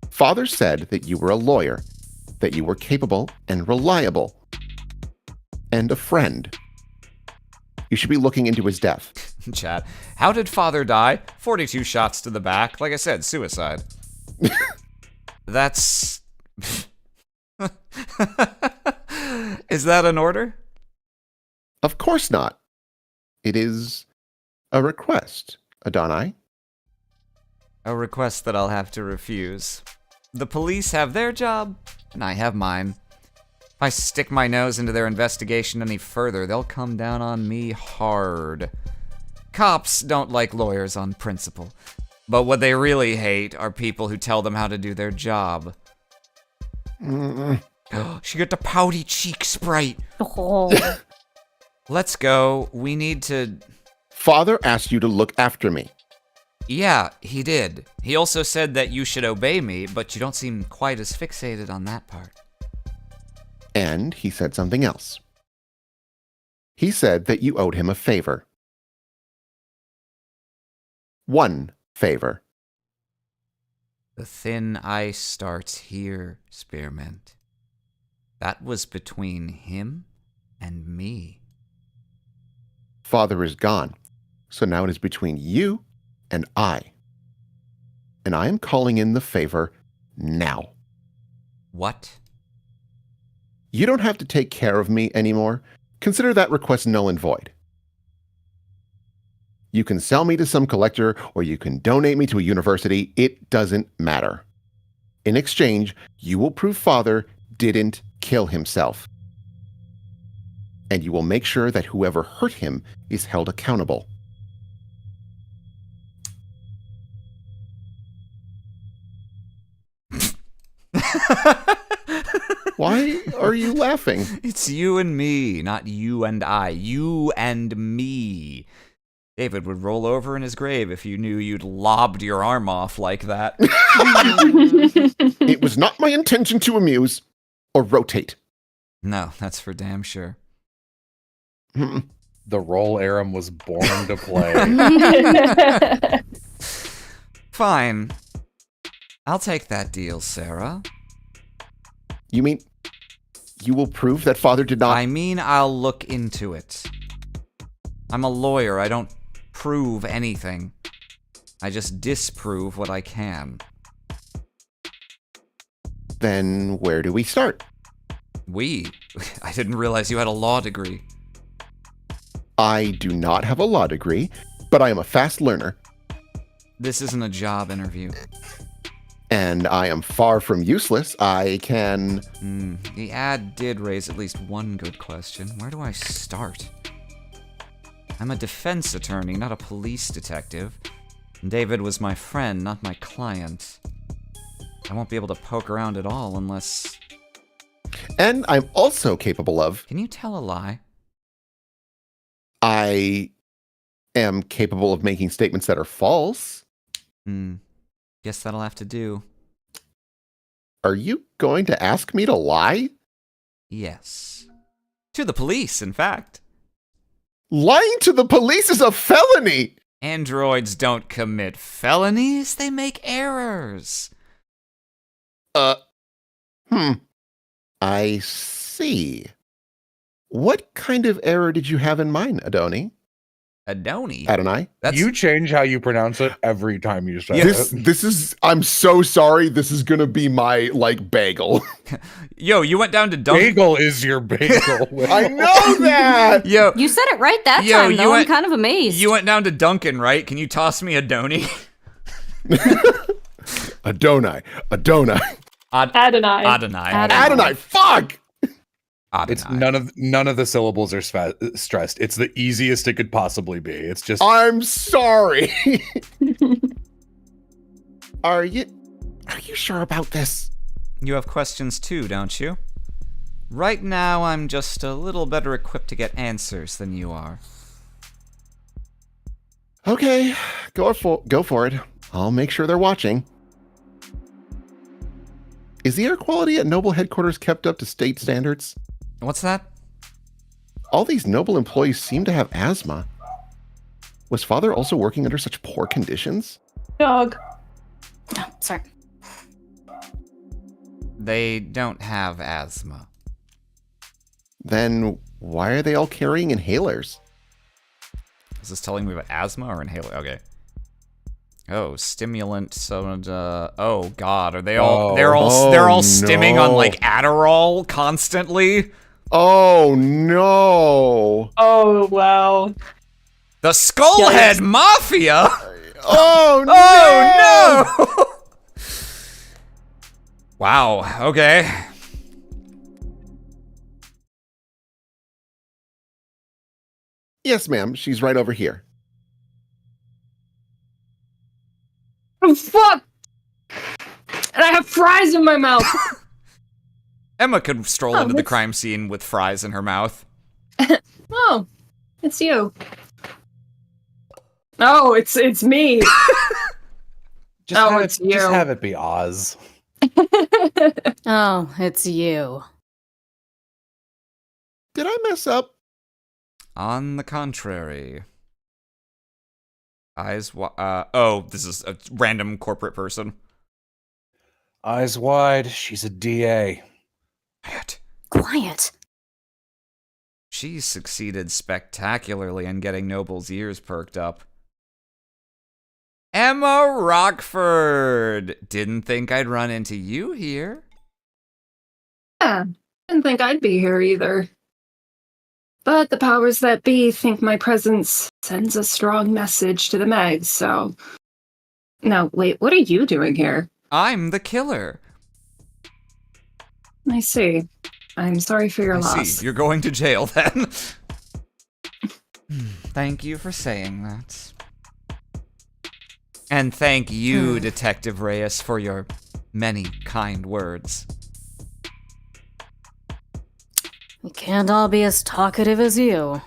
S7: Father said that you were a lawyer, that you were capable and reliable, and a friend. You should be looking into his death.
S3: Chat. How did Father die? 42 shots to the back. Like I said, suicide. That's... Is that an order?
S7: Of course not. It is a request, Adonai.
S3: A request that I'll have to refuse. The police have their job, and I have mine. If I stick my nose into their investigation any further, they'll come down on me hard. Cops don't like lawyers on principle, but what they really hate are people who tell them how to do their job. She got the pouty cheek sprite.
S4: Oh.
S3: Let's go. We need to...
S7: Father asked you to look after me.
S3: Yeah, he did. He also said that you should obey me, but you don't seem quite as fixated on that part.
S7: And he said something else. He said that you owed him a favor. One favor.
S3: The thin ice starts here, Spearmint. That was between him and me.
S7: Father is gone, so now it is between you and I. And I am calling in the favor now.
S3: What?
S7: You don't have to take care of me anymore. Consider that request null and void. You can sell me to some collector or you can donate me to a university. It doesn't matter. In exchange, you will prove Father didn't kill himself. And you will make sure that whoever hurt him is held accountable. Why are you laughing?
S3: It's you and me, not you and I. You and me. David would roll over in his grave if you knew you'd lobbed your arm off like that.
S7: It was not my intention to amuse or rotate.
S3: No, that's for damn sure.
S2: The role Arim was born to play.
S3: Fine. I'll take that deal, Sarah.
S7: You mean you will prove that Father did not...
S3: I mean, I'll look into it. I'm a lawyer. I don't prove anything. I just disprove what I can.
S7: Then where do we start?
S3: I didn't realize you had a law degree.
S7: I do not have a law degree, but I am a fast learner.
S3: This isn't a job interview.
S7: And I am far from useless. I can...
S3: The ad did raise at least one good question. Where do I start? I'm a defense attorney, not a police detective. David was my friend, not my client. I won't be able to poke around at all unless...
S7: And I'm also capable of...
S3: Can you tell a lie?
S7: I am capable of making statements that are false.
S3: Guess that'll have to do.
S7: Are you going to ask me to lie?
S3: Yes. To the police, in fact.
S7: Lying to the police is a felony!
S3: Androids don't commit felonies, they make errors.
S7: I see. What kind of error did you have in mind, Adoni? Adonai?
S2: You change how you pronounce it every time you say
S7: This
S2: it.
S7: this is I'm so sorry. This is gonna be my bagel.
S3: Yo, you went down to Dunkin'.
S2: Bagel is your bagel.
S7: I know that.
S3: Yo,
S4: You said it right that
S3: Yo,
S4: time,
S3: you
S4: though.
S3: went-
S4: I'm kind of amazed.
S3: you went down to Dunkin', right? Can you toss me a Donny?
S7: Adonai.
S5: Adonai.
S7: Adonai. Fuck.
S2: It's none of the syllables are stressed. It's the easiest it could possibly be. It's just
S7: I'm sorry. Are you sure about this?
S3: You have questions too, don't you? Right now, I'm just a little better equipped to get answers than you are.
S7: Okay, go for it. I'll make sure they're watching. Is the air quality at Noble headquarters kept up to state standards?
S3: What's that?
S7: All these Noble employees seem to have asthma. Was Father also working under such poor conditions?
S5: Dog.
S4: Oh, sorry.
S3: They don't have asthma.
S7: Then why are they all carrying inhalers?
S3: Is this telling me about asthma or inhaler? Okay. Oh, stimulant soda. Oh God, are they all? They're all stimming on like Adderall constantly.
S7: Oh no!
S5: Oh, wow.
S3: The Skullhead Mafia.
S7: Oh no!
S3: Oh no! Wow. Okay.
S7: Yes, ma'am. She's right over here.
S5: Oh, fuck! And I have fries in my mouth.
S3: Emma could stroll
S5: Oh,
S3: into the
S5: that's-
S3: crime scene with fries in her mouth.
S5: Oh, it's you. Oh, it's me.
S2: just
S5: you.
S2: just have it be Oz.
S4: Oh, it's you.
S7: Did I mess up?
S3: On the contrary. Oh, this is a random corporate person.
S2: Eyes wide. She's a DA.
S4: Quiet.
S3: She succeeded spectacularly in getting Noble's ears perked up. Emma Rockford! Didn't think I'd run into you here.
S5: Yeah, didn't think I'd be here either. But the powers that be think my presence sends a strong message to the Megs, so... Now, wait, what are you doing here?
S3: I'm the killer.
S5: I see. I'm sorry for your
S3: I
S5: loss.
S3: see. You're going to jail then. Thank you for saying that. And thank you, Detective Reyes, for your many kind words.
S4: We can't all be as talkative as you.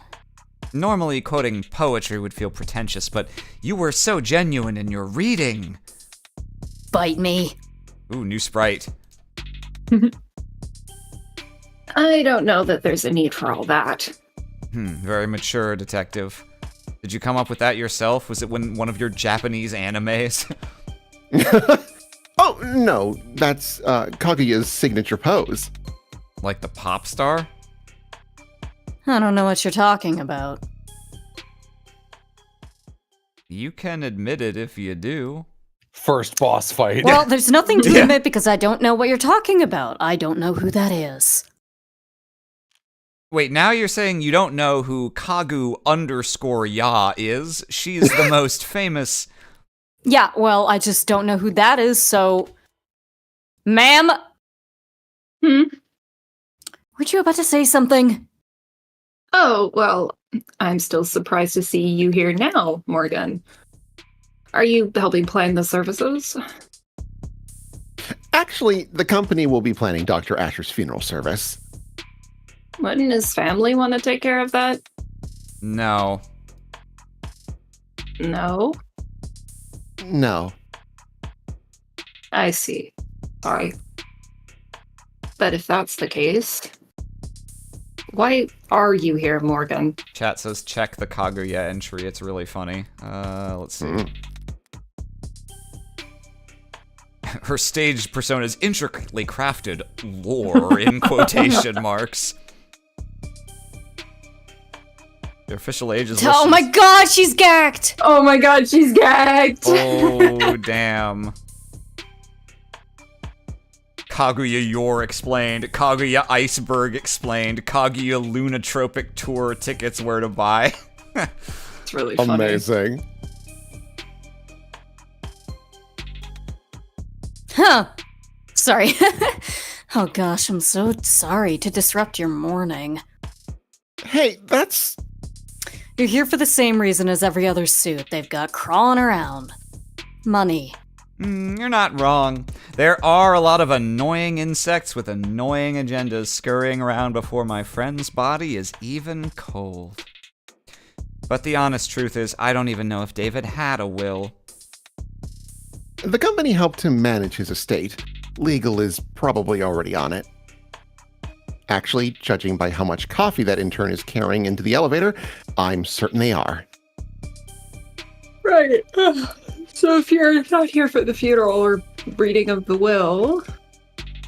S3: Normally, quoting poetry would feel pretentious, but you were so genuine in your reading.
S4: Bite me.
S3: Ooh, new Sprite.
S5: I don't know that there's a need for all that.
S3: Very mature, Detective. Did you come up with that yourself? Was it one of your Japanese animes?
S7: Oh, no. That's Kaguya's signature pose.
S3: Like the pop star?
S4: I don't know what you're talking about.
S3: You can admit it if you do.
S2: First boss fight.
S4: Well, there's nothing to admit because I don't know what you're talking about. I don't know who that is.
S3: Wait, now you're saying you don't know who Kagu_Ya is? She's the most famous...
S8: Yeah, well, I just don't know who that is, so... Ma'am? Weren't you about to say something?
S5: Oh, well, I'm still surprised to see you here now, Morgan. Are you helping plan the services?
S7: Actually, the company will be planning Dr. Asher's funeral service.
S5: Wouldn't his family want to take care of that?
S3: No.
S5: No?
S7: No.
S5: I see. Sorry. But if that's the case, why are you here, Morgan?
S3: Chat says check the Kaguya entry. It's really funny. Let's see. Her stage persona is intricately crafted lore in quotation marks. Their official age is
S8: Oh my god, she's gagged!
S5: Oh my god, she's gagged!
S3: Oh, damn. Kaguya Yor explained. Kaguya Iceberg explained. Kaguya Lunatropic Tour tickets where to buy.
S5: It's really funny.
S7: Amazing.
S8: Huh. Sorry. Oh gosh, I'm so sorry to disrupt your morning.
S7: Hey, that's...
S8: You're here for the same reason as every other suit they've got crawling around. Money.
S3: You're not wrong. There are a lot of annoying insects with annoying agendas scurrying around before my friend's body is even cold. But the honest truth is, I don't even know if David had a will.
S7: The company helped him manage his estate. Legal is probably already on it. Actually, judging by how much coffee that intern is carrying into the elevator, I'm certain they are.
S5: Right. So if you're not here for the funeral or reading of the will...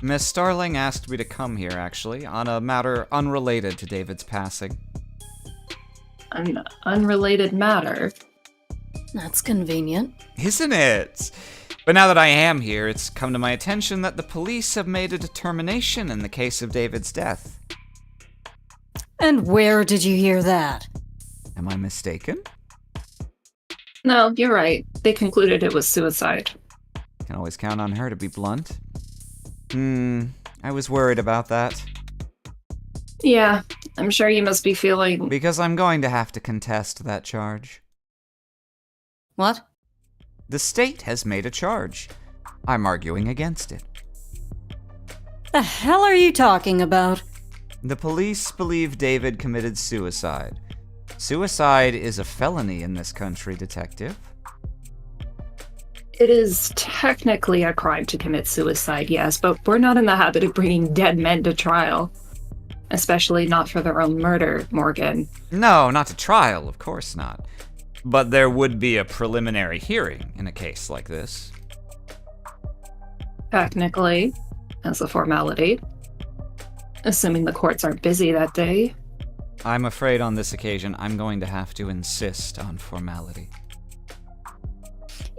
S3: Miss Starling asked me to come here, actually, on a matter unrelated to David's passing.
S5: An unrelated matter.
S8: That's convenient.
S3: Isn't it? But now that I am here, it's come to my attention that the police have made a determination in the case of David's death.
S8: And where did you hear that?
S3: Am I mistaken?
S5: No, you're right. They concluded it was suicide.
S3: Can always count on her to be blunt. I was worried about that.
S5: Yeah, I'm sure you must be feeling...
S3: Because I'm going to have to contest that charge.
S8: What?
S3: The state has made a charge. I'm arguing against it.
S8: The hell are you talking about?
S3: The police believe David committed suicide. Suicide is a felony in this country, Detective.
S5: It is technically a crime to commit suicide, yes, but we're not in the habit of bringing dead men to trial. Especially not for their own murder, Morgan.
S3: No, not to trial, of course not. But there would be a preliminary hearing in a case like this.
S5: Technically, as a formality. Assuming the courts aren't busy that day.
S3: I'm afraid on this occasion I'm going to have to insist on formality.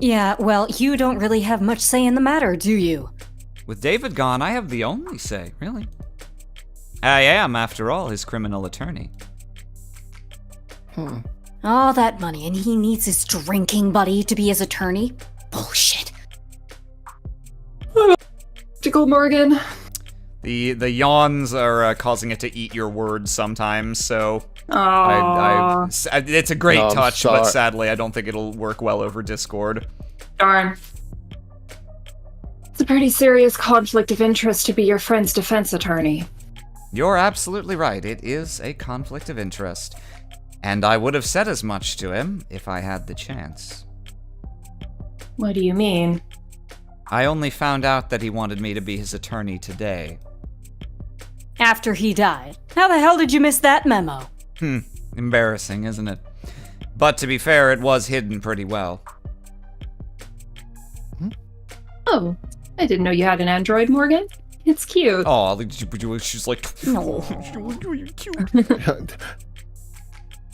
S8: Yeah, well, you don't really have much say in the matter, do you?
S3: With David gone, I have the only say, really. I am, after all, his criminal attorney.
S8: All that money, and he needs his drinking buddy to be his attorney? Bullshit.
S5: Tickle Morgan.
S3: The yawns are causing it to eat your words sometimes, so... it's a great
S7: No, I'm
S3: touch,
S7: sorry.
S3: but sadly I don't think it'll work well over Discord.
S5: Darn. It's a pretty serious conflict of interest to be your friend's defense attorney.
S3: You're absolutely right, it is a conflict of interest. And I would have said as much to him if I had the chance.
S5: What do you mean?
S3: I only found out that he wanted me to be his attorney today.
S8: After he died. How the hell did you miss that memo?
S3: Embarrassing, isn't it? But to be fair, it was hidden pretty well.
S5: Oh, I didn't know you had an android, Morgan. It's cute.
S3: Oh, she's like...
S8: No.
S3: Cute.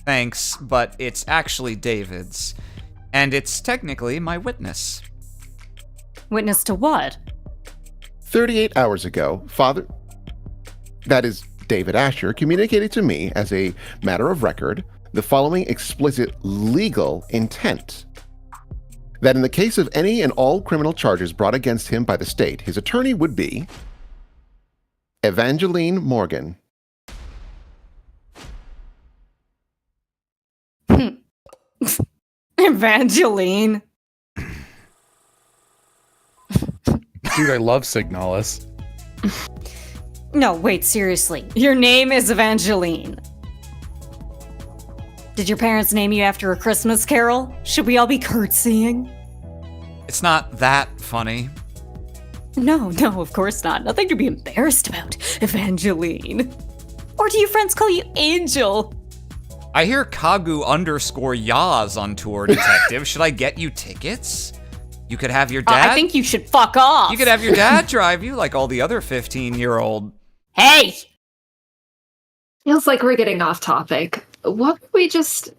S3: Thanks, but it's actually David's. And it's technically my witness.
S8: Witness to what?
S7: 38 hours ago, Father... That is, David Asher communicated to me as a matter of record the following explicit legal intent. that in the case of any and all criminal charges brought against him by the state, his attorney would be Evangeline Morgan.
S8: Evangeline.
S2: Dude, I love Signalis.
S8: No, wait, seriously. Your name is Evangeline. Did your parents name you after a Christmas carol? Should we all be curtsying?
S3: It's not that funny.
S8: No, of course not. Nothing to be embarrassed about, Evangeline. Or do your friends call you Angel?
S3: I hear Kagu_Yaz on tour, detective. Should I get you tickets? You could have your dad.
S8: I think you should fuck off.
S3: You could have your dad drive you like all the other 15-year-old.
S8: Hey!
S5: Feels like we're getting off topic. What if we just...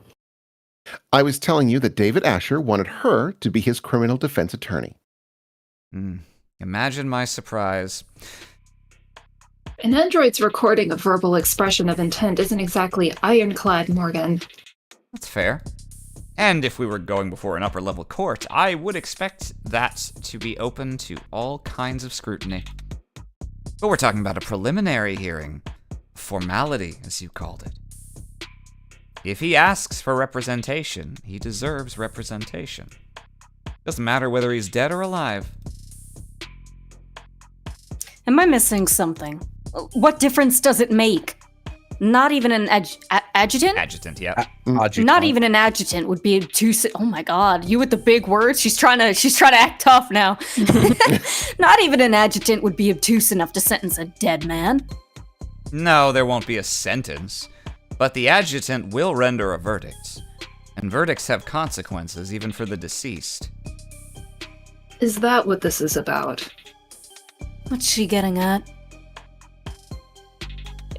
S7: I was telling you that David Asher wanted her to be his criminal defense attorney.
S3: Imagine my surprise.
S5: An android's recording of verbal expression of intent isn't exactly ironclad, Morgan.
S3: That's fair. And if we were going before an upper-level court, I would expect that to be open to all kinds of scrutiny. But we're talking about a preliminary hearing. Formality, as you called it. If he asks for representation, he deserves representation. Doesn't matter whether he's dead or alive.
S8: Am I missing something? What difference does it make? Not even an adjutant?
S3: Adjutant, yeah.
S8: Not even an adjutant would be oh my god, you with the big words? She's trying to act tough now. Not even an adjutant would be obtuse enough to sentence a dead man.
S3: No, there won't be a sentence. But the adjutant will render a verdict. And verdicts have consequences, even for the deceased.
S5: Is that what this is about?
S8: What's she getting at?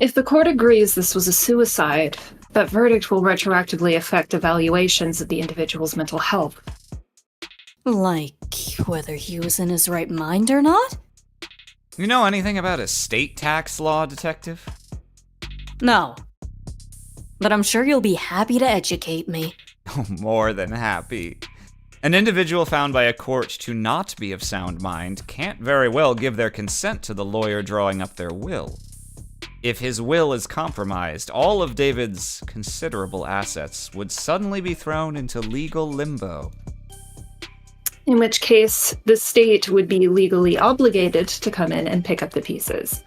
S5: If the court agrees this was a suicide, that verdict will retroactively affect evaluations of the individual's mental health.
S8: Like, whether he was in his right mind or not?
S3: You know anything about estate tax law, detective?
S8: No. But I'm sure you'll be happy to educate me.
S3: Oh, more than happy. An individual found by a court to not be of sound mind can't very well give their consent to the lawyer drawing up their will. If his will is compromised, all of David's considerable assets would suddenly be thrown into legal limbo.
S5: In which case, the state would be legally obligated to come in and pick up the pieces.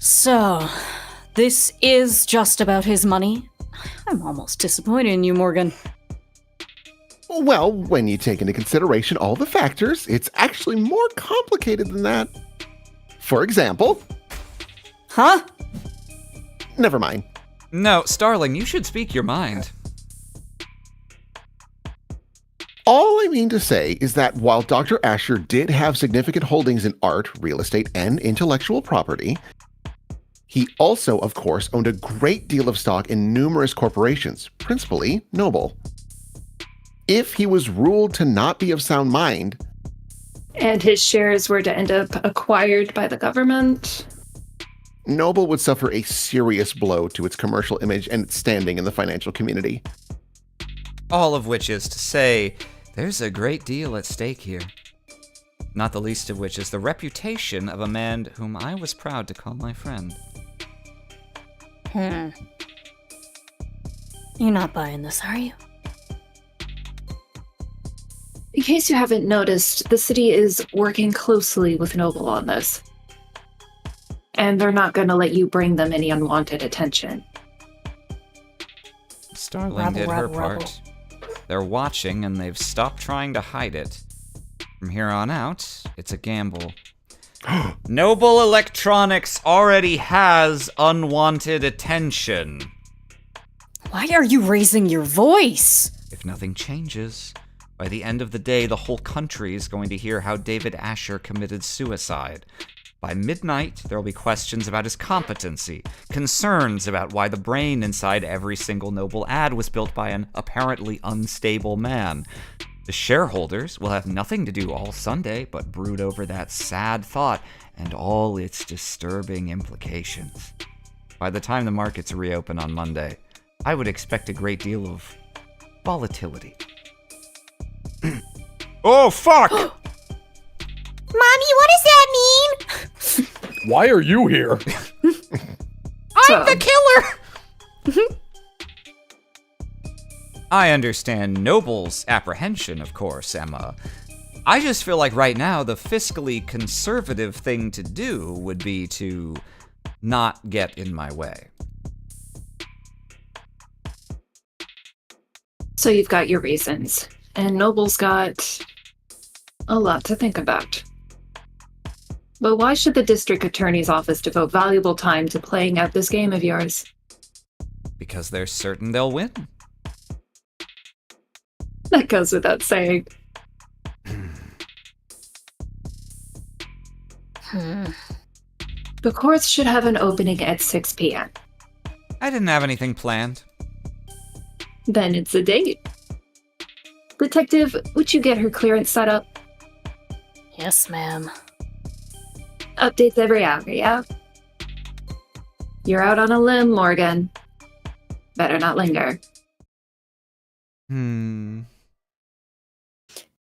S8: So, this is just about his money? I'm almost disappointed in you, Morgan.
S7: Well, when you take into consideration all the factors, it's actually more complicated than that. For example...
S8: Huh?
S7: Never mind.
S3: No, Starling, you should speak your mind.
S7: All I mean to say is that while Dr. Asher did have significant holdings in art, real estate, and intellectual property, he also, of course, owned a great deal of stock in numerous corporations, principally Noble. If he was ruled to not be of sound mind...
S5: And his shares were to end up acquired by the government...
S7: Noble would suffer a serious blow to its commercial image and its standing in the financial community.
S3: All of which is to say, there's a great deal at stake here. Not the least of which is the reputation of a man whom I was proud to call my friend.
S8: You're not buying this, are you?
S5: In case you haven't noticed, the city is working closely with Noble on this. And they're not going to let you bring them any unwanted attention.
S3: Starling did her part. They're watching and they've stopped trying to hide it. From here on out, it's a gamble. Noble Electronics already has unwanted attention.
S8: Why are you raising your voice?
S3: If nothing changes, by the end of the day, the whole country is going to hear how David Asher committed suicide. By midnight, there will be questions about his competency, concerns about why the brain inside every single Noble ad was built by an apparently unstable man. The shareholders will have nothing to do all Sunday but brood over that sad thought and all its disturbing implications. By the time the markets reopen on Monday, I would expect a great deal of volatility. Oh, fuck!
S4: Mommy, what does that mean?
S2: Why are you here?
S3: I'm the killer! I understand Noble's apprehension, of course, Emma. I just feel like right now the fiscally conservative thing to do would be to not get in my way.
S5: So you've got your reasons, and Noble's got a lot to think about. But why should the district attorney's office devote valuable time to playing out this game of yours?
S3: Because they're certain they'll win.
S5: That goes without saying. The courts should have an opening at 6 p.m.
S3: I didn't have anything planned.
S5: Then it's a date. Detective, would you get her clearance set up?
S8: Yes, ma'am.
S5: Updates every hour, yeah? You're out on a limb, Morgan. Better not linger.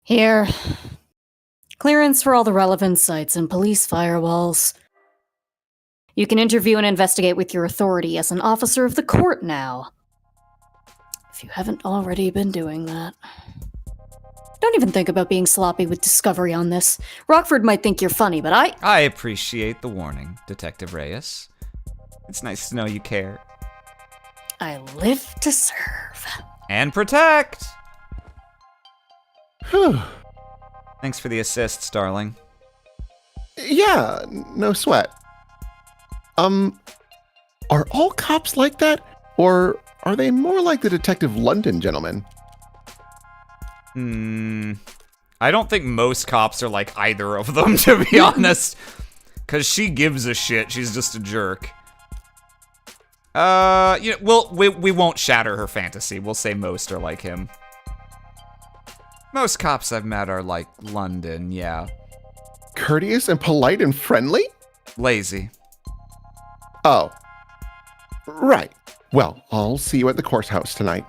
S8: Here. Clearance for all the relevant sites and police firewalls. You can interview and investigate with your authority as an officer of the court now. If you haven't already been doing that. Don't even think about being sloppy with discovery on this. Rockford might think you're funny, but
S3: I appreciate the warning, Detective Reyes. It's nice to know you care.
S8: I live to serve.
S3: And protect!
S1: Whew.
S3: Thanks for the assists, darling.
S1: Yeah, no sweat. Are all cops like that? Or are they more like the Detective London gentleman?
S3: I don't think most cops are like either of them, to be honest. Because she gives a shit. She's just a jerk. We won't shatter her fantasy. We'll say most are like him. Most cops I've met are like London, yeah.
S1: Courteous and polite and friendly?
S3: Lazy.
S1: Oh. Right. Well, I'll see you at the courthouse tonight.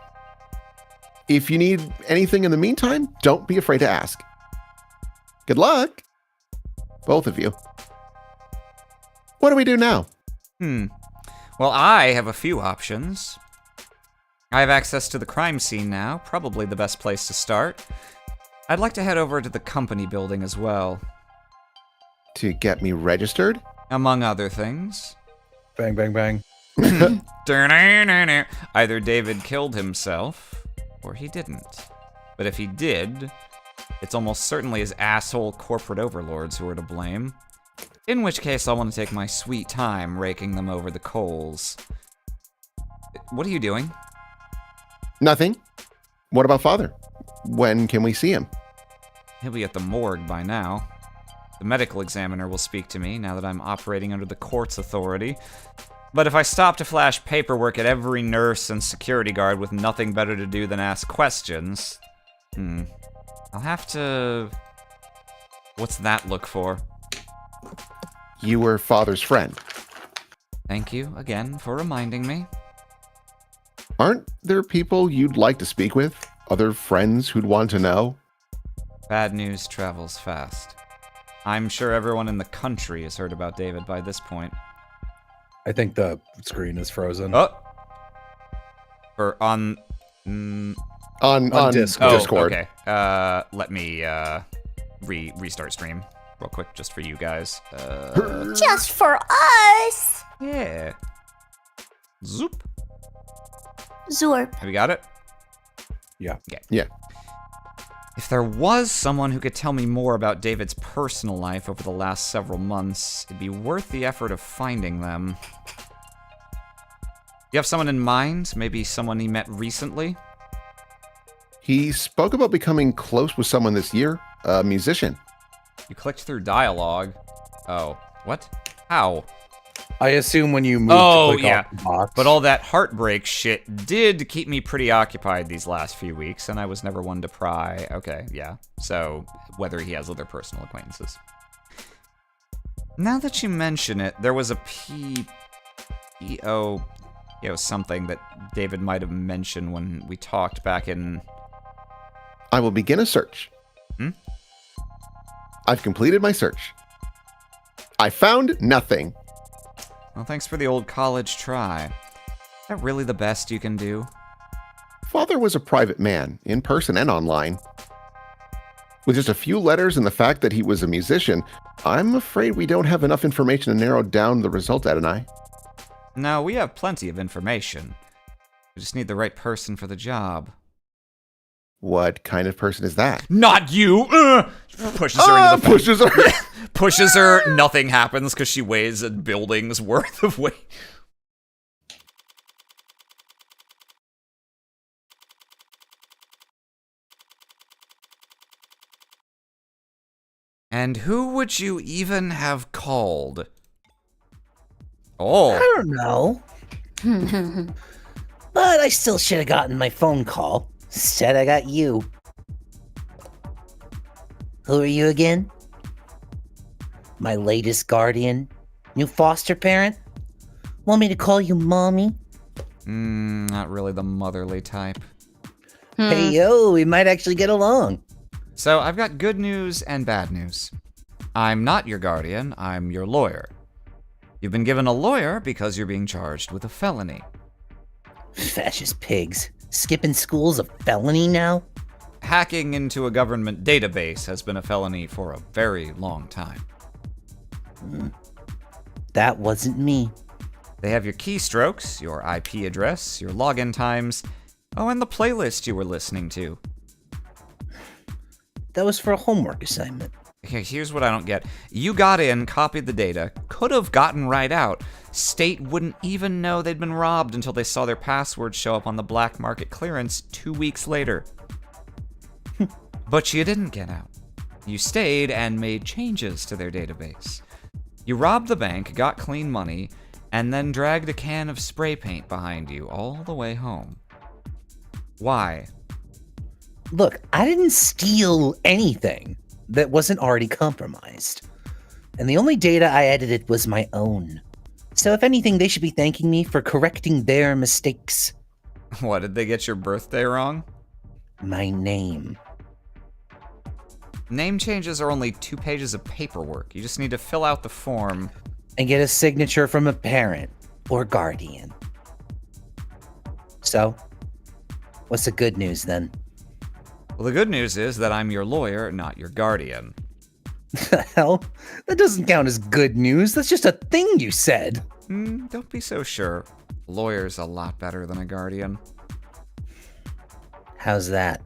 S1: If you need anything in the meantime, don't be afraid to ask. Good luck. Both of you. What do we do now?
S3: Well, I have a few options. I have access to the crime scene now, probably the best place to start. I'd like to head over to the company building as well.
S1: To get me registered?
S3: Among other things.
S2: Bang, bang, bang.
S3: Either David killed himself, or he didn't. But if he did, it's almost certainly his asshole corporate overlords who are to blame. In which case, I'll want to take my sweet time raking them over the coals. What are you doing?
S1: Nothing. What about Father? When can we see him?
S3: He'll be at the morgue by now. The medical examiner will speak to me now that I'm operating under the court's authority. But if I stop to flash paperwork at every nurse and security guard with nothing better to do than ask questions, I'll have to... What's that look for?
S1: You were Father's friend.
S3: Thank you again for reminding me.
S1: Aren't there people you'd like to speak with? Other friends who'd want to know?
S3: Bad news travels fast. I'm sure everyone in the country has heard about David by this point.
S2: I think the screen is frozen.
S3: Oh! Or on...
S1: On Discord.
S3: Okay. Let me restart stream real quick, just for you guys.
S4: Just for us.
S3: Yeah. Zoop.
S4: Zorp.
S3: Have you got it?
S2: Yeah.
S3: Okay.
S1: Yeah.
S3: If there was someone who could tell me more about David's personal life over the last several months, it'd be worth the effort of finding them. You have someone in mind? Maybe someone he met recently?
S1: He spoke about becoming close with someone this year, a musician.
S3: You clicked through dialogue. Oh, what? How?
S2: I assume when you move
S3: Oh,
S2: to click
S3: yeah.
S2: off the box.
S3: But all that heartbreak shit did keep me pretty occupied these last few weeks, and I was never one to pry. Okay, yeah. So, whether he has other personal acquaintances. Now that you mention it, there was a something that David might have mentioned when we talked back in...
S1: I will begin a search.
S7: I've completed my search. I found nothing.
S3: Well, thanks for the old college try. Is that really the best you can do?
S7: Father was a private man, in person and online. With just a few letters and the fact that he was a musician, I'm afraid we don't have enough information to narrow down the result, Ed and I.
S3: No, we have plenty of information. We just need the right person for the job.
S7: What kind of person is that?
S3: Not you! Pushes her into the
S7: pushes her.
S3: pushes her. Nothing happens because she weighs a building's worth of weight. And who would you even have called? Oh.
S9: I don't know. But I still should have gotten my phone call. Instead, I got you. Who are you again? My latest guardian? New foster parent? Want me to call you mommy?
S3: Not really the motherly type.
S9: Hey, yo, we might actually get along.
S3: So I've got good news and bad news. I'm not your guardian, I'm your lawyer. You've been given a lawyer because you're being charged with a felony.
S9: Fascist pigs. Skipping school's a felony now?
S3: Hacking into a government database has been a felony for a very long time.
S9: That wasn't me.
S3: They have your keystrokes, your IP address, your login times, and the playlist you were listening to.
S9: That was for a homework assignment.
S3: Okay, here's what I don't get. You got in, copied the data, could have gotten right out. State wouldn't even know they'd been robbed until they saw their password show up on the black market clearance 2 weeks later. But you didn't get out. You stayed and made changes to their database. You robbed the bank, got clean money, and then dragged a can of spray paint behind you all the way home. Why?
S9: Look, I didn't steal anything that wasn't already compromised. And the only data I edited was my own. So if anything, they should be thanking me for correcting their mistakes.
S3: What, did they get your birthday wrong?
S9: My name.
S3: Name changes are only 2 pages of paperwork. You just need to fill out the form.
S9: And get a signature from a parent or guardian. So, what's the good news then?
S3: Well, the good news is that I'm your lawyer, not your guardian.
S9: The hell? That doesn't count as good news. That's just a thing you said.
S3: Don't be so sure. A lawyer's a lot better than a guardian.
S9: How's that?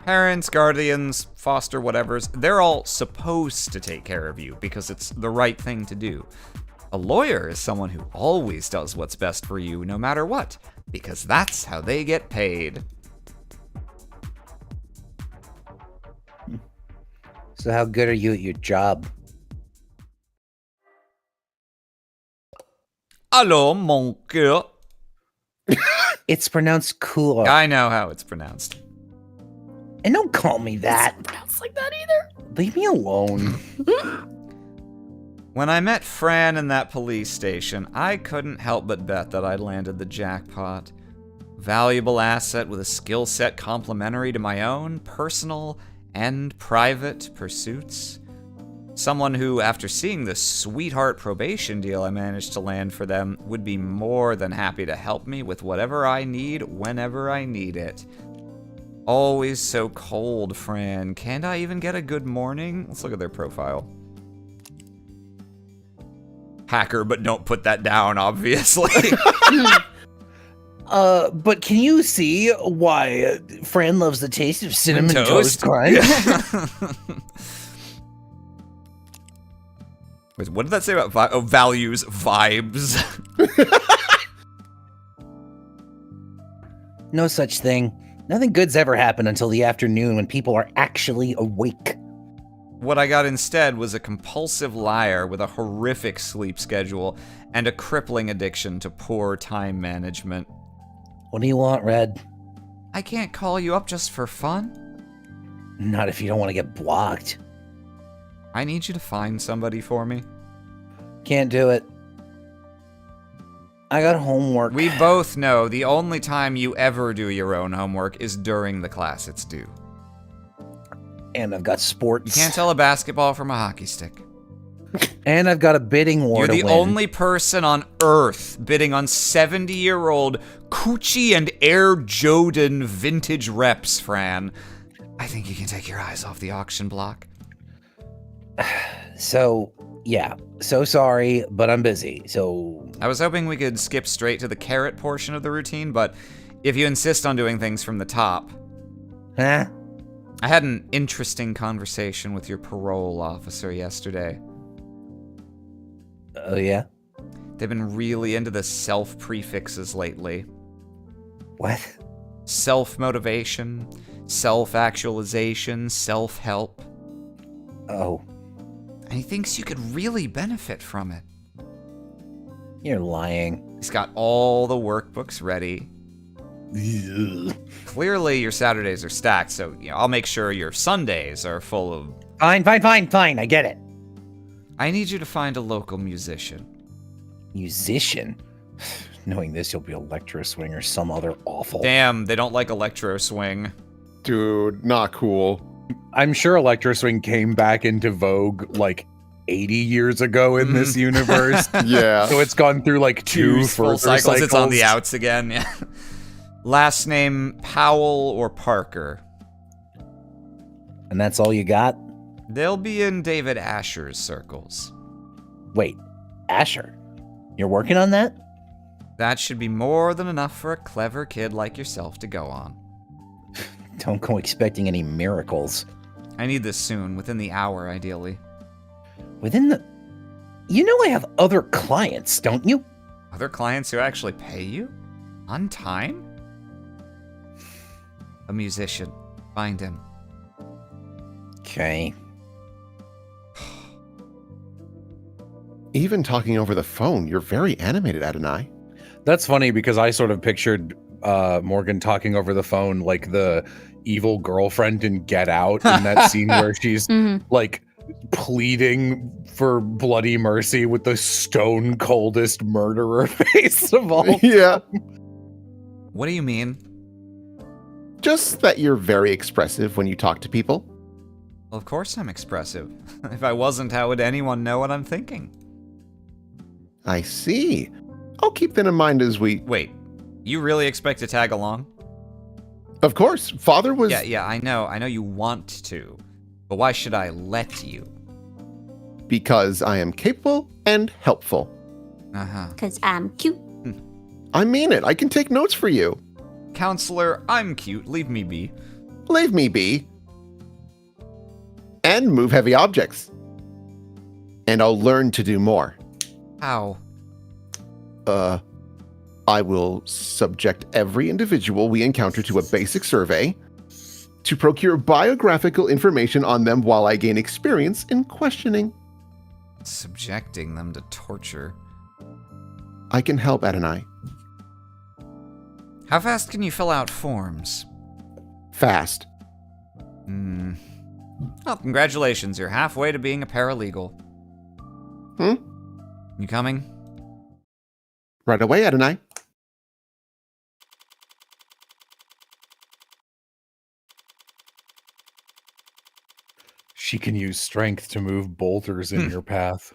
S3: Parents, guardians, foster whatevers, they're all supposed to take care of you because it's the right thing to do. A lawyer is someone who always does what's best for you no matter what, because that's how they get paid.
S9: So how good are you at your job?
S3: Allô, mon cœur.
S9: It's pronounced cool.
S3: I know how it's pronounced.
S9: And don't call me that.
S8: It's pronounced like that either.
S9: Leave me alone.
S3: When I met Fran in that police station, I couldn't help but bet that I'd landed the jackpot. Valuable asset with a skill set complementary to my own personal and private pursuits. Someone who, after seeing the sweetheart probation deal I managed to land for them, would be more than happy to help me with whatever I need, whenever I need it. Always so cold, Fran. Can't I even get a good morning? Let's look at their profile. Hacker, but don't put that down, obviously.
S9: But can you see why Fran loves the taste of cinnamon toast crunch?
S3: Wait, what did that say about values? Vibes.
S9: No such thing. Nothing good's ever happened until the afternoon when people are actually awake.
S3: What I got instead was a compulsive liar with a horrific sleep schedule and a crippling addiction to poor time management.
S9: What do you want, Red?
S3: I can't call you up just for fun.
S9: Not if you don't want to get blocked.
S3: I need you to find somebody for me.
S9: Can't do it. I got homework.
S3: We both know the only time you ever do your own homework is during the class it's due.
S9: And I've got
S3: You
S9: sports.
S3: can't tell a basketball from a hockey stick.
S9: And I've got a bidding war
S3: You're
S9: to
S3: the
S9: win.
S3: only person on Earth bidding on 70-year-old Coochie and Air Jordan vintage reps, Fran. I think you can take your eyes off the auction block.
S9: So, yeah. So sorry, but I'm busy. So,
S3: I was hoping we could skip straight to the carrot portion of the routine, but if you insist on doing things from the top.
S9: huh?
S3: I had an interesting conversation with your parole officer yesterday.
S9: Oh, yeah?
S3: They've been really into the self prefixes lately.
S9: What?
S3: Self-motivation, self-actualization, self-help.
S9: Oh,
S3: And he thinks you could really benefit from it.
S9: you're lying.
S3: He's got all the workbooks ready. Clearly, your Saturdays are stacked, so I'll make sure your Sundays are full of...
S9: Fine. I get it.
S3: I need you to find a local musician.
S9: Musician? Knowing this, you'll be Electro Swing or some other awful.
S3: Damn, they don't like electro swing.
S1: Dude, not cool.
S2: I'm sure Electro Swing came back into vogue like 80 years ago in this universe.
S1: Yeah.
S2: So it's gone through like two
S3: full
S2: further cycles.
S3: It's on the outs again. Yeah. Last name Powell or Parker.
S9: And that's all you got?
S3: They'll be in David Asher's circles.
S9: Wait, Asher? You're working on that?
S3: That should be more than enough for a clever kid like yourself to go on.
S9: Don't go expecting any miracles.
S3: I need this soon, within the hour, ideally.
S9: Within the... You know I have other clients, don't you?
S3: Other clients who actually pay you? On time? A musician. Find him.
S9: Okay.
S1: Even talking over the phone, you're very animated, Adonai.
S2: That's funny because I sort of pictured Morgan talking over the phone like the evil girlfriend in Get Out in that scene where she's like pleading for bloody mercy with the stone coldest murderer face of all.
S1: Yeah.
S3: What do you mean?
S1: Just that you're very expressive when you talk to people.
S3: Well, of course I'm expressive. If I wasn't, how would anyone know what I'm thinking?
S1: I see. I'll keep that in mind as we...
S3: Wait, you really expect to tag along?
S1: Of course, Father was...
S3: Yeah, I know you want to. But why should I let you?
S1: Because I am capable and helpful.
S3: Uh-huh.
S4: Because I'm cute.
S1: I mean it. I can take notes for you.
S3: Counselor, I'm cute. Leave me be.
S1: Leave me be. And move heavy objects. And I'll learn to do more.
S3: How?
S1: I will subject every individual we encounter to a basic survey to procure biographical information on them while I gain experience in questioning.
S3: Subjecting them to torture.
S1: I can help, Adonai.
S3: How fast can you fill out forms?
S1: Fast.
S3: Well, congratulations. You're halfway to being a paralegal. You coming?
S1: Right away, Adonai.
S2: She can use strength to move boulders in your path.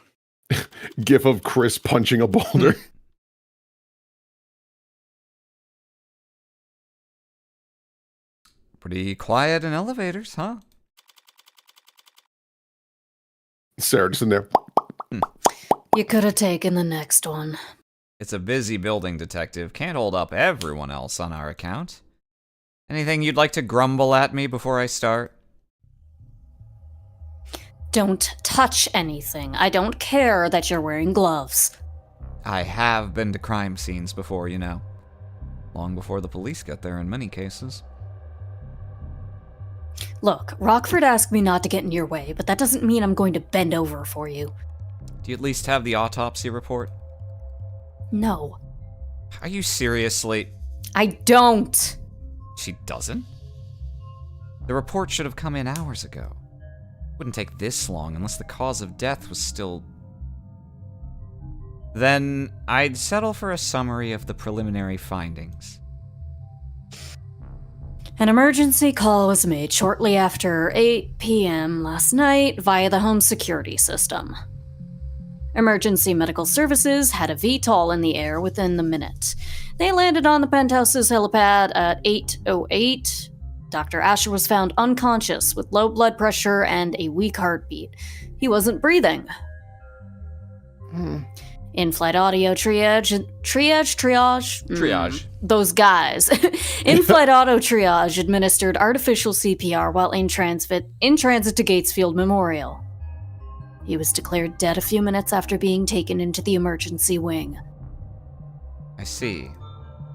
S1: GIF of Chris punching a boulder.
S3: Pretty quiet in elevators, huh?
S1: Sarah just in there.
S8: You could have taken the next one.
S3: It's a busy building, Detective. Can't hold up everyone else on our account. Anything you'd like to grumble at me before I start?
S8: Don't touch anything. I don't care that you're wearing gloves.
S3: I have been to crime scenes before, you know. Long before the police get there in many cases.
S8: Look, Rockford asked me not to get in your way, but that doesn't mean I'm going to bend over for you.
S3: Do you at least have the autopsy report?
S8: No,
S3: Are you seriously...
S8: I don't.
S3: She doesn't? The report should have come in hours ago. Wouldn't take this long unless the cause of death was still... Then I'd settle for a summary of the preliminary findings.
S8: An emergency call was made shortly after 8 p.m. last night via the home security system. Emergency medical services had a VTOL in the air within the minute. They landed on the penthouse's helipad at 8:08. Dr. Asher was found unconscious with low blood pressure and a weak heartbeat. He wasn't breathing. In-flight audio triage. Those guys. In-flight auto triage administered artificial CPR while in transit to Gatesfield Memorial. He was declared dead a few minutes after being taken into the emergency wing.
S3: I see.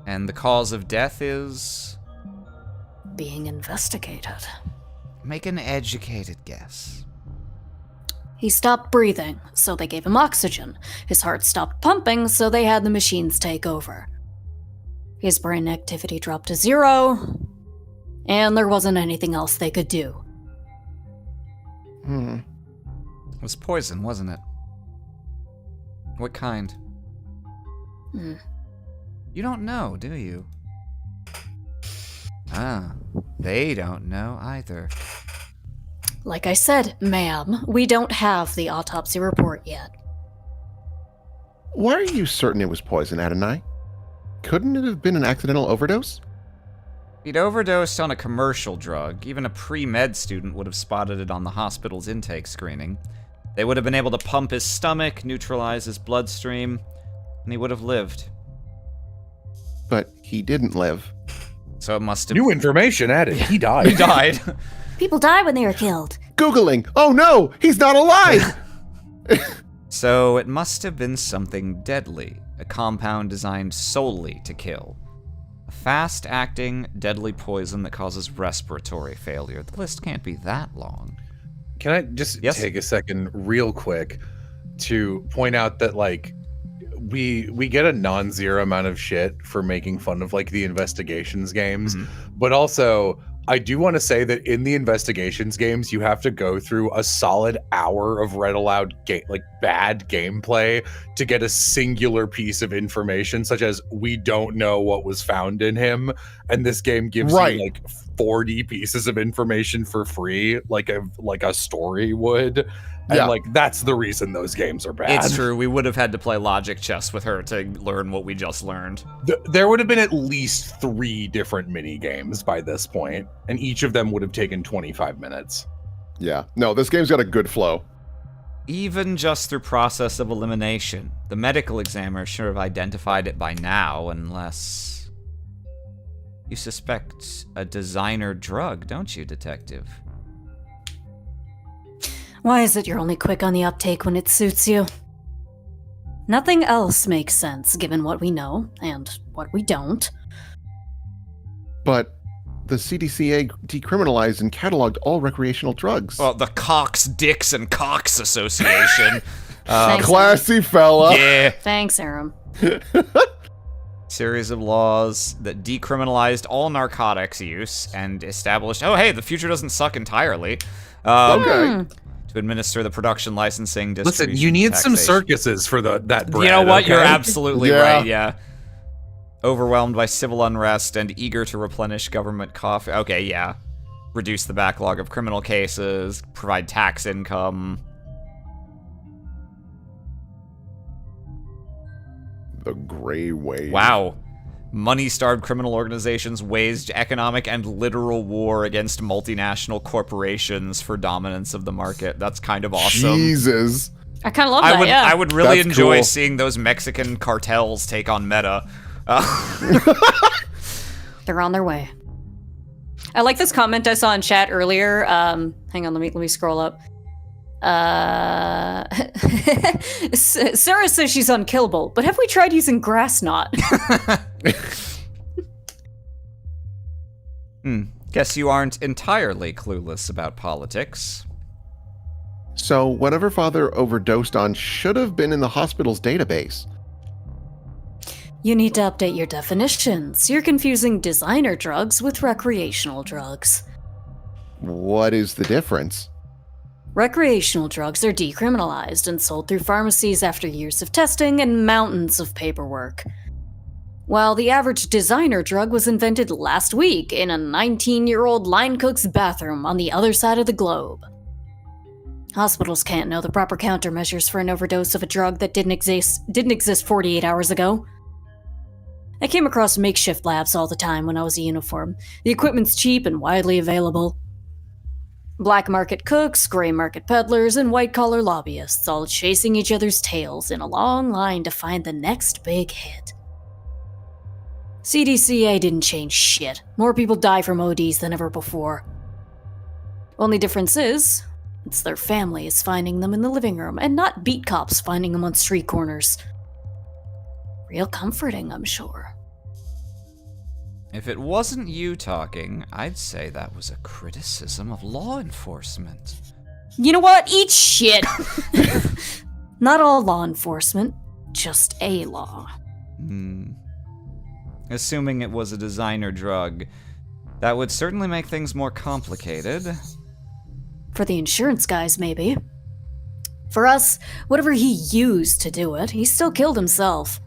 S3: And the cause of death is?
S8: Being investigated.
S3: Make an educated guess.
S8: He stopped breathing, so they gave him oxygen. His heart stopped pumping, so they had the machines take over. His brain activity dropped to 0, and there wasn't anything else they could do.
S3: It was poison, wasn't it? What kind? You don't know, do you? Ah, they don't know either.
S8: Like I said, ma'am, we don't have the autopsy report yet.
S7: Why are you certain it was poison, Adonai? Couldn't it have been an accidental overdose?
S3: He'd overdosed on a commercial drug. Even a pre-med student would have spotted it on the hospital's intake screening. They would have been able to pump his stomach, neutralize his bloodstream, and he would have lived.
S7: But he didn't live.
S3: So it must have...
S2: New information added. He died.
S3: He died.
S4: People die when they are killed.
S7: Googling. Oh no, he's not alive!
S3: So it must have been something deadly. A compound designed solely to kill. A fast-acting, deadly poison that causes respiratory failure. The list can't be that long.
S2: Can I just take a second real quick to point out that, like, we get a non-zero amount of shit for making fun of, like, the investigations games, but also I do want to say that in the investigations games, you have to go through a solid hour of read aloud bad gameplay to get a singular piece of information, such as we don't know what was found in him, and this game gives you like 40 pieces of information for free, like a story would. And like that's the reason those games are bad.
S3: It's true. We would have had to play logic chess with her to learn what we just learned.
S2: There would have been at least 3 different mini games by this point, and each of them would have taken 25 minutes.
S1: Yeah. No, this game's got a good flow.
S3: Even just through process of elimination, the medical examiner should have identified it by now, unless you suspect a designer drug, don't you, Detective?
S8: Why is it you're only quick on the uptake when it suits you? Nothing else makes sense given what we know and what we don't.
S7: But the CDCA decriminalized and cataloged all recreational drugs.
S3: Well, the Cox, Dicks, and Cox Association.
S8: Thanks,
S1: Classy fella.
S3: Yeah.
S8: Thanks, Arim.
S3: Series of laws that decriminalized all narcotics use and established, oh, hey, the future doesn't suck entirely.
S1: Okay.
S3: To administer the production, licensing, distribution,
S2: Listen, you need some
S3: taxation.
S2: circuses for that bread.
S3: You know what?
S2: Okay?
S3: You're absolutely
S1: Yeah.
S3: right, yeah. Overwhelmed by civil unrest and eager to replenish government coffers. Okay, yeah. Reduce the backlog of criminal cases, provide tax income.
S1: The Gray Wave.
S3: Wow. Money-starved criminal organizations waged economic and literal war against multinational corporations for dominance of the market. That's kind of awesome.
S1: Jesus.
S8: I kind of love that, yeah.
S3: I would really
S1: That's
S3: enjoy
S1: cool.
S3: seeing those Mexican cartels take on Meta.
S8: They're on their way. I like this comment I saw in chat earlier. Hang on, let me scroll up. Sarah says she's unkillable, but have we tried using grass knot?
S3: Guess you aren't entirely clueless about politics.
S7: So whatever father overdosed on should have been in the hospital's database.
S8: You need to update your definitions. You're confusing designer drugs with recreational drugs.
S7: What is the difference?
S8: Recreational drugs are decriminalized and sold through pharmacies after years of testing and mountains of paperwork. while the average designer drug was invented last week in a 19-year-old line cook's bathroom on the other side of the globe. Hospitals can't know the proper countermeasures for an overdose of a drug that didn't exist 48 hours ago. I came across makeshift labs all the time when I was a uniform. The equipment's cheap and widely available. Black market cooks, gray market peddlers, and white-collar lobbyists all chasing each other's tails in a long line to find the next big hit. CDCA didn't change shit. More people die from ODs than ever before. Only difference is, it's their families finding them in the living room, and not beat cops finding them on street corners. Real comforting, I'm sure.
S3: If it wasn't you talking, I'd say that was a criticism of law enforcement.
S8: You know what? Eat shit! Not all law enforcement, just a law.
S3: Assuming it was a designer drug, that would certainly make things more complicated.
S8: For the insurance guys, maybe. For us, whatever he used to do it, he still killed himself.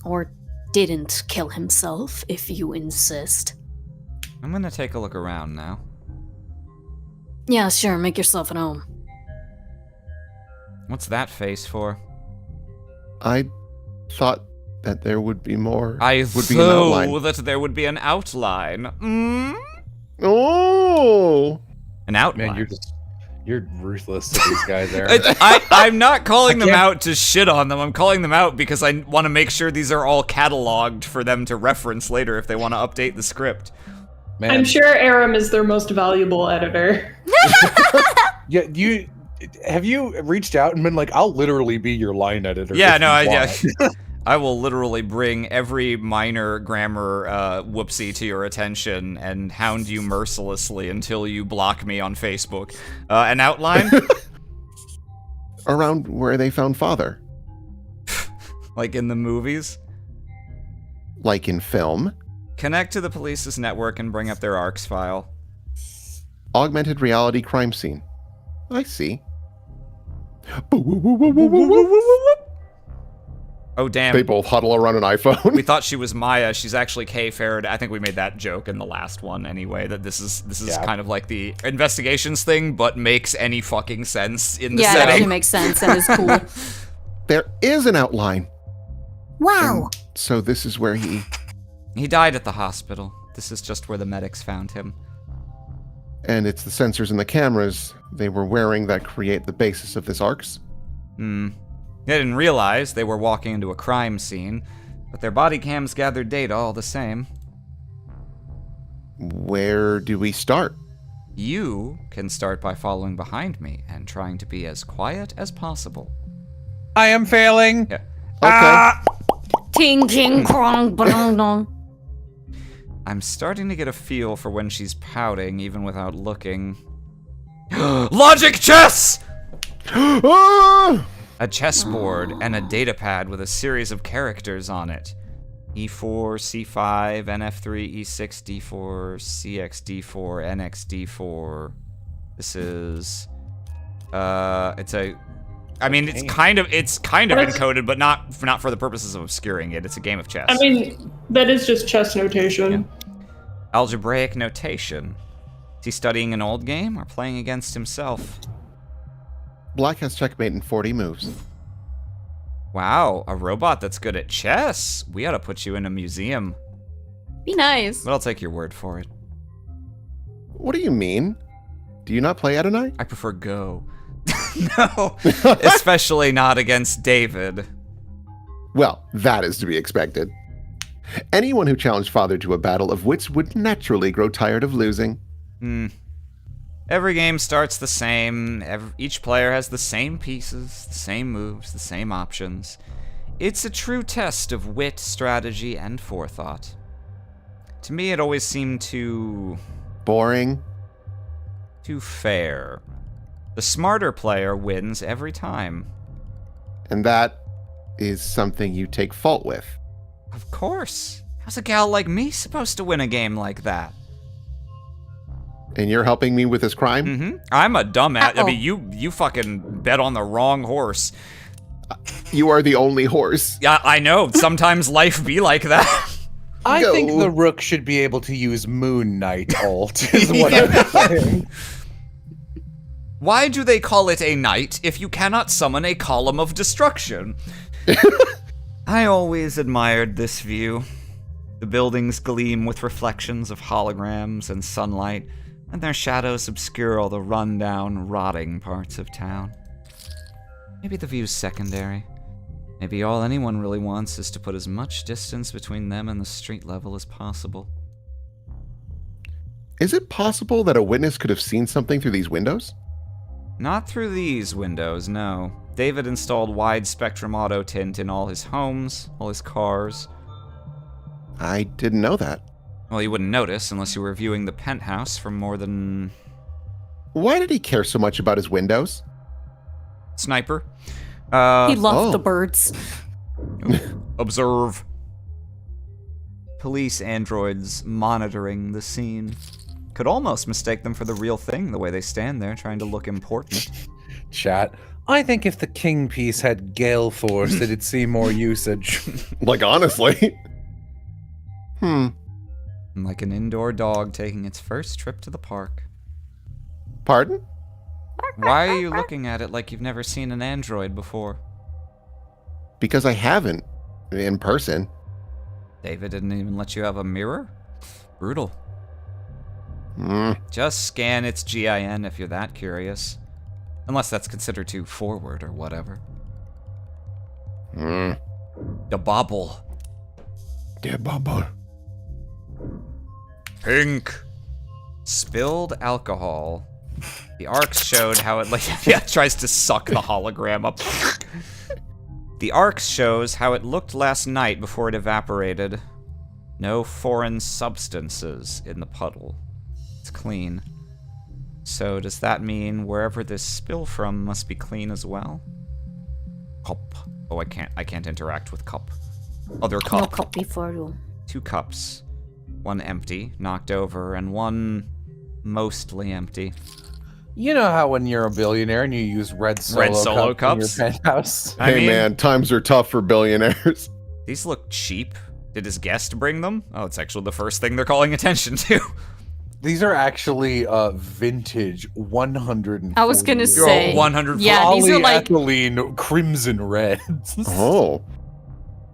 S8: Or didn't kill himself, if you insist.
S3: I'm gonna take a look around now.
S8: Yeah, sure, make yourself at home.
S3: What's that face for?
S1: I thought that there would be more.
S3: I
S1: would be an outline.
S3: thought that there would be an outline.
S1: Oh!
S3: An outline?
S2: Man, you're ruthless to these guys, Aaron.
S3: I'm not calling them out to shit on them. I'm calling them out because I want to make sure these are all cataloged for them to reference later if they want to update the script.
S2: Man.
S5: I'm sure Arim is their most valuable editor.
S2: Yeah, have you reached out and been like, I'll literally be your line editor?
S3: Yeah,
S2: if
S3: no,
S2: you
S3: yeah.
S2: want."
S3: I will literally bring every minor grammar whoopsie to your attention and hound you mercilessly until you block me on Facebook. An outline?
S1: Around where they found father.
S3: Like in the movies?
S1: Like in film.
S3: Connect to the police's network and bring up their ARCS file.
S1: Augmented reality crime scene. I see.
S3: Oh, damn.
S1: They both huddle around an iPhone.
S3: We thought she was Maya. She's actually K-Fared. I think we made that joke in the last one anyway, that this is
S2: Yeah.
S3: kind of like the investigations thing, but makes any fucking sense in the
S8: Yeah, it
S3: setting.
S8: actually makes sense and is cool.
S1: There is an outline.
S4: Wow.
S1: So this is where he...
S3: He died at the hospital. This is just where the medics found him.
S1: And it's the sensors and the cameras they were wearing that create the basis of this ARCS.
S3: They didn't realize they were walking into a crime scene, but their body cams gathered data all the same.
S1: Where do we start?
S3: You can start by following behind me and trying to be as quiet as possible.
S2: I am failing.
S3: Yeah.
S1: Okay.
S8: Ting, ting, krong, brong, dong.
S3: I'm starting to get a feel for when she's pouting, even without looking. Logic chess!
S1: Ah!
S3: A chessboard and a datapad with a series of characters on it. E4, C5, NF3, E6, D4, CX, D4, NX, D4. This is... it's kind of encoded, but not for the purposes of obscuring it. It's a game of chess.
S5: I mean, that is just chess notation.
S3: Algebraic notation. Is he studying an old game or playing against himself?
S1: Black has checkmate in 40 moves.
S3: Wow, a robot that's good at chess. We ought to put you in a museum.
S8: Be nice.
S3: But I'll take your word for it.
S1: What do you mean? Do you not play Adonai?
S3: I prefer Go. No, especially not against David.
S1: Well, that is to be expected. Anyone who challenged Father to a battle of wits would naturally grow tired of losing.
S3: Every game starts the same. Each player has the same pieces, the same moves, the same options. It's a true test of wit, strategy, and forethought. To me, it always seemed too
S1: Boring.
S3: fair. The smarter player wins every time.
S1: And that is something you take fault with.
S3: Of course. How's a gal like me supposed to win a game like that?
S1: And you're helping me with this crime?
S3: I'm a dumbass. I
S8: Uh-oh.
S3: mean, you fucking bet on the wrong horse.
S7: You are the only horse.
S3: Yeah, I know. Sometimes life be like that.
S2: I
S7: Go.
S2: think the rook should be able to use Moon Knight ult, is what I'm saying.
S3: Why do they call it a knight if you cannot summon a column of destruction? I always admired this view. The buildings gleam with reflections of holograms and sunlight, and their shadows obscure all the rundown, rotting parts of town. Maybe the view's secondary. Maybe all anyone really wants is to put as much distance between them and the street level as possible.
S7: Is it possible that a witness could have seen something through these windows?
S3: Not through these windows, no. David installed wide-spectrum auto tint in all his homes, all his cars.
S7: I didn't know that.
S3: Well, you wouldn't notice unless you were viewing the penthouse from more than...
S7: Why did he care so much about his windows?
S3: Sniper.
S8: He loved
S7: oh.
S8: the birds.
S3: Observe. Police androids monitoring the scene. Could almost mistake them for the real thing, the way they stand there trying to look important.
S2: Chat. I think if the king piece had gale force, it'd see more usage.
S7: Like, honestly.
S3: Like an indoor dog taking its first trip to the park.
S7: Pardon?
S3: Why are you looking at it like you've never seen an android before?
S7: Because I haven't. In person.
S3: David didn't even let you have a mirror? Brutal. Just scan its GIN if you're that curious. Unless that's considered too forward or whatever. The bubble.
S7: Dear Bubba.
S3: Pink. Spilled alcohol. The arcs showed how it tries to suck the hologram up. The arcs shows how it looked last night before it evaporated. No foreign substances in the puddle. It's clean. So does that mean wherever this spill from must be clean as well? Cup. Oh, I can't interact with cup. Other cup.
S4: No copy for you.
S3: 2 cups. 1 empty, knocked over, and 1 mostly empty.
S2: You know how when you're a billionaire and you use red solo
S3: cups?
S2: in your penthouse?
S3: I
S7: Hey
S3: mean,
S7: man, times are tough for billionaires.
S3: these look cheap. Did his guest bring them? Oh, it's actually the first thing they're calling attention to.
S2: These are actually vintage 100.
S8: I was gonna say.
S3: 100.
S8: Yeah, these are like.
S2: polyethylene crimson reds.
S7: Oh.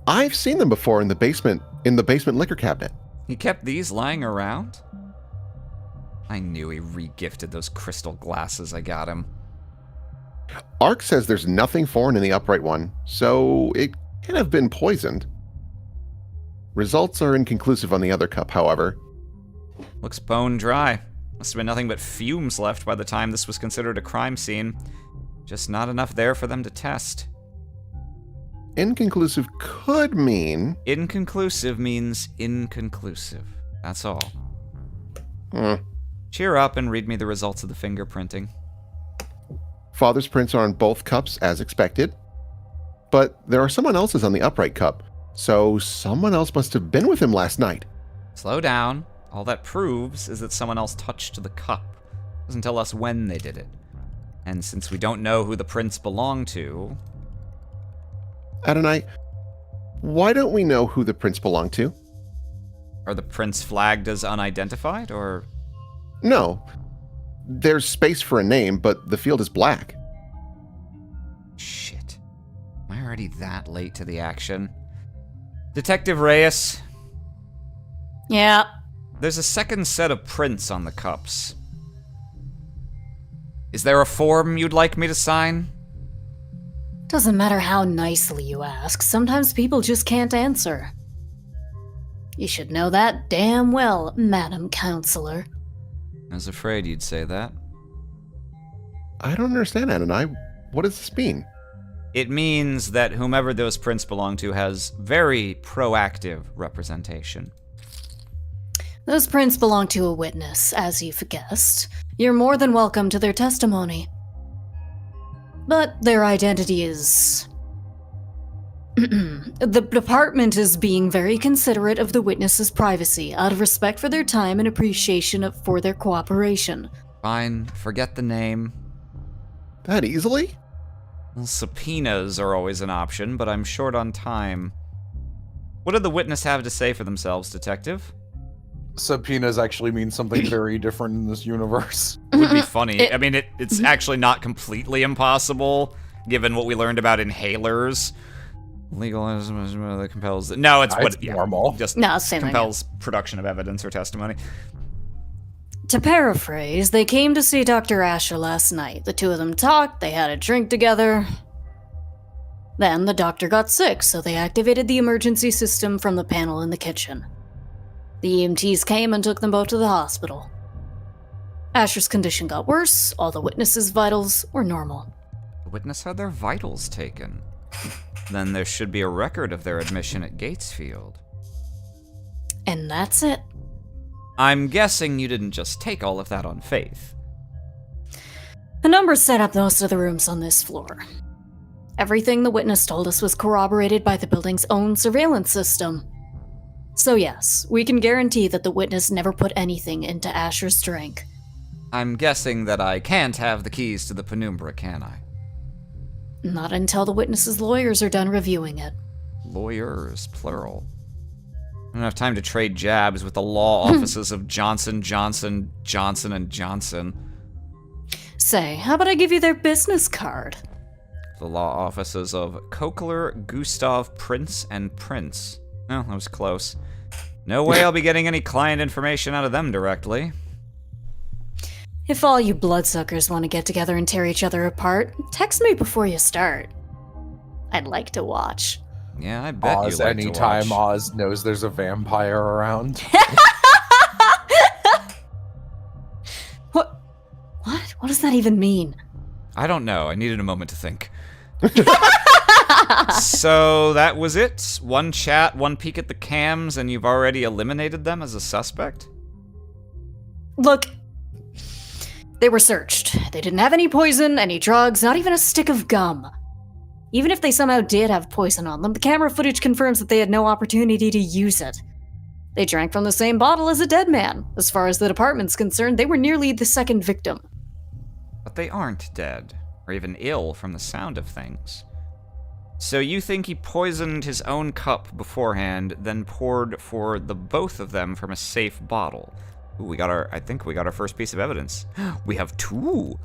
S7: I've seen them before in the basement liquor cabinet.
S3: He kept these lying around? I knew he re-gifted those crystal glasses I got him.
S7: Ark says there's nothing foreign in the upright one, so it can have been poisoned. Results are inconclusive on the other cup, however.
S3: Looks bone dry. Must have been nothing but fumes left by the time this was considered a crime scene. Just not enough there for them to test.
S7: Inconclusive could mean...
S3: Inconclusive means inconclusive. That's all.
S7: Hmm.
S3: Cheer up and read me the results of the fingerprinting.
S7: Father's prints are on both cups as expected, but there are someone else's on the upright cup, so someone else must have been with him last night.
S3: Slow down. All that proves is that someone else touched the cup. Doesn't tell us when they did it. And since we don't know who the prints belong to...
S7: Adonai, why don't we know who the prints belong to?
S3: Are the prints flagged as unidentified, or...
S7: No. There's space for a name, but the field is black.
S3: Shit. Am I already that late to the action? Detective Reyes,
S8: Yeah.
S3: there's a second set of prints on the cups. Is there a form you'd like me to sign?
S8: Doesn't matter how nicely you ask, sometimes people just can't answer. You should know that damn well, Madam Counselor.
S3: I was afraid you'd say that.
S7: I don't understand, Adonai. What does this mean?
S3: It means that whomever those prints belong to has very proactive representation.
S8: Those prints belong to a witness, as you've guessed. You're more than welcome to their testimony. But their identity is... The department is being very considerate of the witness's privacy, out of respect for their time and appreciation for their cooperation.
S3: Fine, forget the name.
S7: That easily?
S3: Well, subpoenas are always an option, but I'm short on time. What did the witness have to say for themselves, Detective?
S2: Subpoenas actually mean something very different in this universe.
S3: It would be funny. I mean, it's actually not completely impossible, given what we learned about inhalers. Legalism that compels... No, it's
S2: normal.
S3: Just
S8: No, same thing.
S3: compels production of evidence or testimony.
S8: To paraphrase, they came to see Dr. Asher last night. The two of them talked, they had a drink together. Then the doctor got sick, so they activated the emergency system from the panel in the kitchen. The EMTs came and took them both to the hospital. Asher's condition got worse, all the witnesses' vitals were normal.
S3: The witness had their vitals taken. Then there should be a record of their admission at Gatesfield.
S8: And that's it.
S3: I'm guessing you didn't just take all of that on faith.
S8: The numbers set up most of the rooms on this floor. Everything the witness told us was corroborated by the building's own surveillance system. So yes, we can guarantee that the witness never put anything into Asher's drink.
S3: I'm guessing that I can't have the keys to the penumbra, can I?
S8: Not until the witness's lawyers are done reviewing it.
S3: Lawyers, plural. I don't have time to trade jabs with the law offices of Johnson, Johnson, Johnson & Johnson.
S8: Say, how about I give you their business card?
S3: The law offices of Kokler, Gustav, Prince, and Prince. Oh, that was close. No way I'll be getting any client information out of them directly.
S8: If all you bloodsuckers want to get together and tear each other apart, text me before you start. I'd like to watch.
S3: Yeah, I bet
S2: Oz,
S3: you like
S2: anytime
S3: to watch.
S2: Oz knows there's a vampire around.
S8: What? What does that even mean?
S3: I don't know. I needed a moment to think. So that was it? One chat, one peek at the cams, and you've already eliminated them as a suspect?
S8: Look, they were searched. They didn't have any poison, any drugs, not even a stick of gum. Even if they somehow did have poison on them, the camera footage confirms that they had no opportunity to use it. They drank from the same bottle as a dead man. As far as the department's concerned, they were nearly the second victim.
S3: But they aren't dead, or even ill from the sound of things. So you think he poisoned his own cup beforehand, then poured for the both of them from a safe bottle. Ooh, I think we got our first piece of evidence. We have two.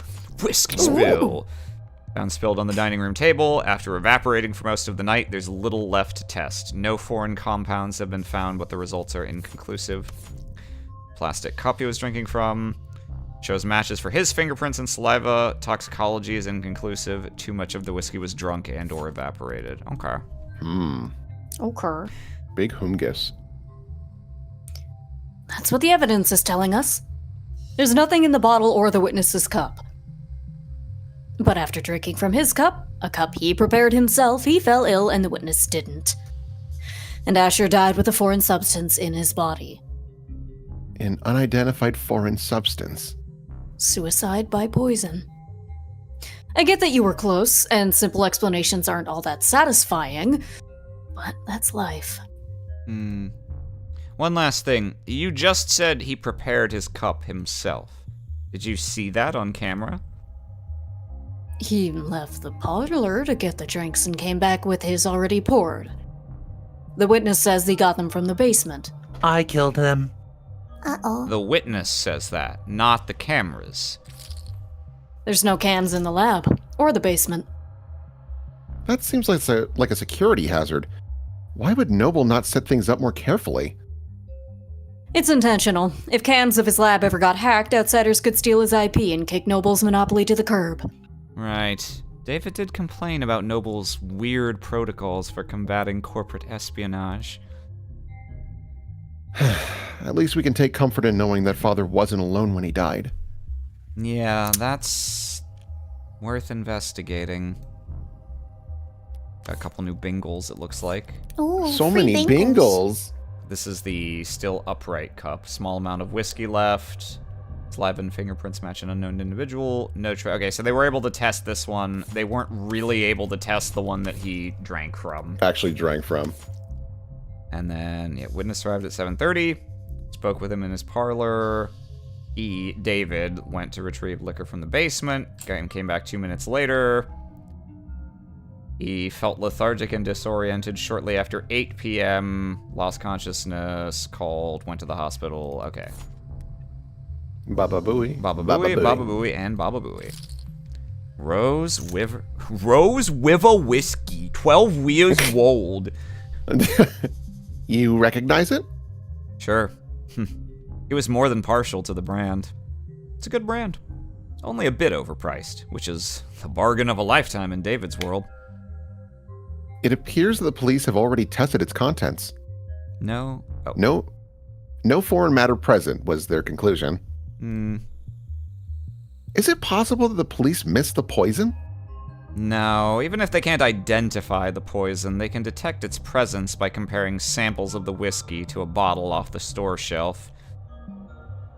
S3: Whiskey spill. Found spilled on the dining room table. After evaporating for most of the night, there's little left to test. No foreign compounds have been found, but the results are inconclusive. Plastic cup he was drinking from. Shows matches for his fingerprints and saliva. Toxicology is inconclusive. Too much of the whiskey was drunk and or evaporated. Okay.
S8: Okay.
S1: Big humgus.
S8: That's what the evidence is telling us. There's nothing in the bottle or the witness's cup. But after drinking from his cup, a cup he prepared himself, he fell ill and the witness didn't. And Asher died with a foreign substance in his body.
S1: An unidentified foreign substance.
S8: Suicide by poison. I get that you were close, and simple explanations aren't all that satisfying, but that's life.
S3: One last thing. You just said he prepared his cup himself. Did you see that on camera?
S8: He left the parlor to get the drinks and came back with his already poured. The witness says he got them from the basement.
S9: I killed them.
S4: Uh-oh.
S3: The witness says that, not the cameras.
S8: There's no cans in the lab, or the basement.
S1: That seems like a security hazard. Why would Noble not set things up more carefully?
S8: It's intentional. If cans of his lab ever got hacked, outsiders could steal his IP and kick Noble's monopoly to the curb.
S3: Right. David did complain about Noble's weird protocols for combating corporate espionage.
S1: At least we can take comfort in knowing that Father wasn't alone when he died.
S3: Yeah, that's worth investigating. Got a couple new bingles, it looks like.
S4: Ooh,
S1: So
S4: free
S1: many bingles.
S3: This is the still upright cup. Small amount of whiskey left. Saliva and fingerprints match an unknown individual. No okay, so they were able to test this one. They weren't really able to test the one that he drank from.
S1: Actually drank from.
S3: And then, yeah, witness arrived at 7:30. Spoke with him in his parlor. David, went to retrieve liquor from the basement. Came back 2 minutes later. He felt lethargic and disoriented shortly after 8 p.m. Lost consciousness, called, went to the hospital. Okay.
S1: Baba Booey.
S3: Baba Booey, Baba Booey, and Baba Booey. Rose with a whiskey, 12 years old.
S1: You recognize it?
S3: Sure. He was more than partial to the brand. It's a good brand. Only a bit overpriced, which is the bargain of a lifetime in David's world.
S1: It appears that the police have already tested its contents.
S3: No. Oh.
S1: No foreign matter present was their conclusion. Is it possible that the police missed the poison?
S3: No, even if they can't identify the poison, they can detect its presence by comparing samples of the whiskey to a bottle off the store shelf.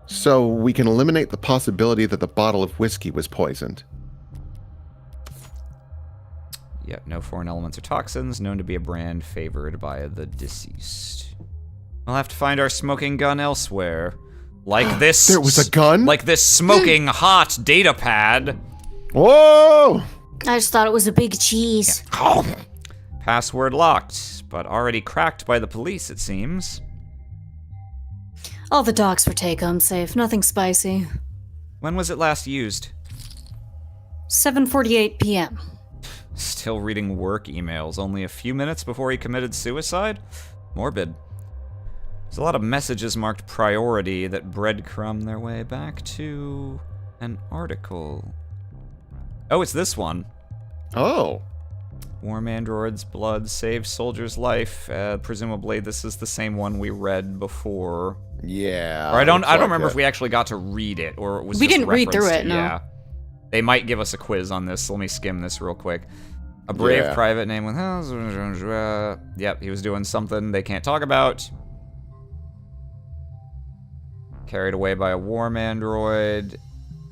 S1: So we can eliminate the possibility that the bottle of whiskey was poisoned.
S3: Yep, no foreign elements or toxins, known to be a brand favored by the deceased. We'll have to find our smoking gun elsewhere. Like this...
S1: There was a gun?
S3: Like this smoking hot data pad.
S1: Whoa!
S4: I just thought it was a big cheese.
S3: Password locked, but already cracked by the police, it seems.
S8: All the docs were take-home safe, nothing spicy.
S3: When was it last used?
S8: 7:48 p.m.
S3: Still reading work emails only a few minutes before he committed suicide? Morbid. There's a lot of messages marked priority that breadcrumb their way back to an article. Oh, it's this one.
S1: Oh.
S3: Warm android's blood saves soldier's life. Presumably this is the same one we read before.
S1: Yeah.
S3: Or I don't remember if we actually got to read it or it was
S8: We
S3: just
S8: didn't read through
S3: referenced.
S8: it, no.
S3: Yeah. They might give us a quiz on this. Let me skim this real quick. A brave private name with... Yep, he was doing something they can't talk about. Carried away by a warm android.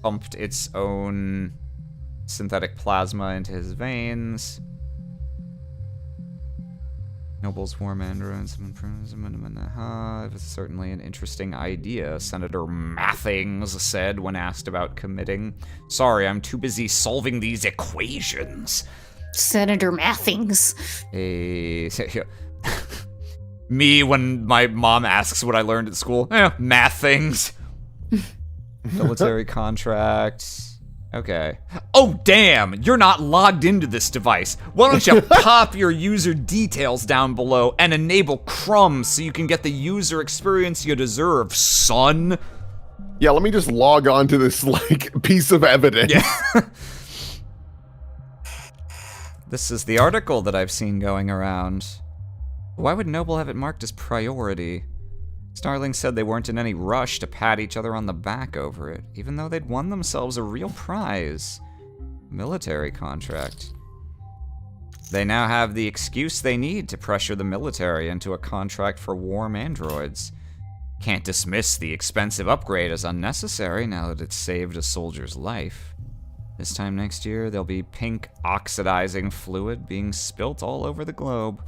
S3: Pumped its own synthetic plasma into his veins. Noble's warm androids. It's certainly an interesting idea, Senator Mathings said when asked about committing. Sorry, I'm too busy solving these equations.
S4: Senator Mathings.
S3: Me when my mom asks what I learned at school. Math things. Military contract. Okay. Oh, damn! You're not logged into this device. Why don't you pop your user details down below and enable crumbs so you can get the user experience you deserve, son?
S1: Yeah, let me just log on to this, like, piece of evidence.
S3: Yeah. This is the article that I've seen going around. Why would Noble have it marked as priority? Starling said they weren't in any rush to pat each other on the back over it, even though they'd won themselves a real prize. Military contract. They now have the excuse they need to pressure the military into a contract for warm androids. Can't dismiss the expensive upgrade as unnecessary now that it's saved a soldier's life. This time next year, there'll be pink oxidizing fluid being spilt all over the globe.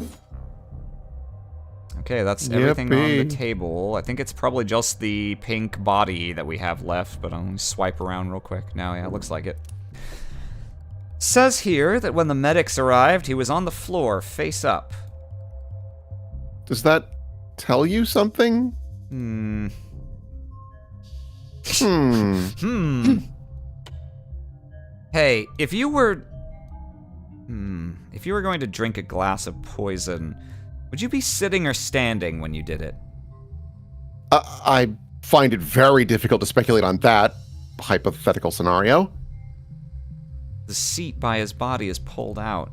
S3: Okay, that's everything on the table. I think it's probably just the pink body that we have left, but I'll swipe around real quick. Now, yeah, it looks like it. Says here that when the medics arrived, he was on the floor, face up.
S1: Does that tell you something?
S3: Hey, if you were going to drink a glass of poison, would you be sitting or standing when you did it?
S1: I find it very difficult to speculate on that hypothetical scenario.
S3: The seat by his body is pulled out.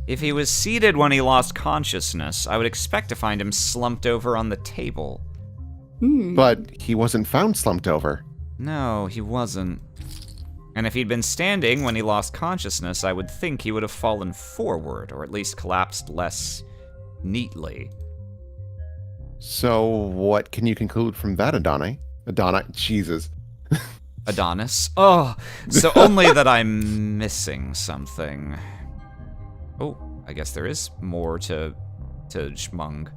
S3: If he was seated when he lost consciousness, I would expect to find him slumped over on the table.
S1: But he wasn't found slumped over.
S3: No, he wasn't. And if he'd been standing when he lost consciousness, I would think he would have fallen forward, or at least collapsed less neatly.
S1: So what can you conclude from that, Jesus.
S3: Adonis? Oh, so only that I'm missing something. Oh, I guess there is more to Schmung.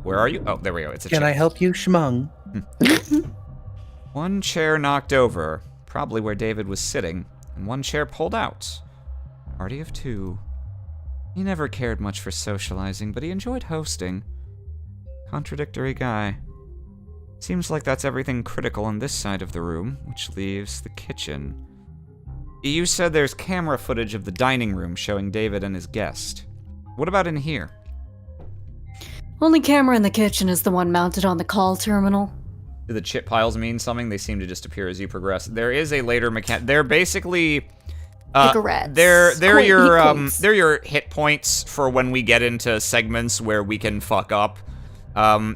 S3: Where are you? Oh, there we go. It's a
S9: Can
S3: chair.
S9: I help you, Schmung?
S3: One chair knocked over, probably where David was sitting, and one chair pulled out. Party of 2. He never cared much for socializing, but he enjoyed hosting. Contradictory guy. Seems like that's everything critical on this side of the room, which leaves the kitchen. You said there's camera footage of the dining room showing David and his guest. What about in here?
S8: Only camera in the kitchen is the one mounted on the call terminal.
S3: Do the chip piles mean something? They seem to just appear as you progress. There is a later mechanic. They're basically...
S8: Cigarettes.
S3: They're your
S8: points.
S3: they're your hit points for when we get into segments where we can fuck up.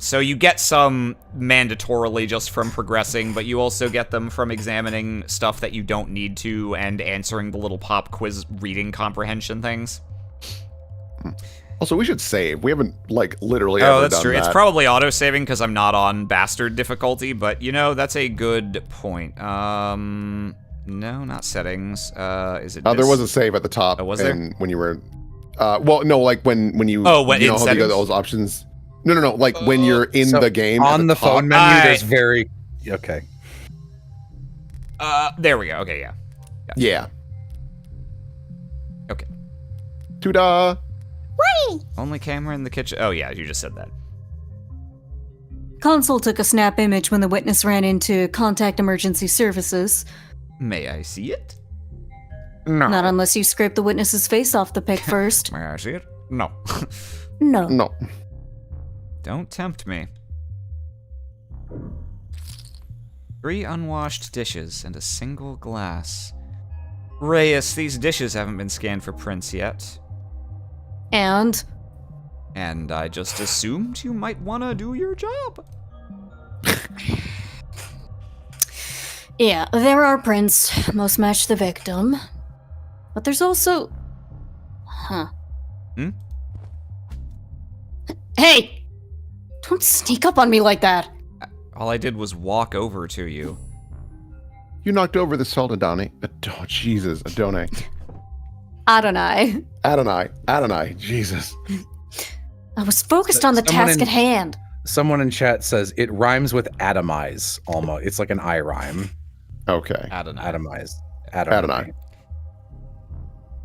S3: So you get some mandatorily just from progressing, but you also get them from examining stuff that you don't need to and answering the little pop quiz reading comprehension things.
S1: Also, we should save. We haven't, like, literally ever done that.
S3: Oh, that's true. It's probably auto-saving because I'm not on bastard difficulty, but, you know, that's a good point. No, not settings. Is it?
S1: There was a save at the top.
S3: Oh, was there?
S1: When you were, well, no, like when you.
S3: Oh, when
S1: you
S3: in
S1: know how you got
S3: settings?
S1: those options. No. Like when you're in
S9: So
S1: the game at
S9: on the
S1: top.
S9: phone menu, there's very okay.
S3: There we go. Okay, yeah.
S1: Yeah.
S3: Okay.
S1: Tuda.
S3: Only camera in the kitchen. Oh, yeah, you just said that.
S8: Console took a snap image when the witness ran into contact emergency services.
S3: May I see it?
S6: No.
S8: Not unless you scrape the witness's face off the pic first.
S3: May I see it? No.
S8: No.
S1: No.
S3: Don't tempt me. 3 unwashed dishes and a single glass. Reyes, these dishes haven't been scanned for prints yet.
S8: And
S3: And I just assumed you might want to do your job.
S8: yeah, there are prints. Most match the victim. But there's also... Huh.
S3: Hmm?
S8: Hey! Don't sneak up on me like that.
S3: All I did was walk over to you.
S1: You knocked over the salt Adonai. Oh, Jesus, Adonai.
S8: Adonai.
S1: Adonai, Jesus.
S8: I was focused on the
S9: Someone
S8: task
S9: in-
S8: at hand.
S9: Someone in chat says it rhymes with atomize almost. It's like an I rhyme.
S1: Okay.
S3: Adonai.
S9: Atomize.
S1: Adonai.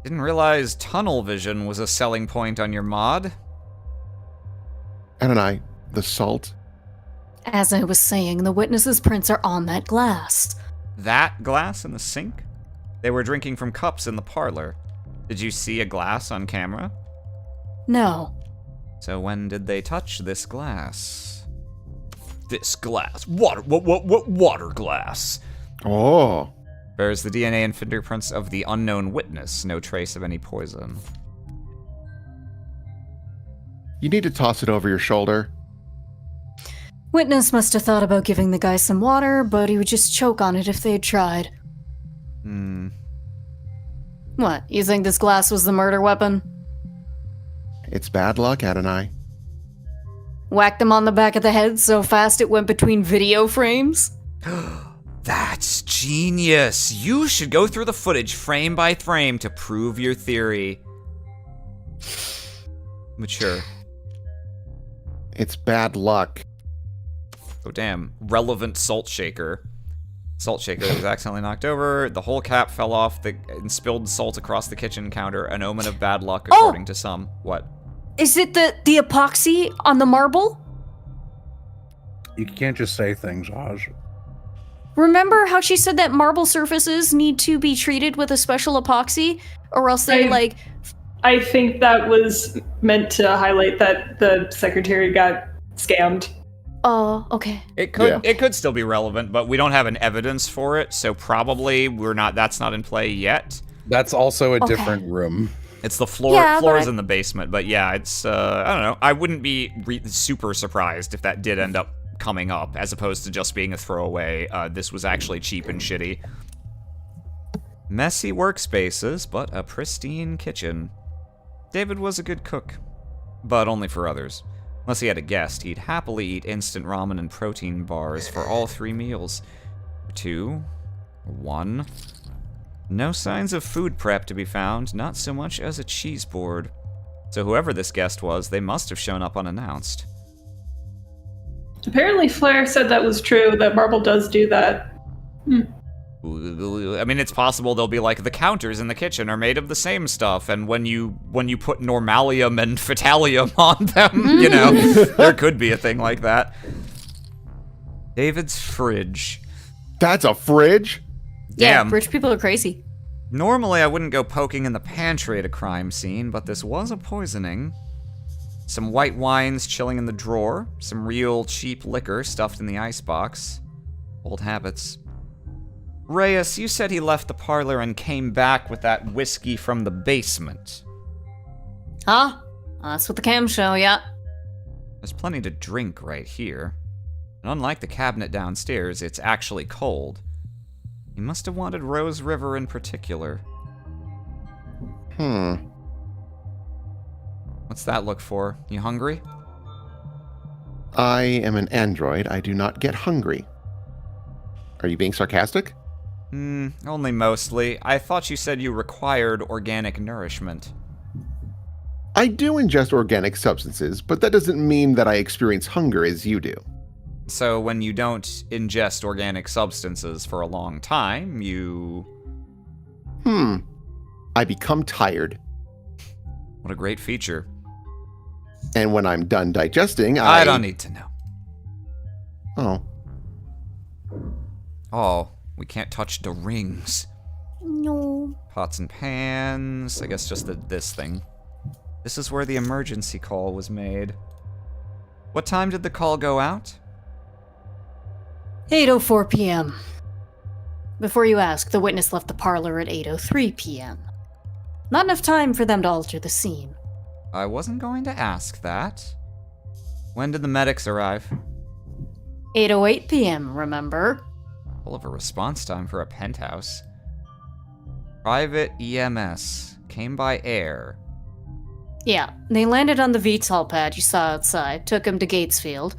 S3: Didn't realize tunnel vision was a selling point on your mod.
S1: Adonai, the salt.
S8: As I was saying, the witness's prints are on that glass.
S3: That glass in the sink? They were drinking from cups in the parlor. Did you see a glass on camera?
S8: No.
S3: So when did they touch this glass? This glass. Water glass.
S1: Oh.
S3: Bears the DNA and fingerprints of the unknown witness. No trace of any poison.
S1: You need to toss it over your shoulder.
S8: Witness must have thought about giving the guy some water, but he would just choke on it if they had tried. What, you think this glass was the murder weapon?
S1: It's bad luck, Adonai.
S8: Whacked him on the back of the head so fast it went between video frames?
S3: That's genius. You should go through the footage frame by frame to prove your theory. Mature.
S1: It's bad luck.
S3: Oh, damn. Relevant salt shaker. Salt shaker that was accidentally knocked over. The whole cap fell off and spilled salt across the kitchen counter. An omen of bad luck, according to some. What?
S8: Is it the epoxy on the marble?
S9: You can't just say things, Oz.
S8: Remember how she said that marble surfaces need to be treated with a special epoxy? Or else they,
S5: I think that was meant to highlight that the secretary got scammed.
S8: Oh, okay.
S3: It could still be relevant, but we don't have an evidence for it, so probably that's not in play yet.
S9: That's also a
S8: Okay.
S9: different room.
S3: It's the floor.
S8: Yeah,
S3: floor
S8: but
S3: is in the basement, but yeah, it's I don't know. I wouldn't be super surprised if that did end up coming up, as opposed to just being a throwaway. This was actually cheap and shitty. Messy workspaces, but a pristine kitchen. David was a good cook, but only for others. Unless he had a guest, he'd happily eat instant ramen and protein bars for all 3 meals. 2, 1. No signs of food prep to be found, not so much as a cheese board. So whoever this guest was, they must have shown up unannounced.
S5: Apparently Flair said that was true, that Marble does do that.
S3: I mean, it's possible they'll be like, the counters in the kitchen are made of the same stuff, and when you put normalium and fatalium on them, you know, there could be a thing like that. David's fridge.
S1: That's a fridge?
S3: Damn.
S8: Yeah, rich people are crazy.
S3: Normally, I wouldn't go poking in the pantry at a crime scene, but this was a poisoning. Some white wines chilling in the drawer. Some real cheap liquor stuffed in the icebox. Old habits. Reyes, you said he left the parlor and came back with that whiskey from the basement.
S8: Huh? That's what the cams show, yeah.
S3: There's plenty to drink right here. And unlike the cabinet downstairs, it's actually cold. He must have wanted Rose River in particular. What's that look for? You hungry?
S1: I am an android. I do not get hungry. Are you being sarcastic?
S3: Only mostly. I thought you said you required organic nourishment.
S1: I do ingest organic substances, but that doesn't mean that I experience hunger as you do.
S3: So when you don't ingest organic substances for a long time, you...
S1: I become tired.
S3: What a great feature.
S1: And when I'm done digesting,
S3: I don't need to know.
S1: Oh.
S3: Oh, we can't touch the rings.
S4: No.
S3: Pots and pans. I guess just this thing. This is where the emergency call was made. What time did the call go out?
S8: 8:04 p.m. Before you ask, the witness left the parlor at 8:03 p.m. Not enough time for them to alter the scene.
S3: I wasn't going to ask that. When did the medics arrive?
S8: 8:08 p.m., remember?
S3: Full of a response time for a penthouse. Private EMS. Came by air.
S8: Yeah, they landed on the VTOL pad you saw outside, took him to Gatesfield.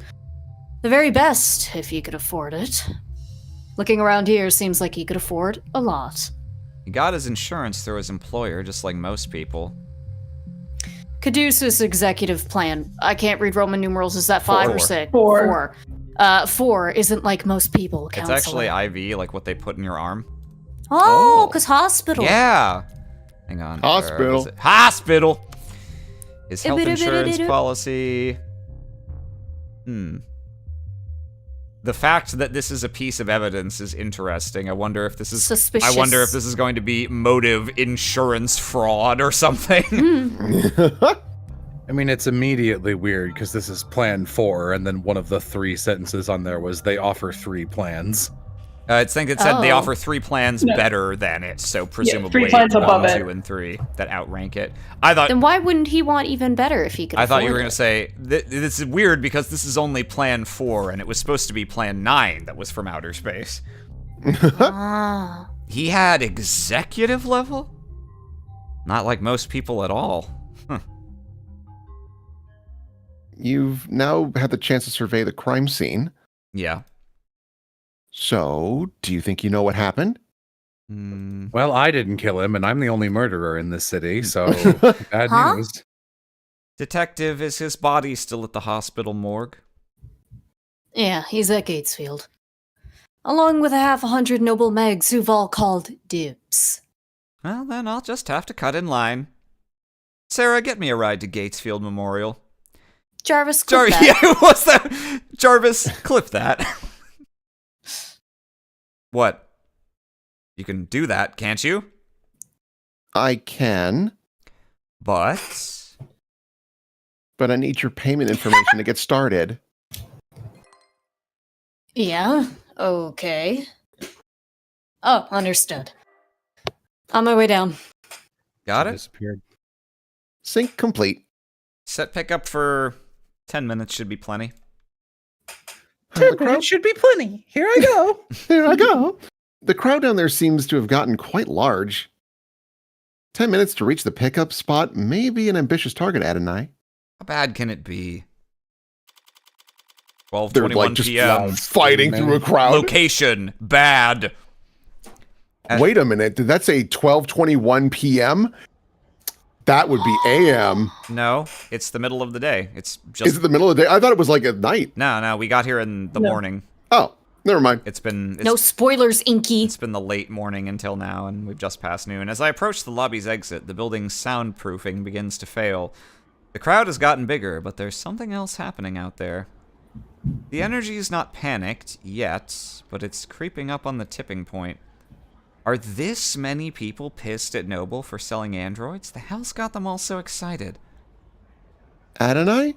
S8: The very best, if he could afford it. Looking around here seems like he could afford a lot.
S3: He got his insurance through his employer, just like most people.
S8: Caduceus executive plan. I can't read Roman numerals. Is that 5 or 6?
S5: Four.
S8: 4 isn't like most people,
S3: It's
S8: counselor.
S3: actually IV, like what they put in your arm.
S4: Oh, because hospital.
S3: Yeah. Hang on.
S1: Hospital.
S3: Where was it? Hospital. His health insurance policy. The fact that this is a piece of evidence is interesting. I wonder if this is
S8: Suspicious.
S3: I wonder if this is going to be motive insurance fraud or something.
S2: I mean, it's immediately weird because this is plan 4, and then one of the 3 sentences on there was they offer 3 plans.
S3: I think it said they
S8: Oh.
S3: offer 3 plans better than it, so presumably
S5: 3 plans
S3: 1,
S5: above it.
S3: 2, and 3 that outrank it. I thought
S8: Then why wouldn't he want even better if he could
S3: I thought you
S8: afford
S3: were going
S8: it?
S3: to say, this is weird because this is only plan 4, and it was supposed to be plan 9 that was from outer space.
S4: Ah.
S3: He had executive level? Not like most people at all.
S1: You've now had the chance to survey the crime scene.
S3: Yeah.
S1: So, do you think you know what happened?
S2: Well, I didn't kill him, and I'm the only murderer in this city, so bad
S4: Huh?
S2: news.
S3: Detective, is his body still at the hospital morgue?
S8: Yeah, he's at Gatesfield. Along with 100 noble megs who've all called dibs.
S3: Well, then I'll just have to cut in line. Sarah, get me a ride to Gatesfield Memorial.
S4: Jarvis, clip that.
S3: Yeah, what's that? Jarvis, clip that. What? You can do that, can't you?
S1: I can,
S3: But
S1: but I need your payment information to get started.
S8: Yeah, okay. Oh, understood. On my way down.
S3: got it.
S2: Disappeared.
S1: Sync complete.
S3: Set pickup for 10 minutes should be plenty.
S1: The crowd,
S9: should be plenty. Here I go.
S1: there I go. The crowd down there seems to have gotten quite large. 10 minutes to reach the pickup spot may be an ambitious target, Adonai.
S3: How bad can it be?
S1: They're
S3: 12:21
S1: like just
S3: p.m.
S1: fighting through a crowd.
S3: Location bad.
S1: Wait a minute. Did that say 12:21 p.m.? That would be a.m.
S3: No, it's the middle of the day. It's just
S1: Is it the middle of the day? I thought it was like at night.
S3: no. We got here in the morning.
S1: Oh, Never mind.
S8: No spoilers, Inky.
S3: It's been the late morning until now, and we've just passed noon. As I approach the lobby's exit, the building's soundproofing begins to fail. The crowd has gotten bigger, but there's something else happening out there. The energy is not panicked yet, but it's creeping up on the tipping point. Are this many people pissed at Noble for selling androids? The hell's got them all so excited?
S1: Adonai?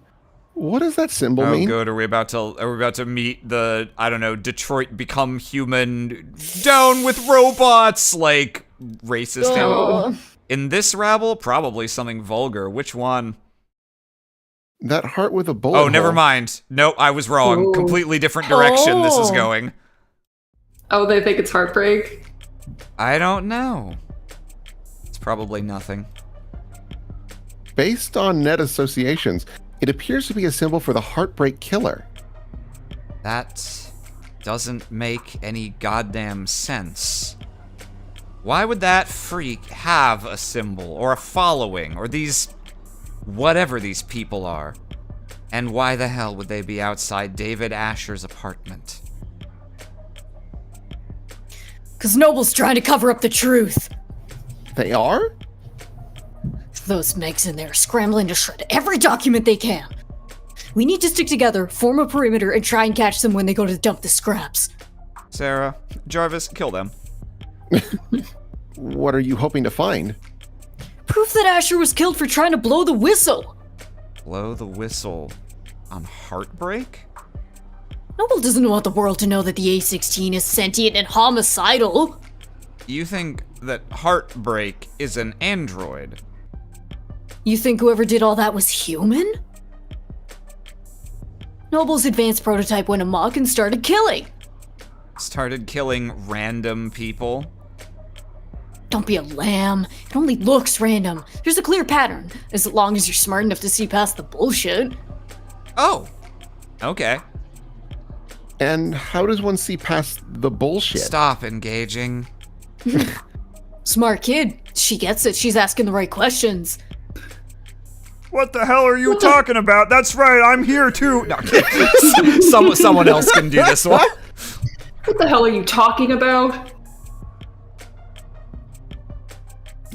S1: What does that symbol mean?
S3: Oh, good. Are we about to meet the, I don't know, Detroit Become Human, down with robots, like, racist hymn? In this rabble, probably something vulgar. Which one?
S1: That heart with a bullet
S3: Oh, never
S1: hole.
S3: mind. Nope, I was wrong.
S5: Ooh.
S3: Completely different direction this is going.
S5: Oh, they think it's heartbreak?
S3: I don't know. It's probably nothing.
S1: Based on net associations, it appears to be a symbol for the Heartbreak Killer.
S3: That doesn't make any goddamn sense. Why would that freak have a symbol or a following or these whatever these people are? And why the hell would they be outside David Asher's apartment?
S8: Because Noble's trying to cover up the truth.
S1: They are?
S8: Those Megs in there are scrambling to shred every document they can. We need to stick together, form a perimeter, and try and catch them when they go to dump the scraps.
S3: Sarah, Jarvis, kill them.
S1: What are you hoping to find?
S8: Proof that Asher was killed for trying to blow the whistle.
S3: Blow the whistle on Heartbreak?
S8: Noble doesn't want the world to know that the A-16 is sentient and homicidal.
S3: You think that Heartbreak is an android?
S8: You think whoever did all that was human? Noble's advanced prototype went amok and started killing.
S3: Started killing random people?
S8: Don't be a lamb. It only looks random. There's a clear pattern, as long as you're smart enough to see past the bullshit.
S3: Oh, okay.
S1: And how does one see past the bullshit?
S3: Stop engaging.
S8: Smart kid. She gets it. She's asking the right questions.
S6: What the hell are you talking about? That's right, I'm here too. No,
S3: Someone else can do this one.
S5: What the hell are you talking about?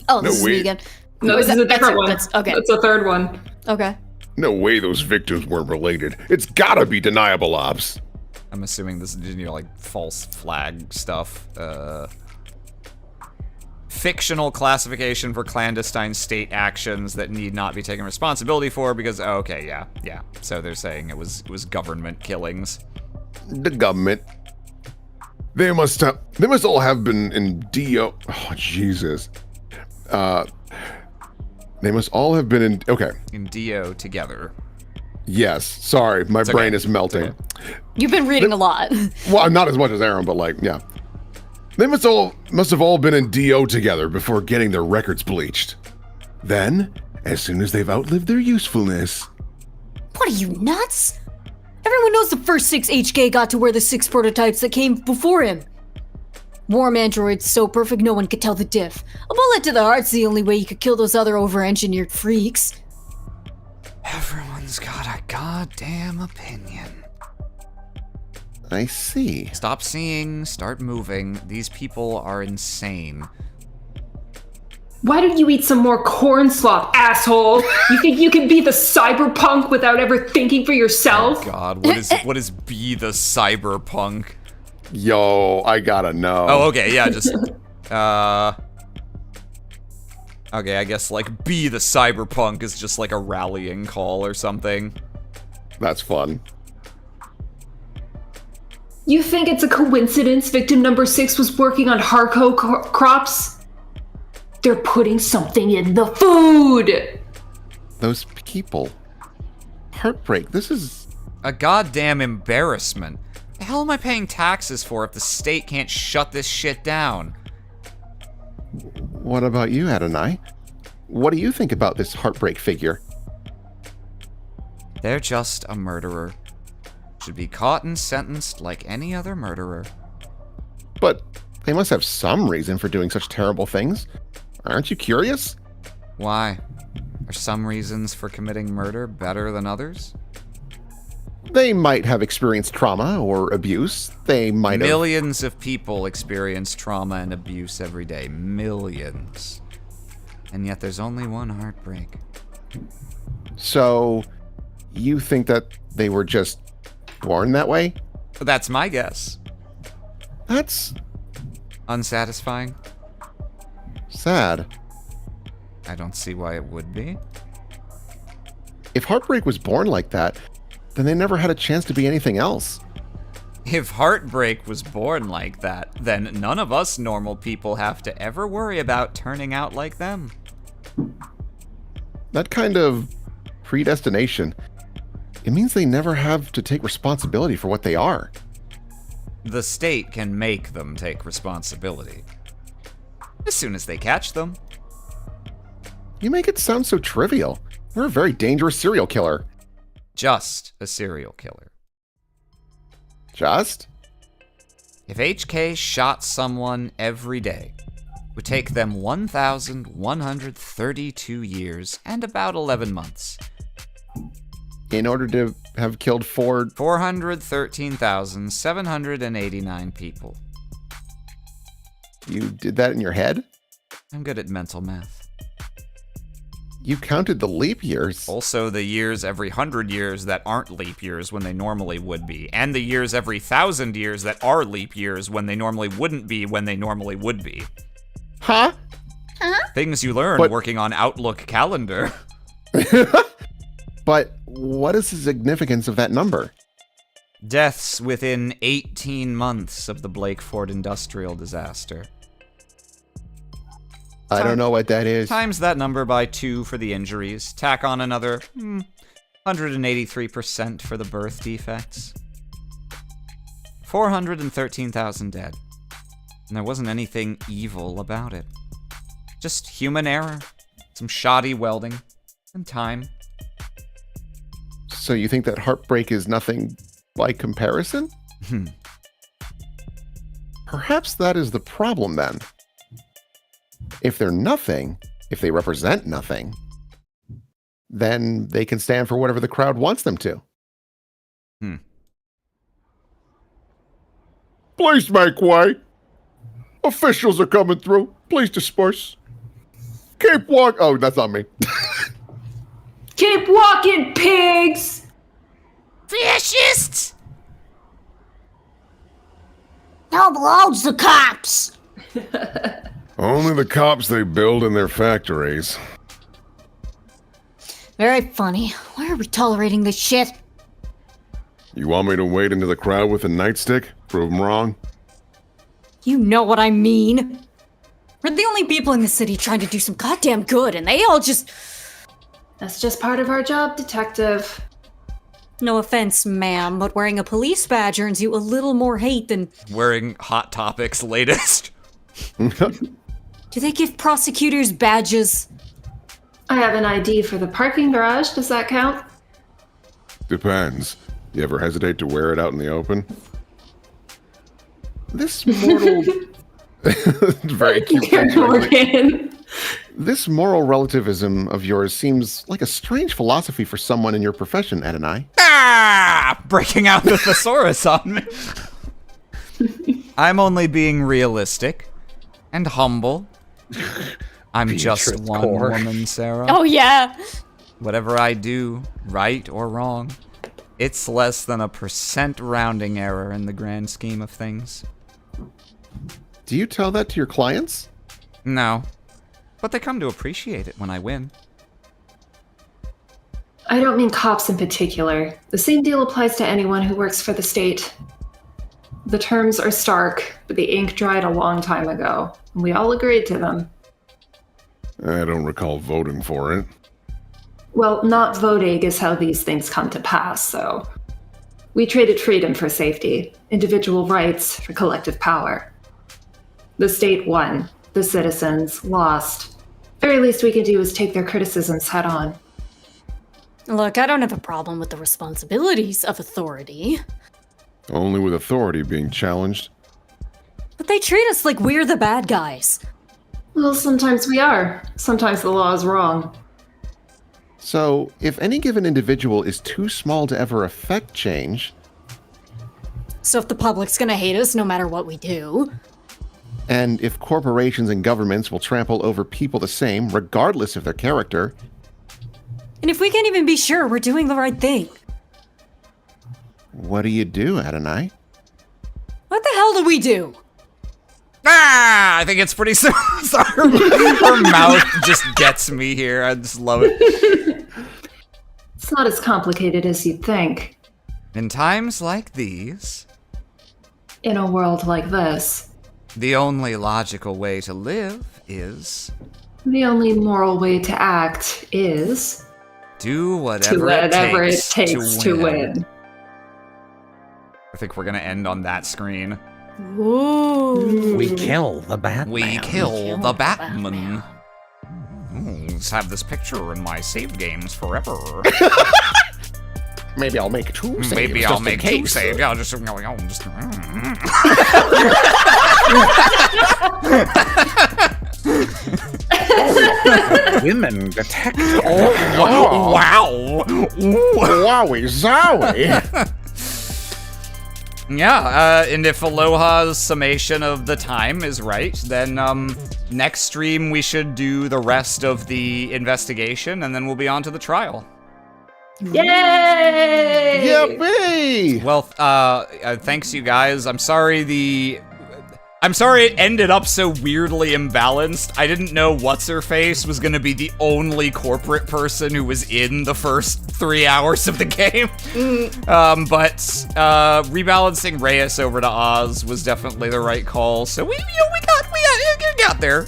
S8: Oh, this is me again.
S5: No, this is a different one.
S8: Okay.
S5: That's the third one.
S8: Okay.
S1: No way those victims weren't related. It's gotta be deniable ops.
S3: I'm assuming this is, like, false flag stuff. Fictional classification for clandestine state actions that need not be taken responsibility for because, oh, okay, yeah. So they're saying it was government killings.
S1: The government. They must all have been in DO. Oh, Jesus. They must all have been in, okay.
S3: In DO together.
S1: Yes, sorry, my brain is melting.
S3: Okay.
S8: You've been reading a lot.
S1: Well, not as much as Arim, but like, yeah. They must have all been in DO together before getting their records bleached. Then, as soon as they've outlived their usefulness.
S8: What are you, nuts? Everyone knows the first 6 HK got to wear the 6 prototypes that came before him. Warm androids so perfect no one could tell the diff. A bullet to the heart's the only way you could kill those other over-engineered freaks.
S3: Everyone's got a goddamn opinion.
S1: I see.
S3: Stop seeing, start moving. These people are insane.
S5: Why don't you eat some more corn slop, asshole? You think you can be the cyberpunk without ever thinking for yourself?
S3: Oh God, what is be the cyberpunk?
S1: Yo, I gotta know.
S3: Oh, okay, yeah, just okay, I guess like be the cyberpunk is just like a rallying call or something.
S1: That's fun.
S5: You think it's a coincidence victim number 6 was working on Harco crops? They're putting something in the food!
S1: Those people. Heartbreak, this is...
S3: A goddamn embarrassment. The hell am I paying taxes for if the state can't shut this shit down?
S1: What about you, Adonai? What do you think about this Heartbreak figure?
S3: They're just a murderer. Should be caught and sentenced like any other murderer.
S1: But they must have some reason for doing such terrible things. Aren't you curious?
S3: Why? Are some reasons for committing murder better than others?
S7: They might have experienced trauma or abuse. They might have...
S3: Millions of people experience trauma and abuse every day. Millions. And yet there's only one heartbreak.
S7: So, you think that they were just born that way?
S3: That's my guess.
S7: That's
S3: Unsatisfying?
S7: sad.
S3: I don't see why it would be.
S7: If heartbreak was born like that, then they never had a chance to be anything else.
S3: If heartbreak was born like that, then none of us normal people have to ever worry about turning out like them.
S7: That kind of predestination, it means they never have to take responsibility for what they are.
S3: The state can make them take responsibility. As soon as they catch them.
S7: You make it sound so trivial. You're a very dangerous serial killer.
S3: Just a serial killer.
S7: Just?
S3: If HK shot someone every day, it would take them 1,132 years and about 11 months.
S7: In order to have killed
S3: 413,789 people.
S7: You did that in your head?
S3: I'm good at mental math.
S7: You counted the leap years.
S3: Also the years every 100 years that aren't leap years when they normally would be, and the years every 1,000 years that are leap years when they normally wouldn't be when they normally would be.
S7: Huh?
S3: Things you learn working on Outlook calendar.
S7: But what is the significance of that number?
S3: Deaths within 18 months of the Blakeford industrial disaster.
S7: I don't know what that is.
S3: Times that number by 2 for the injuries. Tack on another 183% for the birth defects. 413,000 dead. And there wasn't anything evil about it. Just human error, some shoddy welding, and time.
S7: So you think that heartbreak is nothing by comparison? Perhaps that is the problem then. If they're nothing, if they represent nothing, then they can stand for whatever the crowd wants them to. Please make way. Officials are coming through. Please disperse. Keep walk. Oh, that's not me.
S5: Keep walking, pigs!
S3: Fascists!
S4: Noble owns the cops.
S1: Only the cops they build in their factories.
S4: Very funny. Why are we tolerating this shit?
S1: You want me to wade into the crowd with a nightstick? Prove them wrong?
S8: You know what I mean. We're the only people in the city trying to do some goddamn good, and they all just...
S5: That's just part of our job, detective.
S8: No offense, ma'am, but wearing a police badge earns you a little more hate than...
S3: Wearing Hot Topics latest.
S8: Do they give prosecutors badges?
S5: I have an ID for the parking garage. Does that count?
S1: Depends. You ever hesitate to wear it out in the open?
S7: This moral... Very cute.
S5: Morgan.
S7: This moral relativism of yours seems like a strange philosophy for someone in your profession, Adonai.
S3: Breaking out the thesaurus on me. I'm only being realistic and humble. I'm just one woman, Sarah.
S8: Oh, yeah.
S3: Whatever I do, right or wrong, it's less than 1% rounding error in the grand scheme of things.
S7: Do you tell that to your clients?
S3: No, but they come to appreciate it when I win.
S5: I don't mean cops in particular. The same deal applies to anyone who works for the state. The terms are stark, but the ink dried a long time ago, and we all agreed to them.
S1: I don't recall voting for it.
S5: Well, not voting is how these things come to pass, so... We traded freedom for safety, individual rights for collective power. The state won, the citizens lost. Very least we can do is take their criticisms head on.
S8: Look, I don't have a problem with the responsibilities of authority.
S1: Only with authority being challenged.
S8: But they treat us like we're the bad guys.
S5: Well, sometimes we are. Sometimes the law is wrong.
S7: So, if any given individual is too small to ever affect change,
S8: So if the public's gonna hate us no matter what we do,
S7: and if corporations and governments will trample over people the same, regardless of their character,
S8: and if we can't even be sure we're doing the right thing,
S7: what do you do, Adonai?
S8: what the hell do we do?
S3: I think it's pretty simple. Sorry, her mouth just gets me here. I just love it.
S5: It's not as complicated as you'd think.
S3: In times like these,
S5: In a world like this,
S3: the only logical way to live is
S5: the only moral way to act is
S3: do
S5: to
S3: whatever,
S5: whatever
S3: it
S5: it takes to win.
S3: I think we're gonna end on that screen.
S8: Ooh.
S9: We kill the Batman.
S3: We kill the Batman. Let's have this picture in my save games forever.
S7: Maybe I'll make 2 saves.
S3: Maybe
S7: just
S3: I'll
S7: in
S3: make 2
S7: case.
S3: saves. Yeah, just.
S9: Women detective.
S3: Wow.
S7: Wowie zowie!
S3: Yeah, and if Aloha's summation of the time is right, then next stream we should do the rest of the investigation, and then we'll be on to the trial.
S5: Yay!
S7: Yippee!
S3: Well, thanks you guys. I'm sorry it ended up so weirdly imbalanced. I didn't know What's-Her-Face was gonna be the only corporate person who was in the first 3 hours of the game. But rebalancing Reyes over to Oz was definitely the right call. So we got there.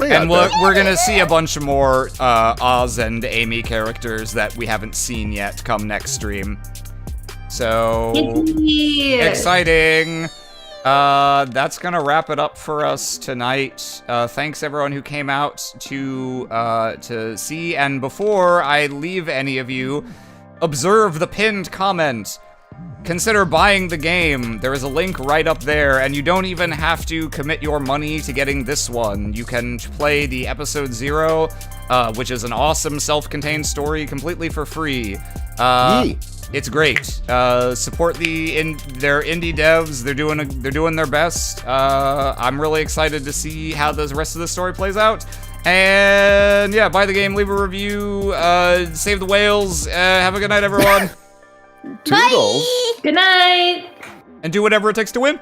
S3: And we're gonna see a bunch more Oz and Amy characters that we haven't seen yet come next stream. So exciting! That's gonna wrap it up for us tonight. Thanks everyone who came out to see. And before I leave any of you, observe the pinned comment. Consider buying the game. There is a link right up there, and you don't even have to commit your money to getting this one. You can play the episode 0, which is an awesome self-contained story completely for free. It's great. Support their indie devs. They're doing their best. I'm really excited to see how the rest of the story plays out. And yeah, buy the game, leave a review, save the whales. Have a good night, everyone.
S7: Toodles.
S5: Good night!
S3: And do whatever it takes to win.